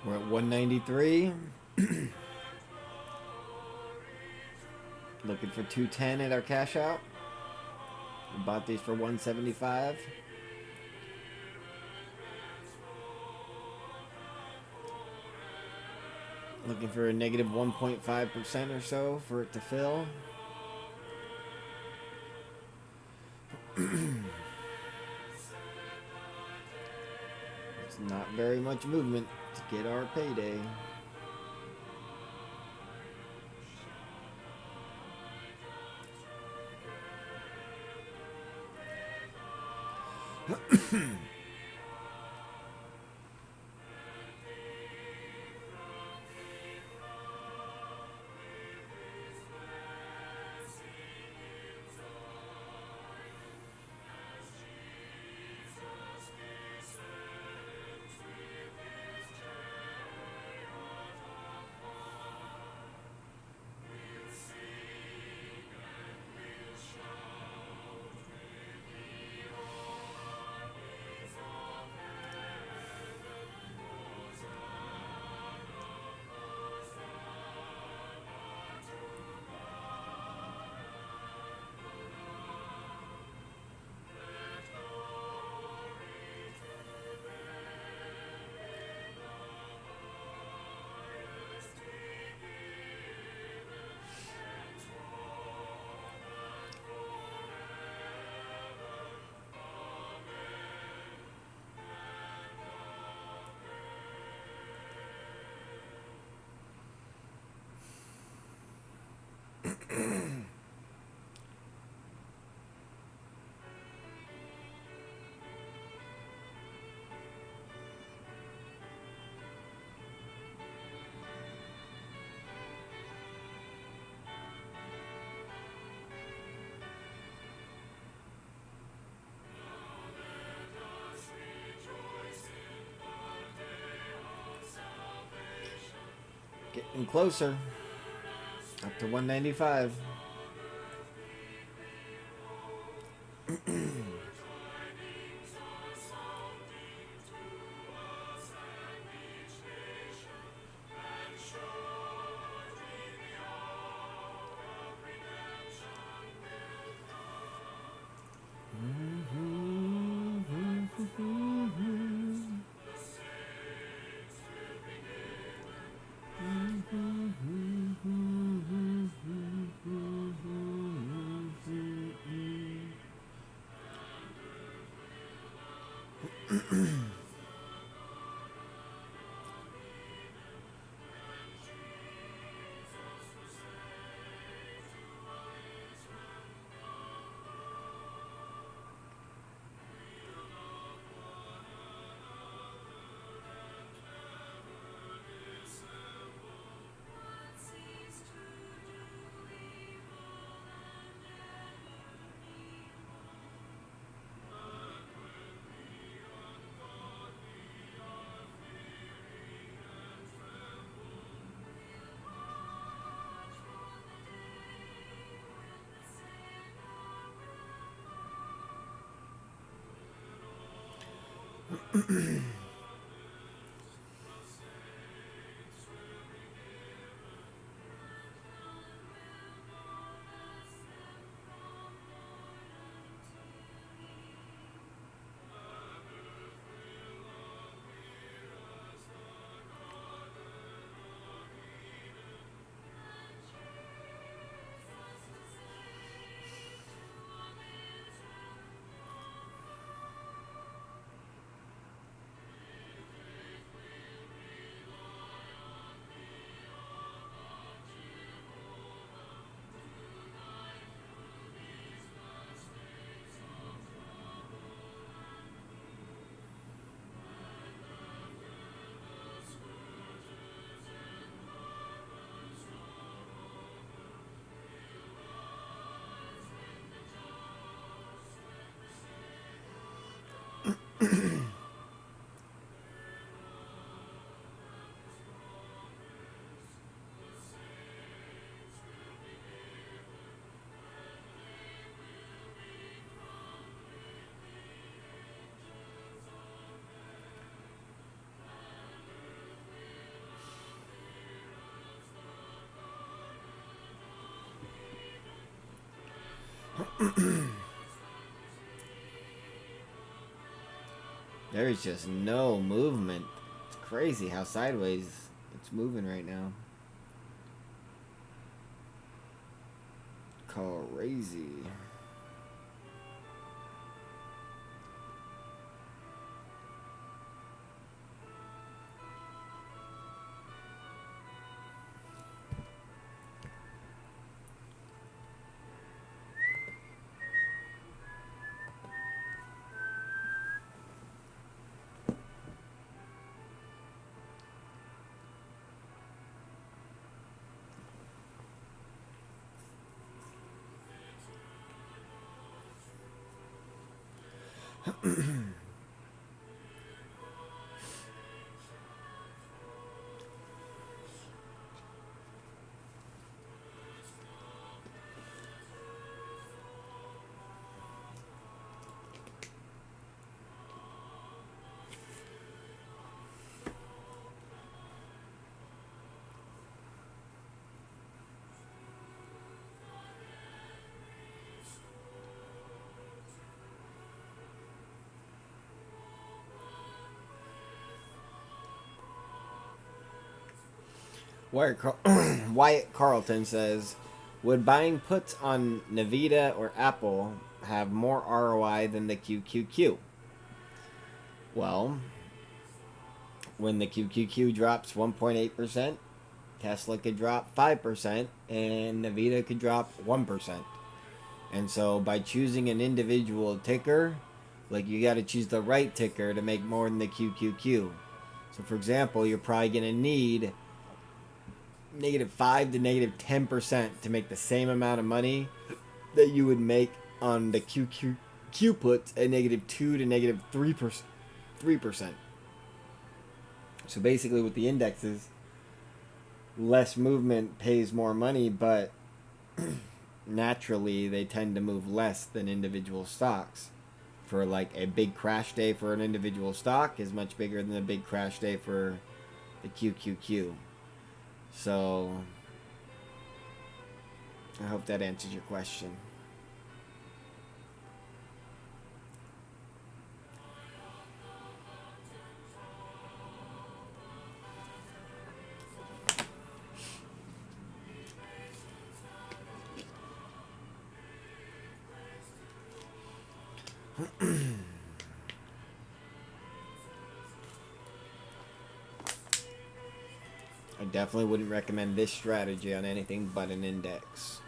We're at 193. Looking for 210 at our cash out. We bought these for 175. Looking for a negative 1.5% or so for it to fill. It's not very much movement to get our payday. Getting closer. Up to 195. There's just no movement. It's crazy how sideways It's moving right now. Crazy. Wyatt Carlton says, would buying puts on Nvidia or Apple have more ROI than the QQQ? Well, when the QQQ drops 1.8%, Tesla could drop 5%, and Nvidia could drop 1%. And so by choosing an individual ticker, like you got to choose the right ticker to make more than the QQQ. So for example, you're probably going to need -5 to -10% to make the same amount of money that you would make on the QQQ puts at -2 to -3%. So basically with the indexes, less movement pays more money, but naturally they tend to move less than individual stocks. For like a big crash day for an individual stock is much bigger than a big crash day for the QQQ. So I hope that answers your question. I definitely wouldn't recommend this strategy on anything but an index.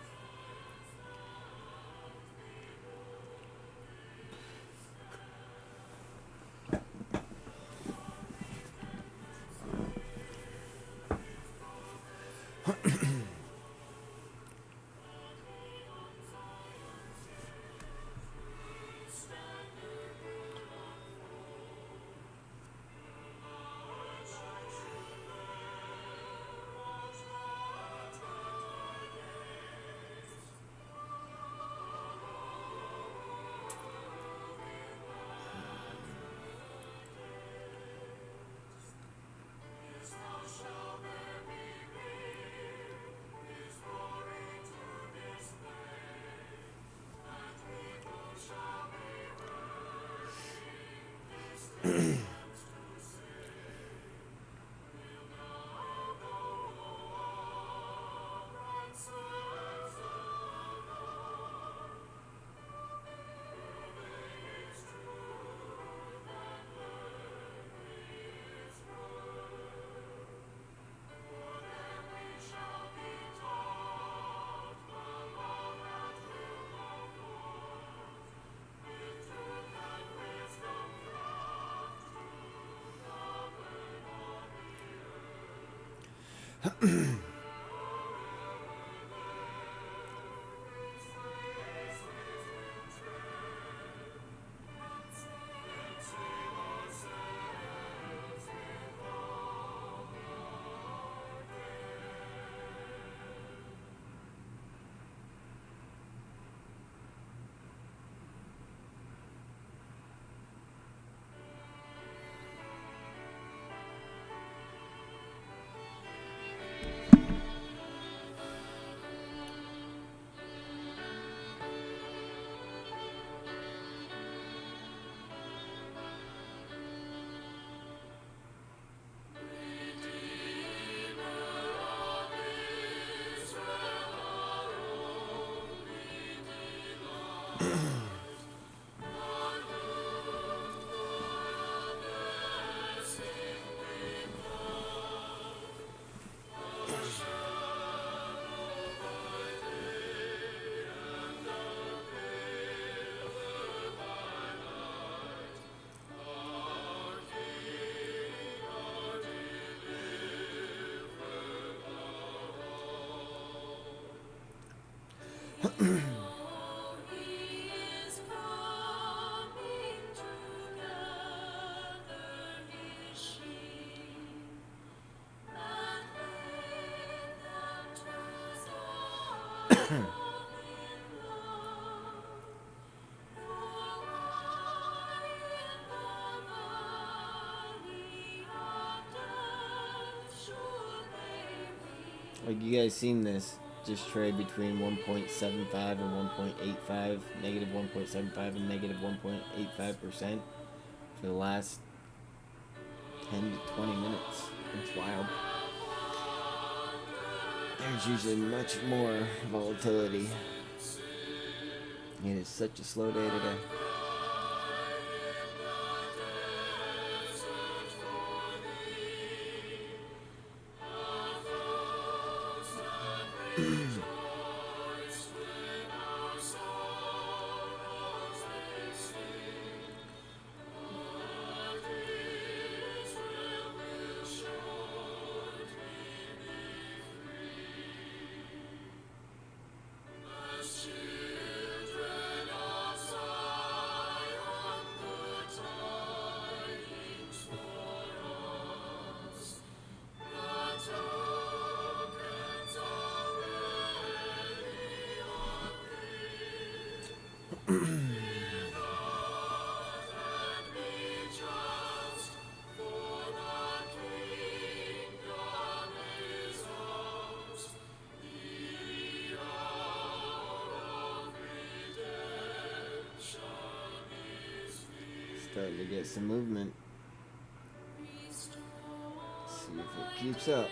Like, you guys seen this just trade between 1.75 and 1.85, negative 1.75 and negative 1.85% for the last 10 to 20 minutes. It's wild. There's usually much more volatility. It is such a slow day today. Starting to get some movement. See if it keeps up.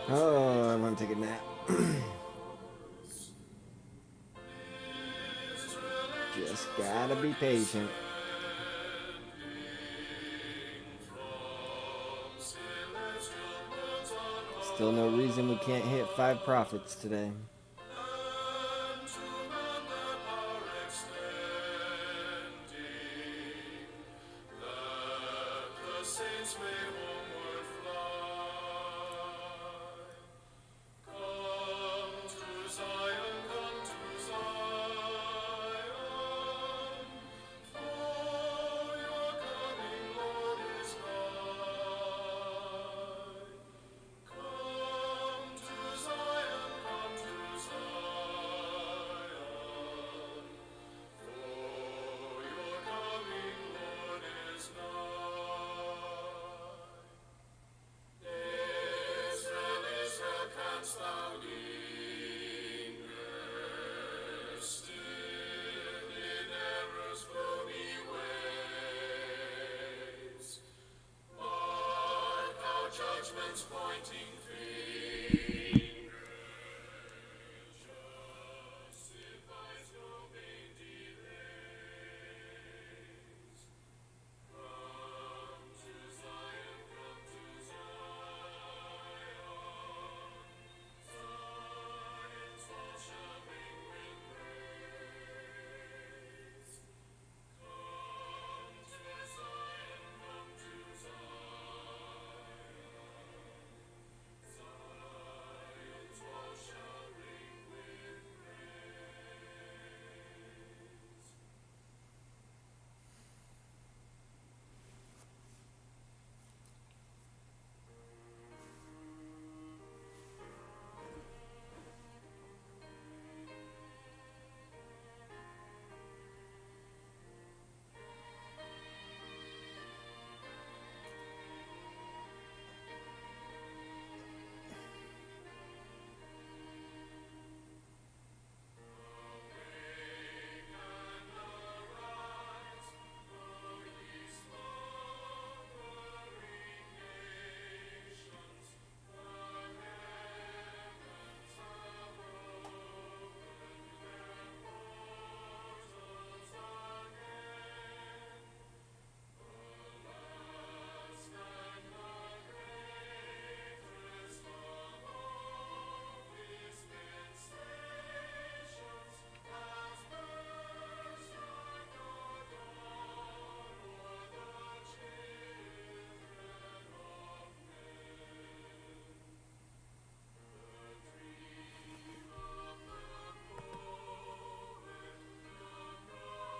Oh, I want to take a nap. Just gotta be patient. Still no reason we can't hit 5 profits today.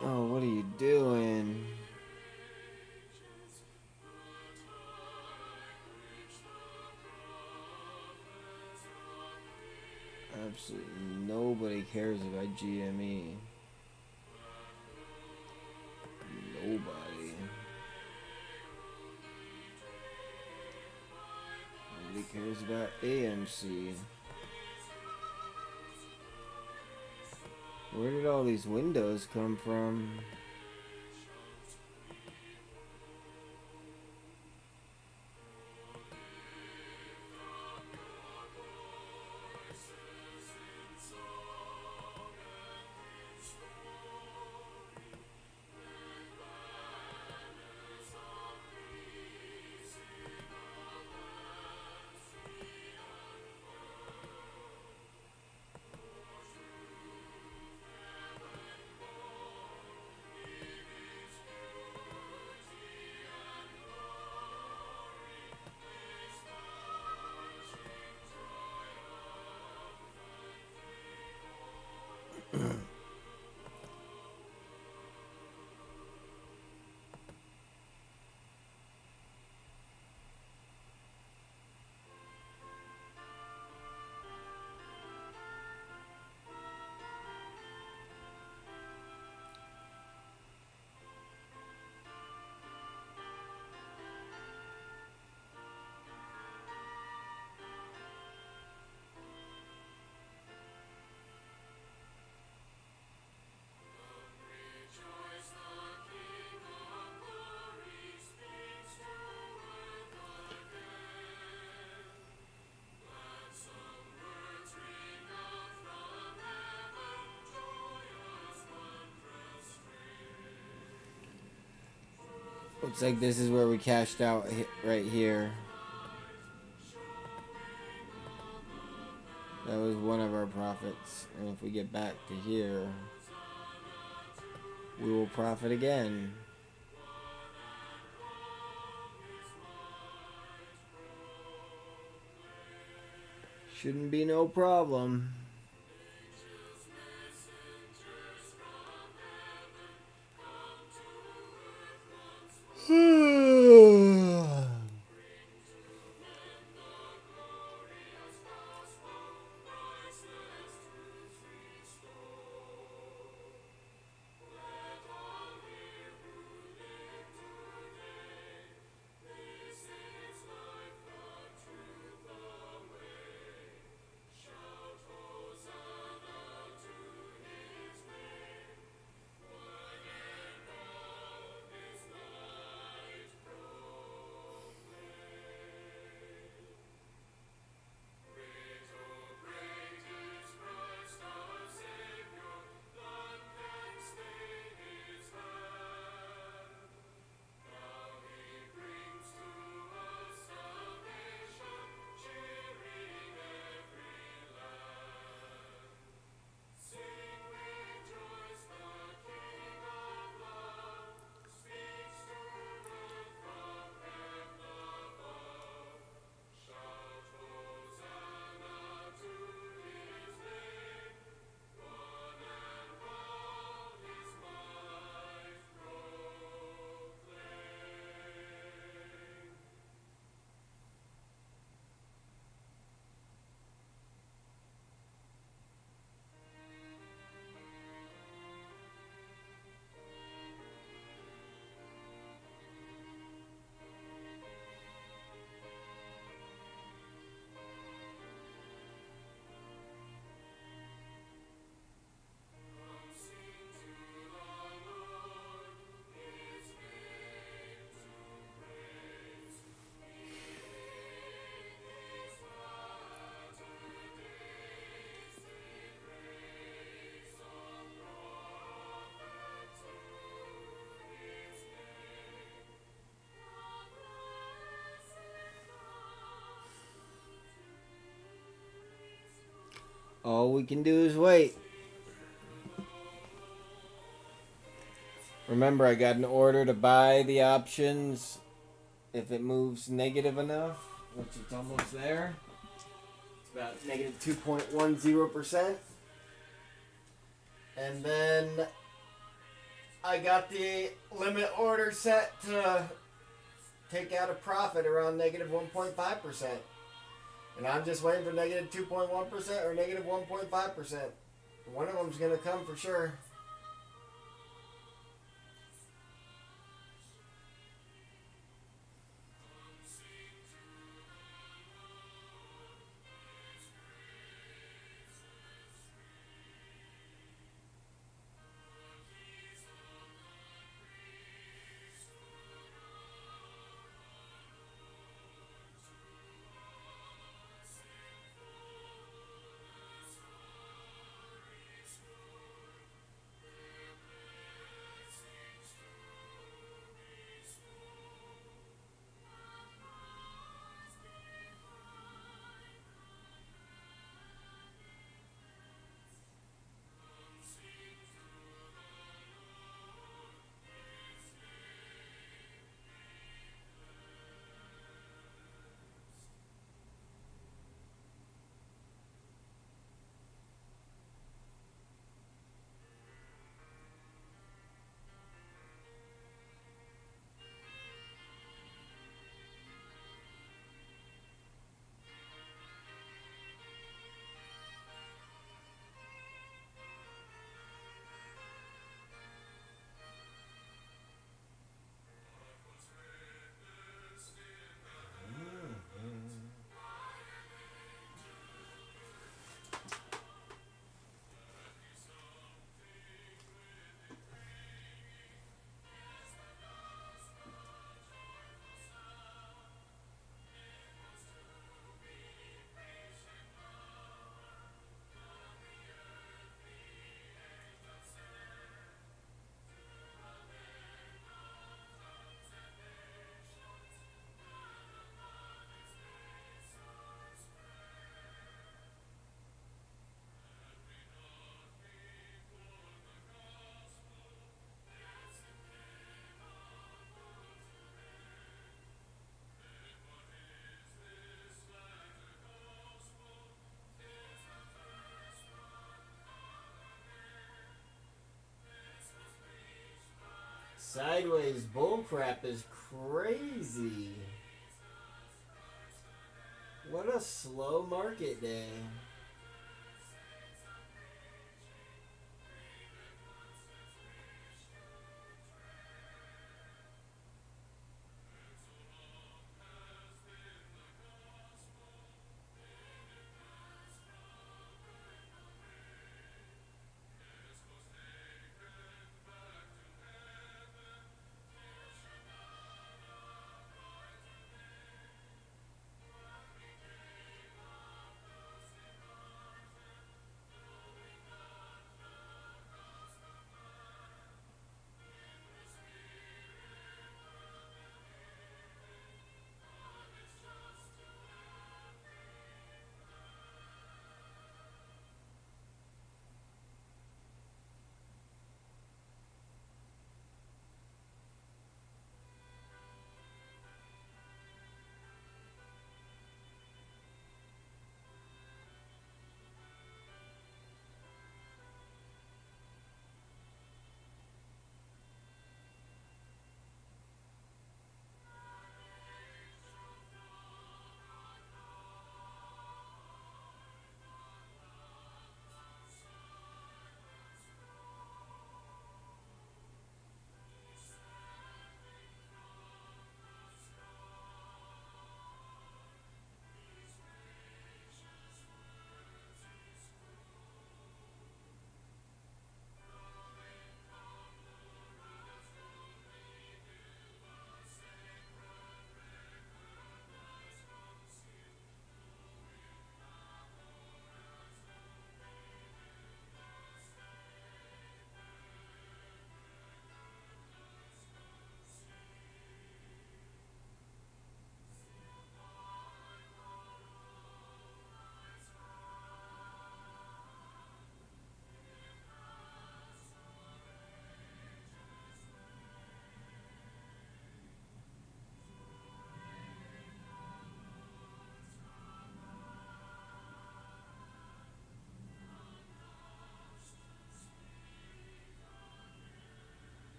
Oh, what are you doing? Absolutely nobody cares about GME. Nobody. Nobody cares about AMC. Where did all these windows come from? Looks like this is where we cashed out right here. That was one of our profits. And if we get back to here, we will profit again. Shouldn't be no problem. All we can do is wait. Remember, I got an order to buy the options if it moves negative enough, which it's almost there. It's about negative 2.10%. And then I got the limit order set to take out a profit around negative 1.5%. And I'm just waiting for negative 2.1% or negative 1.5%. One of them's going to come for sure. Sideways bullcrap is crazy. What a slow market day.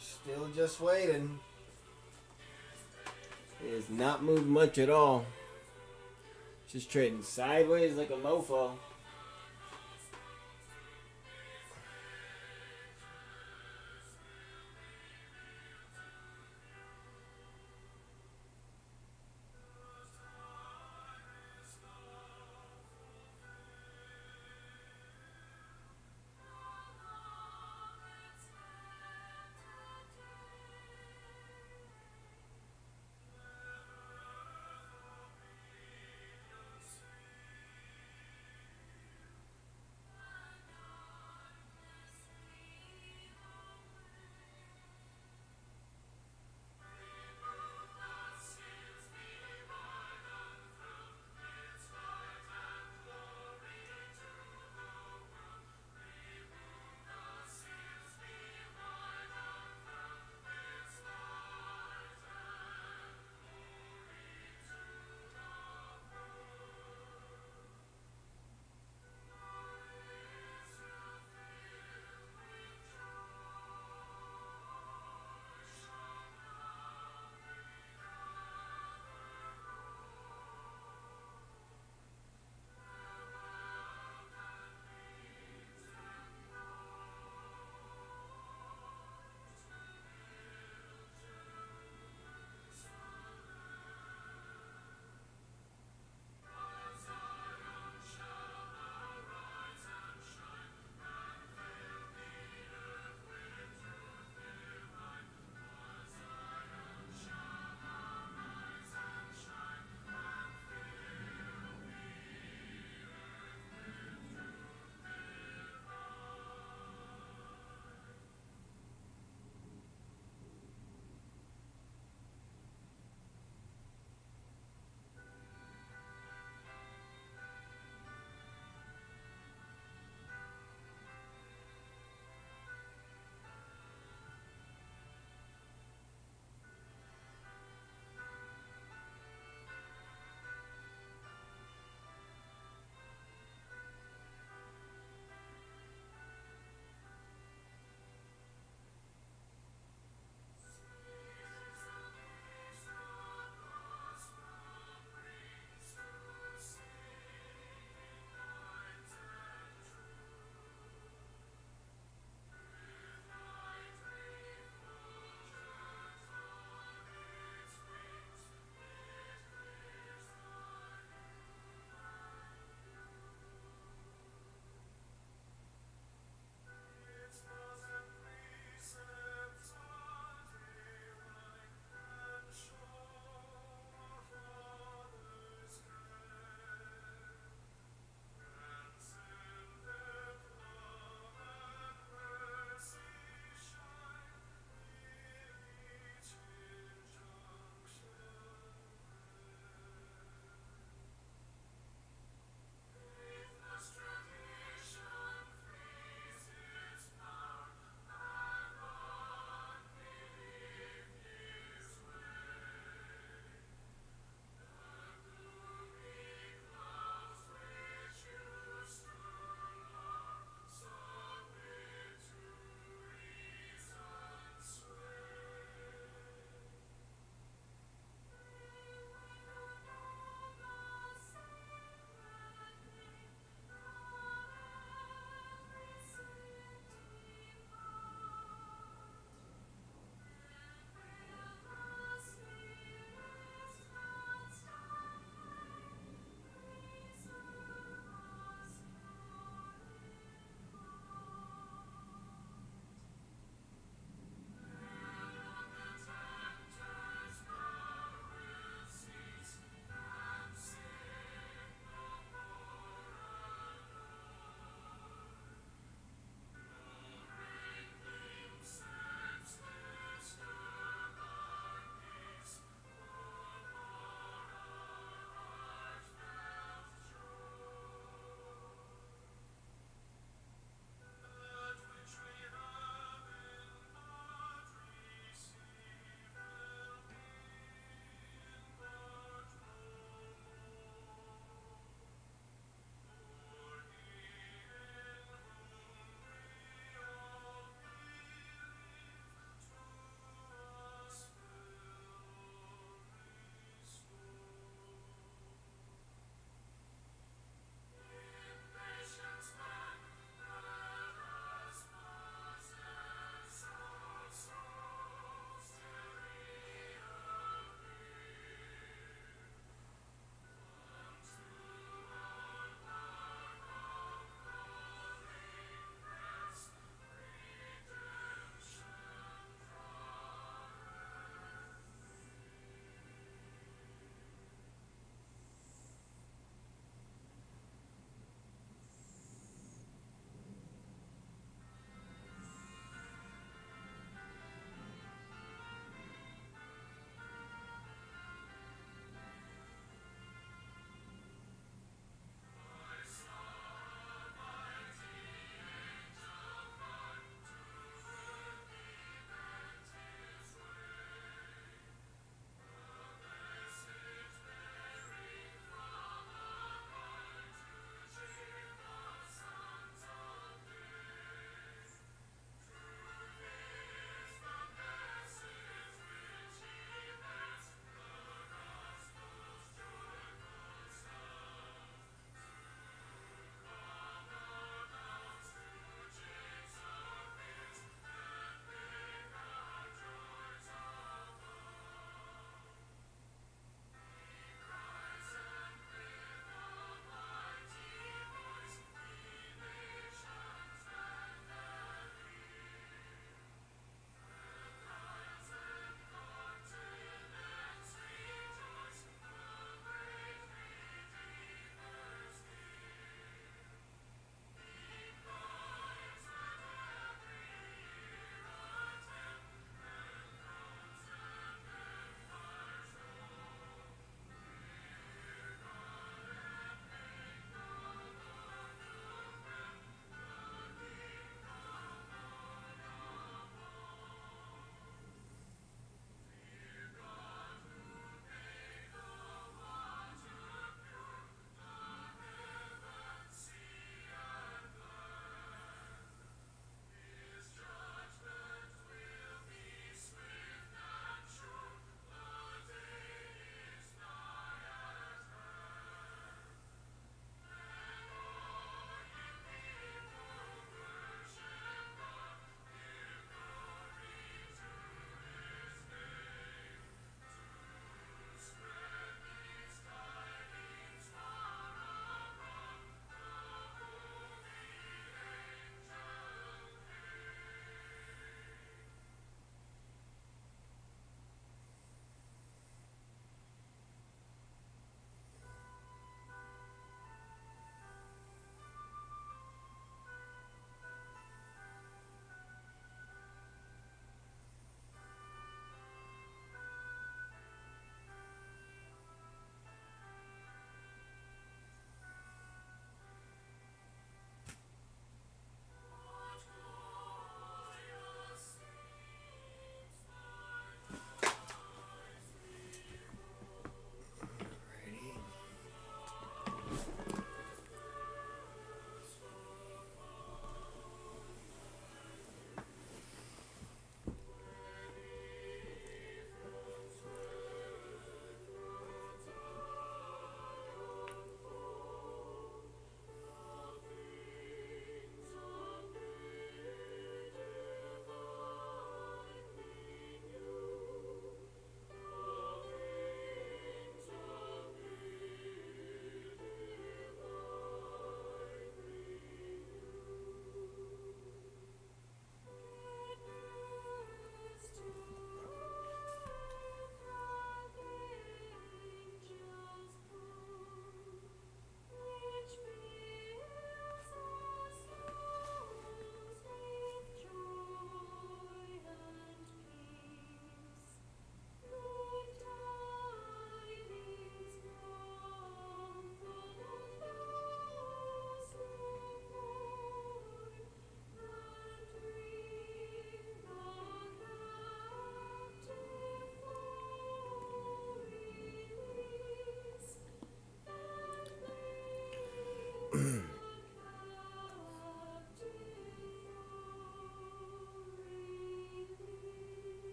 Still just waiting. It has not moved much at all. Just trading sideways like a mofo.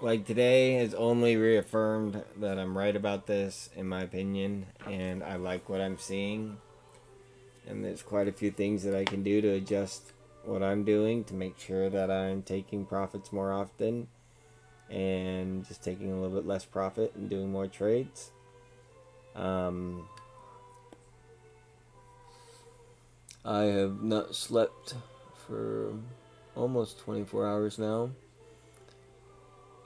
like today has only reaffirmed that I'm right about this, in my opinion, and I like what I'm seeing. And there's quite a few things that I can do to adjust what I'm doing to make sure that I'm taking profits more often and just taking a little bit less profit and doing more trades. I have not slept for almost 24 hours now.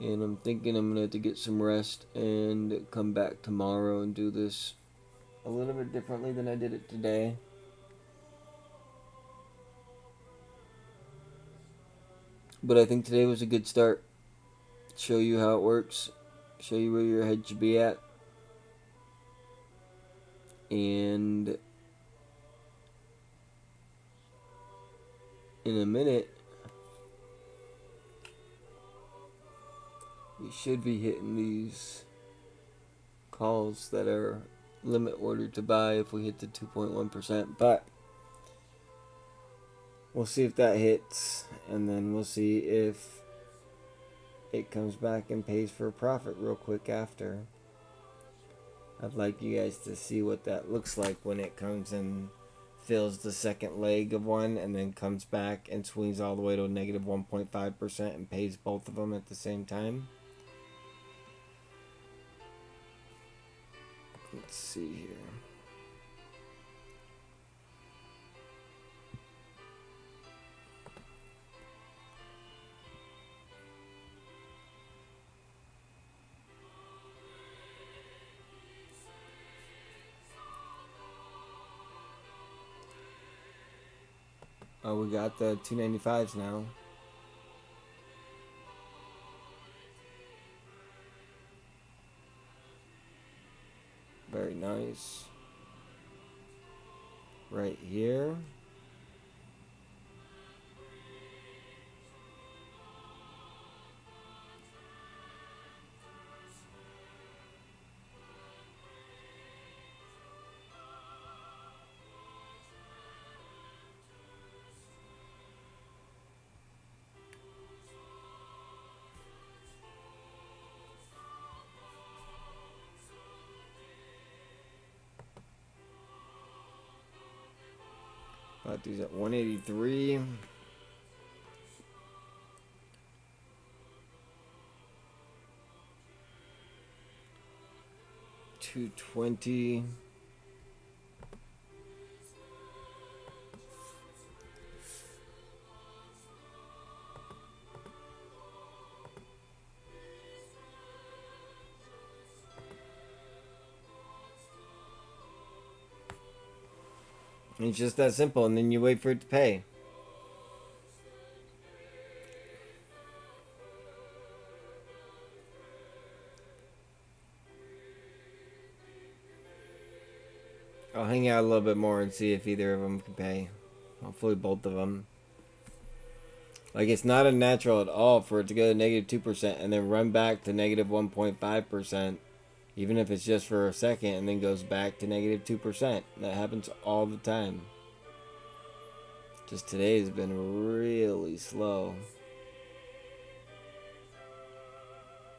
And I'm thinking I'm going to have to get some rest and come back tomorrow and do this a little bit differently than I did it today. But I think today was a good start. Show you how it works, show you where your head should be at. And in a minute, we should be hitting these calls that are limit order to buy if we hit the 2.1%. But we'll see if that hits, and then we'll see if it comes back and pays for a profit real quick after. I'd like you guys to see what that looks like when it comes and fills the second leg of one and then comes back and swings all the way to a negative 1.5% and pays both of them at the same time. Let's see here. Oh, we got the 295s now. Very nice. Right here. Got these at 183. 220. It's just that simple, and then you wait for it to pay. I'll hang out a little bit more and see if either of them can pay. Hopefully both of them. Like, it's not unnatural at all for it to go to negative 2% and then run back to negative 1.5%, even if it's just for a second, and then goes back to negative 2%. That happens all the time. Just today has been really slow.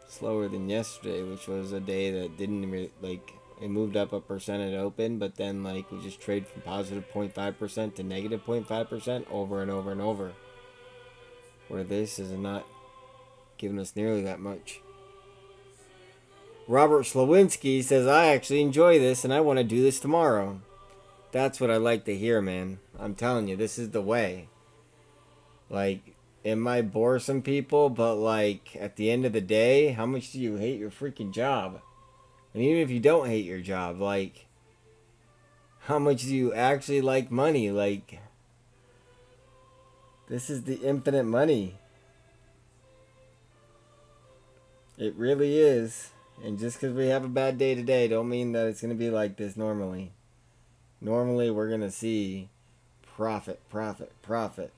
Slower than yesterday, which was a day that didn't really, like, it moved up 1% at open, but then, like, we just trade from positive 0.5% to negative 0.5% over and over and over. Where this is not giving us nearly that much. Robert Slowinski says, I actually enjoy this and I want to do this tomorrow. That's what I like to hear, man. I'm telling you, this is the way. Like, it might bore some people, but, like, at the end of the day, how much do you hate your freaking job? And even if you don't hate your job, like, how much do you actually like money? Like, this is the infinite money. It really is. And just because we have a bad day today don't mean that it's going to be like this normally. Normally we're going to see profit, profit, profit.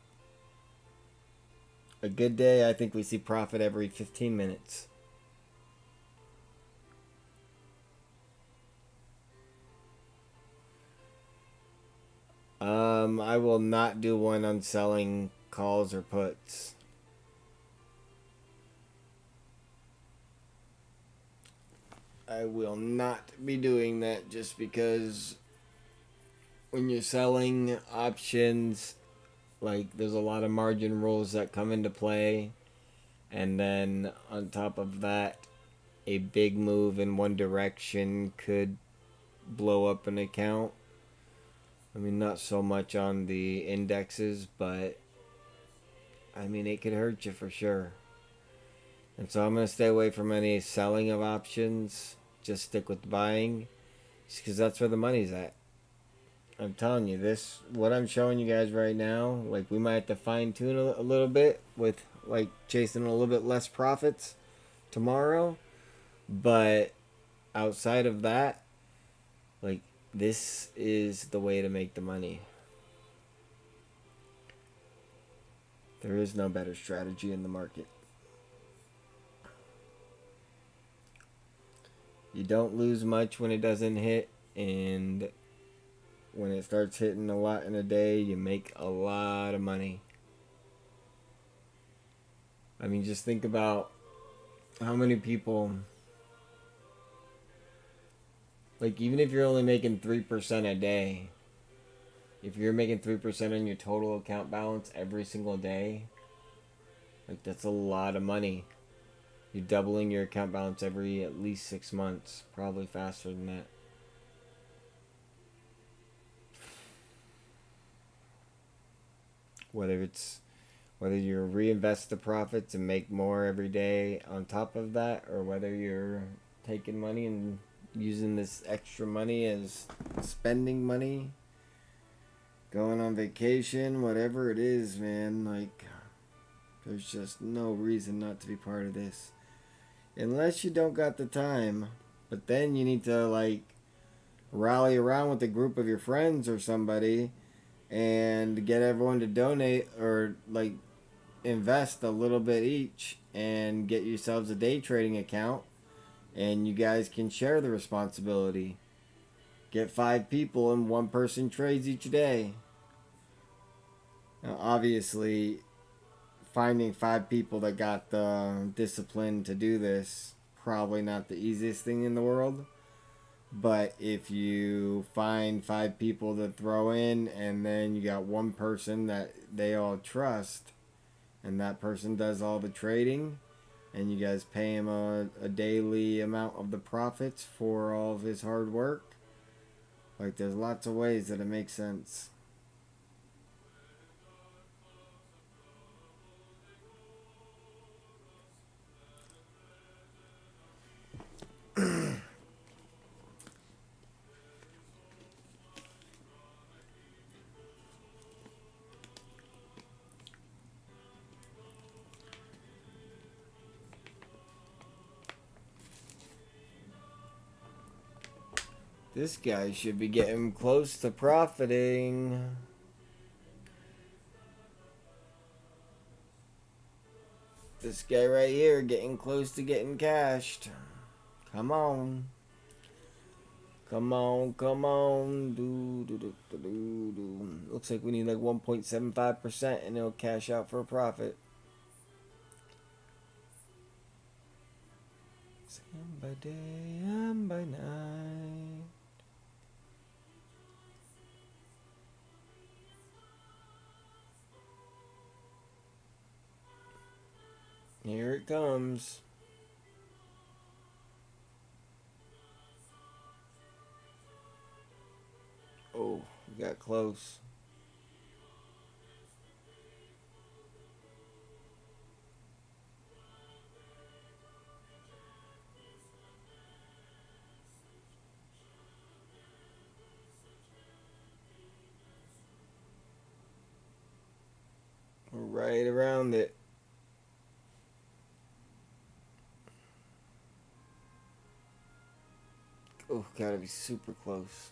A good day, I think we see profit every 15 minutes. I will not do one on selling calls or puts. I will not be doing that just because when you're selling options, like there's a lot of margin rules that come into play, and then on top of that, a big move in one direction could blow up an account. I mean, not so much on the indexes, but I mean, it could hurt you for sure. And so I'm going to stay away from any selling of options. Just stick with buying, because that's where the money's at. I'm telling you, this, what I'm showing you guys right now, like we might have to fine tune a little bit with like chasing a little bit less profits tomorrow. But outside of that, like this is the way to make the money. There is no better strategy in the market. You don't lose much when it doesn't hit, and when it starts hitting a lot in a day, you make a lot of money. I mean, just think about how many people, like, even if you're only making 3% a day, if you're making 3% on your total account balance every single day, like, that's a lot of money. You're doubling your account balance every at least 6 months, probably faster than that. Whether you reinvest the profits and make more every day on top of that, or whether you're taking money and using this extra money as spending money, going on vacation, whatever it is, man, like, there's just no reason not to be part of this. Unless you don't got the time, but then you need to, like, rally around with a group of your friends or somebody and get everyone to donate or, like, invest a little bit each and get yourselves a day trading account, and you guys can share the responsibility. Get 5 people and one person trades each day. Now, obviously, finding 5 people that got the discipline to do this, probably not the easiest thing in the world. But if you find 5 people to throw in, and then you got one person that they all trust, and that person does all the trading, and you guys pay him a daily amount of the profits for all of his hard work, like, there's lots of ways that it makes sense. This guy should be getting close to profiting. This guy right here getting close to getting cashed. Come on. Come on, come on. Looks like we need like 1.75% and it'll cash out for a profit. Am by day, am by night. Here it comes. Oh, we got close. We're right around it. Oh, gotta be super close.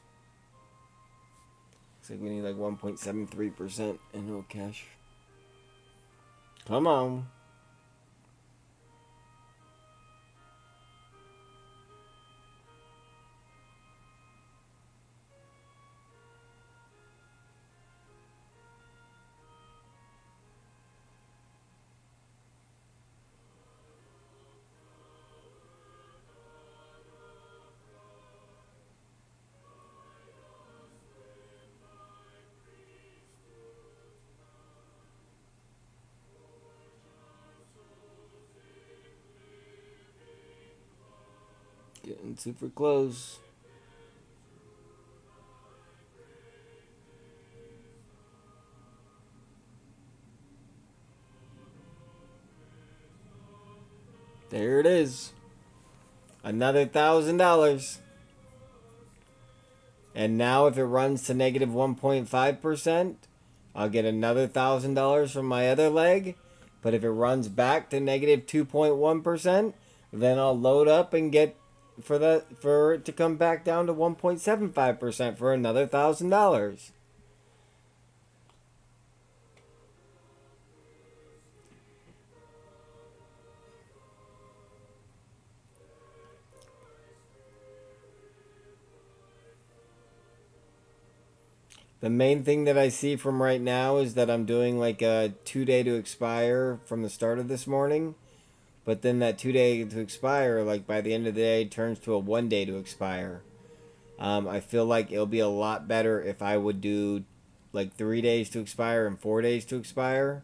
Looks like we need like 1.73% and no cash. Come on. Getting super close. There it is. Another $1,000. And now if it runs to negative 1.5%, I'll get another $1,000 from my other leg. But if it runs back to negative 2.1%, then I'll load up and get for it to come back down to 1.75% for another $1,000. The main thing that I see from right now is that I'm doing like a 2-day to expire from the start of this morning. But then that 2-day to expire, like by the end of the day, turns to a 1-day to expire. I feel like it'll be a lot better if I would do like 3 days to expire and 4 days to expire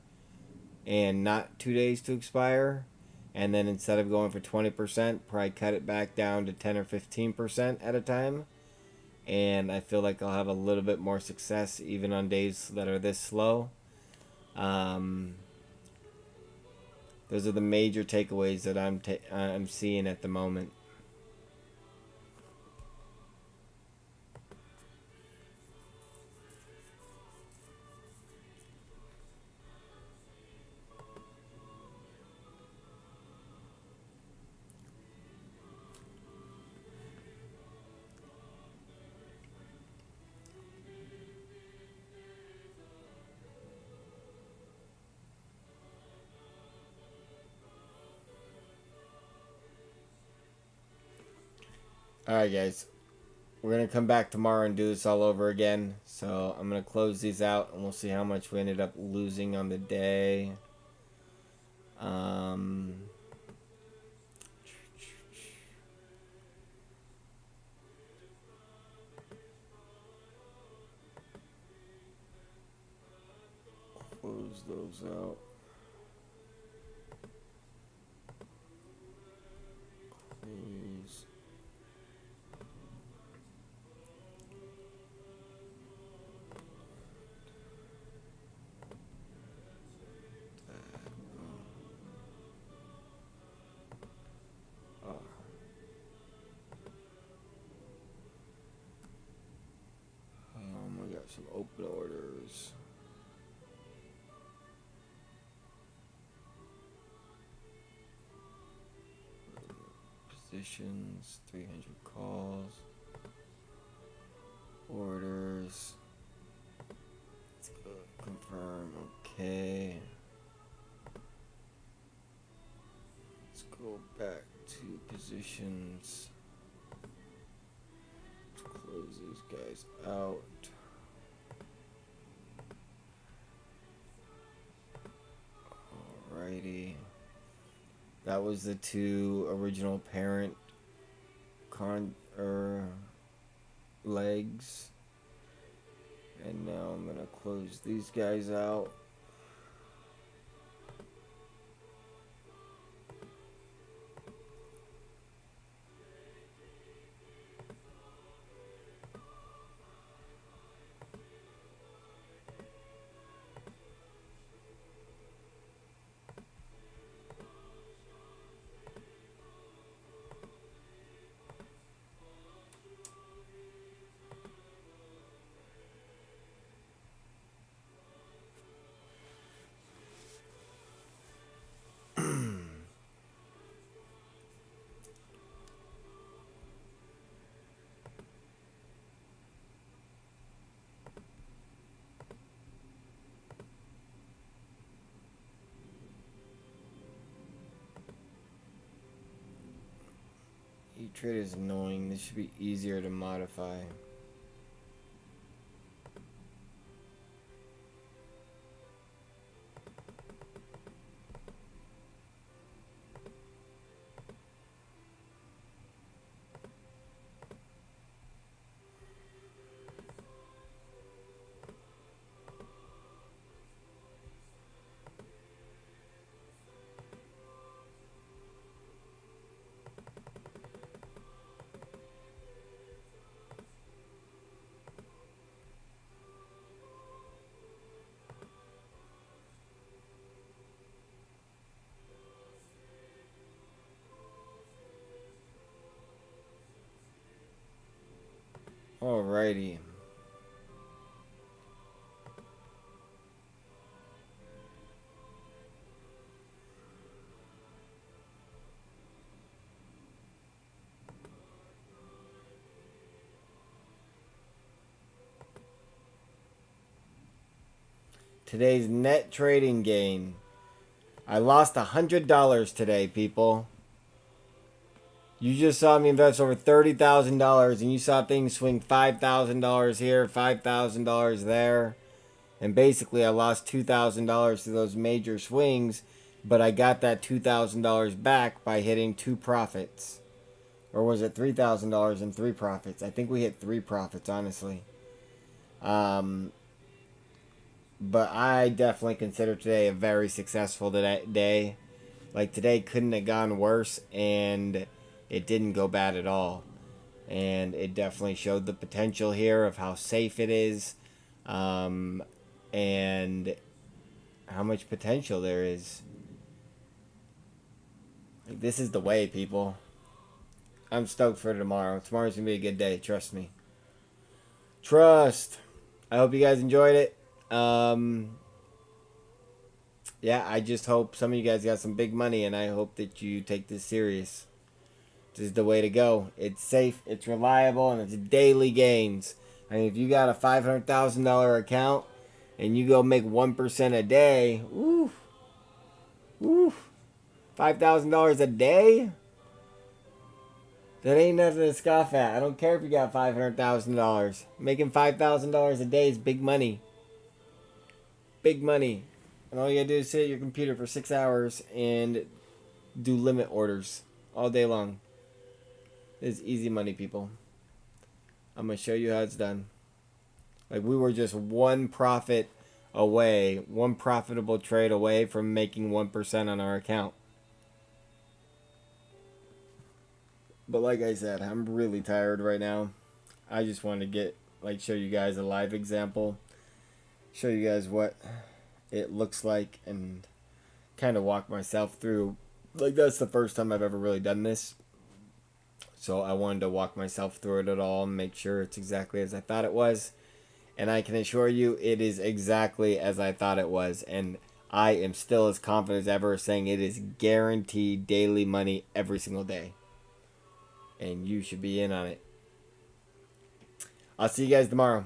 and not 2 days to expire. And then instead of going for 20%, probably cut it back down to 10 or 15% at a time. And I feel like I'll have a little bit more success even on days that are this slow. Those are the major takeaways that I'm seeing at the moment. Alright guys, we're going to come back tomorrow and do this all over again. So I'm going to close these out and we'll see how much we ended up losing on the day. Close those out. Close. We got some open orders. Positions, 300 calls. Orders. Let's go confirm, okay. Let's go back to positions. Let's close these guys out. Alrighty. That was the two original parent legs. And now I'm gonna close these guys out. E-Trade is annoying. This should be easier to modify. Alrighty. Today's net trading gain. I lost $100 today, people. You just saw me invest over $30,000 and you saw things swing $5,000 here, $5,000 there. And basically I lost $2,000 to those major swings, but I got that $2,000 back by hitting 2 profits. Or was it $3,000 and 3 profits? I think we hit 3 profits, honestly. But I definitely consider today a very successful day. Like, today couldn't have gone worse, and it didn't go bad at all. And it definitely showed the potential here of how safe it is, and how much potential there is. Like, this is the way, people. I'm stoked for tomorrow. Tomorrow's going to be a good day. Trust me. Trust. I hope you guys enjoyed it. Yeah, I just hope some of you guys got some big money, and I hope that you take this serious. This is the way to go. It's safe, it's reliable, and it's daily gains. I mean, if you got a $500,000 account and you go make 1% a day, oof, oof, $5,000 a day? That ain't nothing to scoff at. I don't care if you got $500,000. Making $5,000 a day is big money. Big money. And all you gotta do is sit at your computer for 6 hours and do limit orders all day long. It's easy money, people. I'm gonna show you how it's done. Like, we were just one profit away, one profitable trade away from making 1% on our account. But like I said, I'm really tired right now. I just wanted to show you guys a live example. Show you guys what it looks like and kind of walk myself through. Like, that's the first time I've ever really done this. So I wanted to walk myself through it at all and make sure it's exactly as I thought it was. And I can assure you it is exactly as I thought it was. And I am still as confident as ever saying it is guaranteed daily money every single day. And you should be in on it. I'll see you guys tomorrow.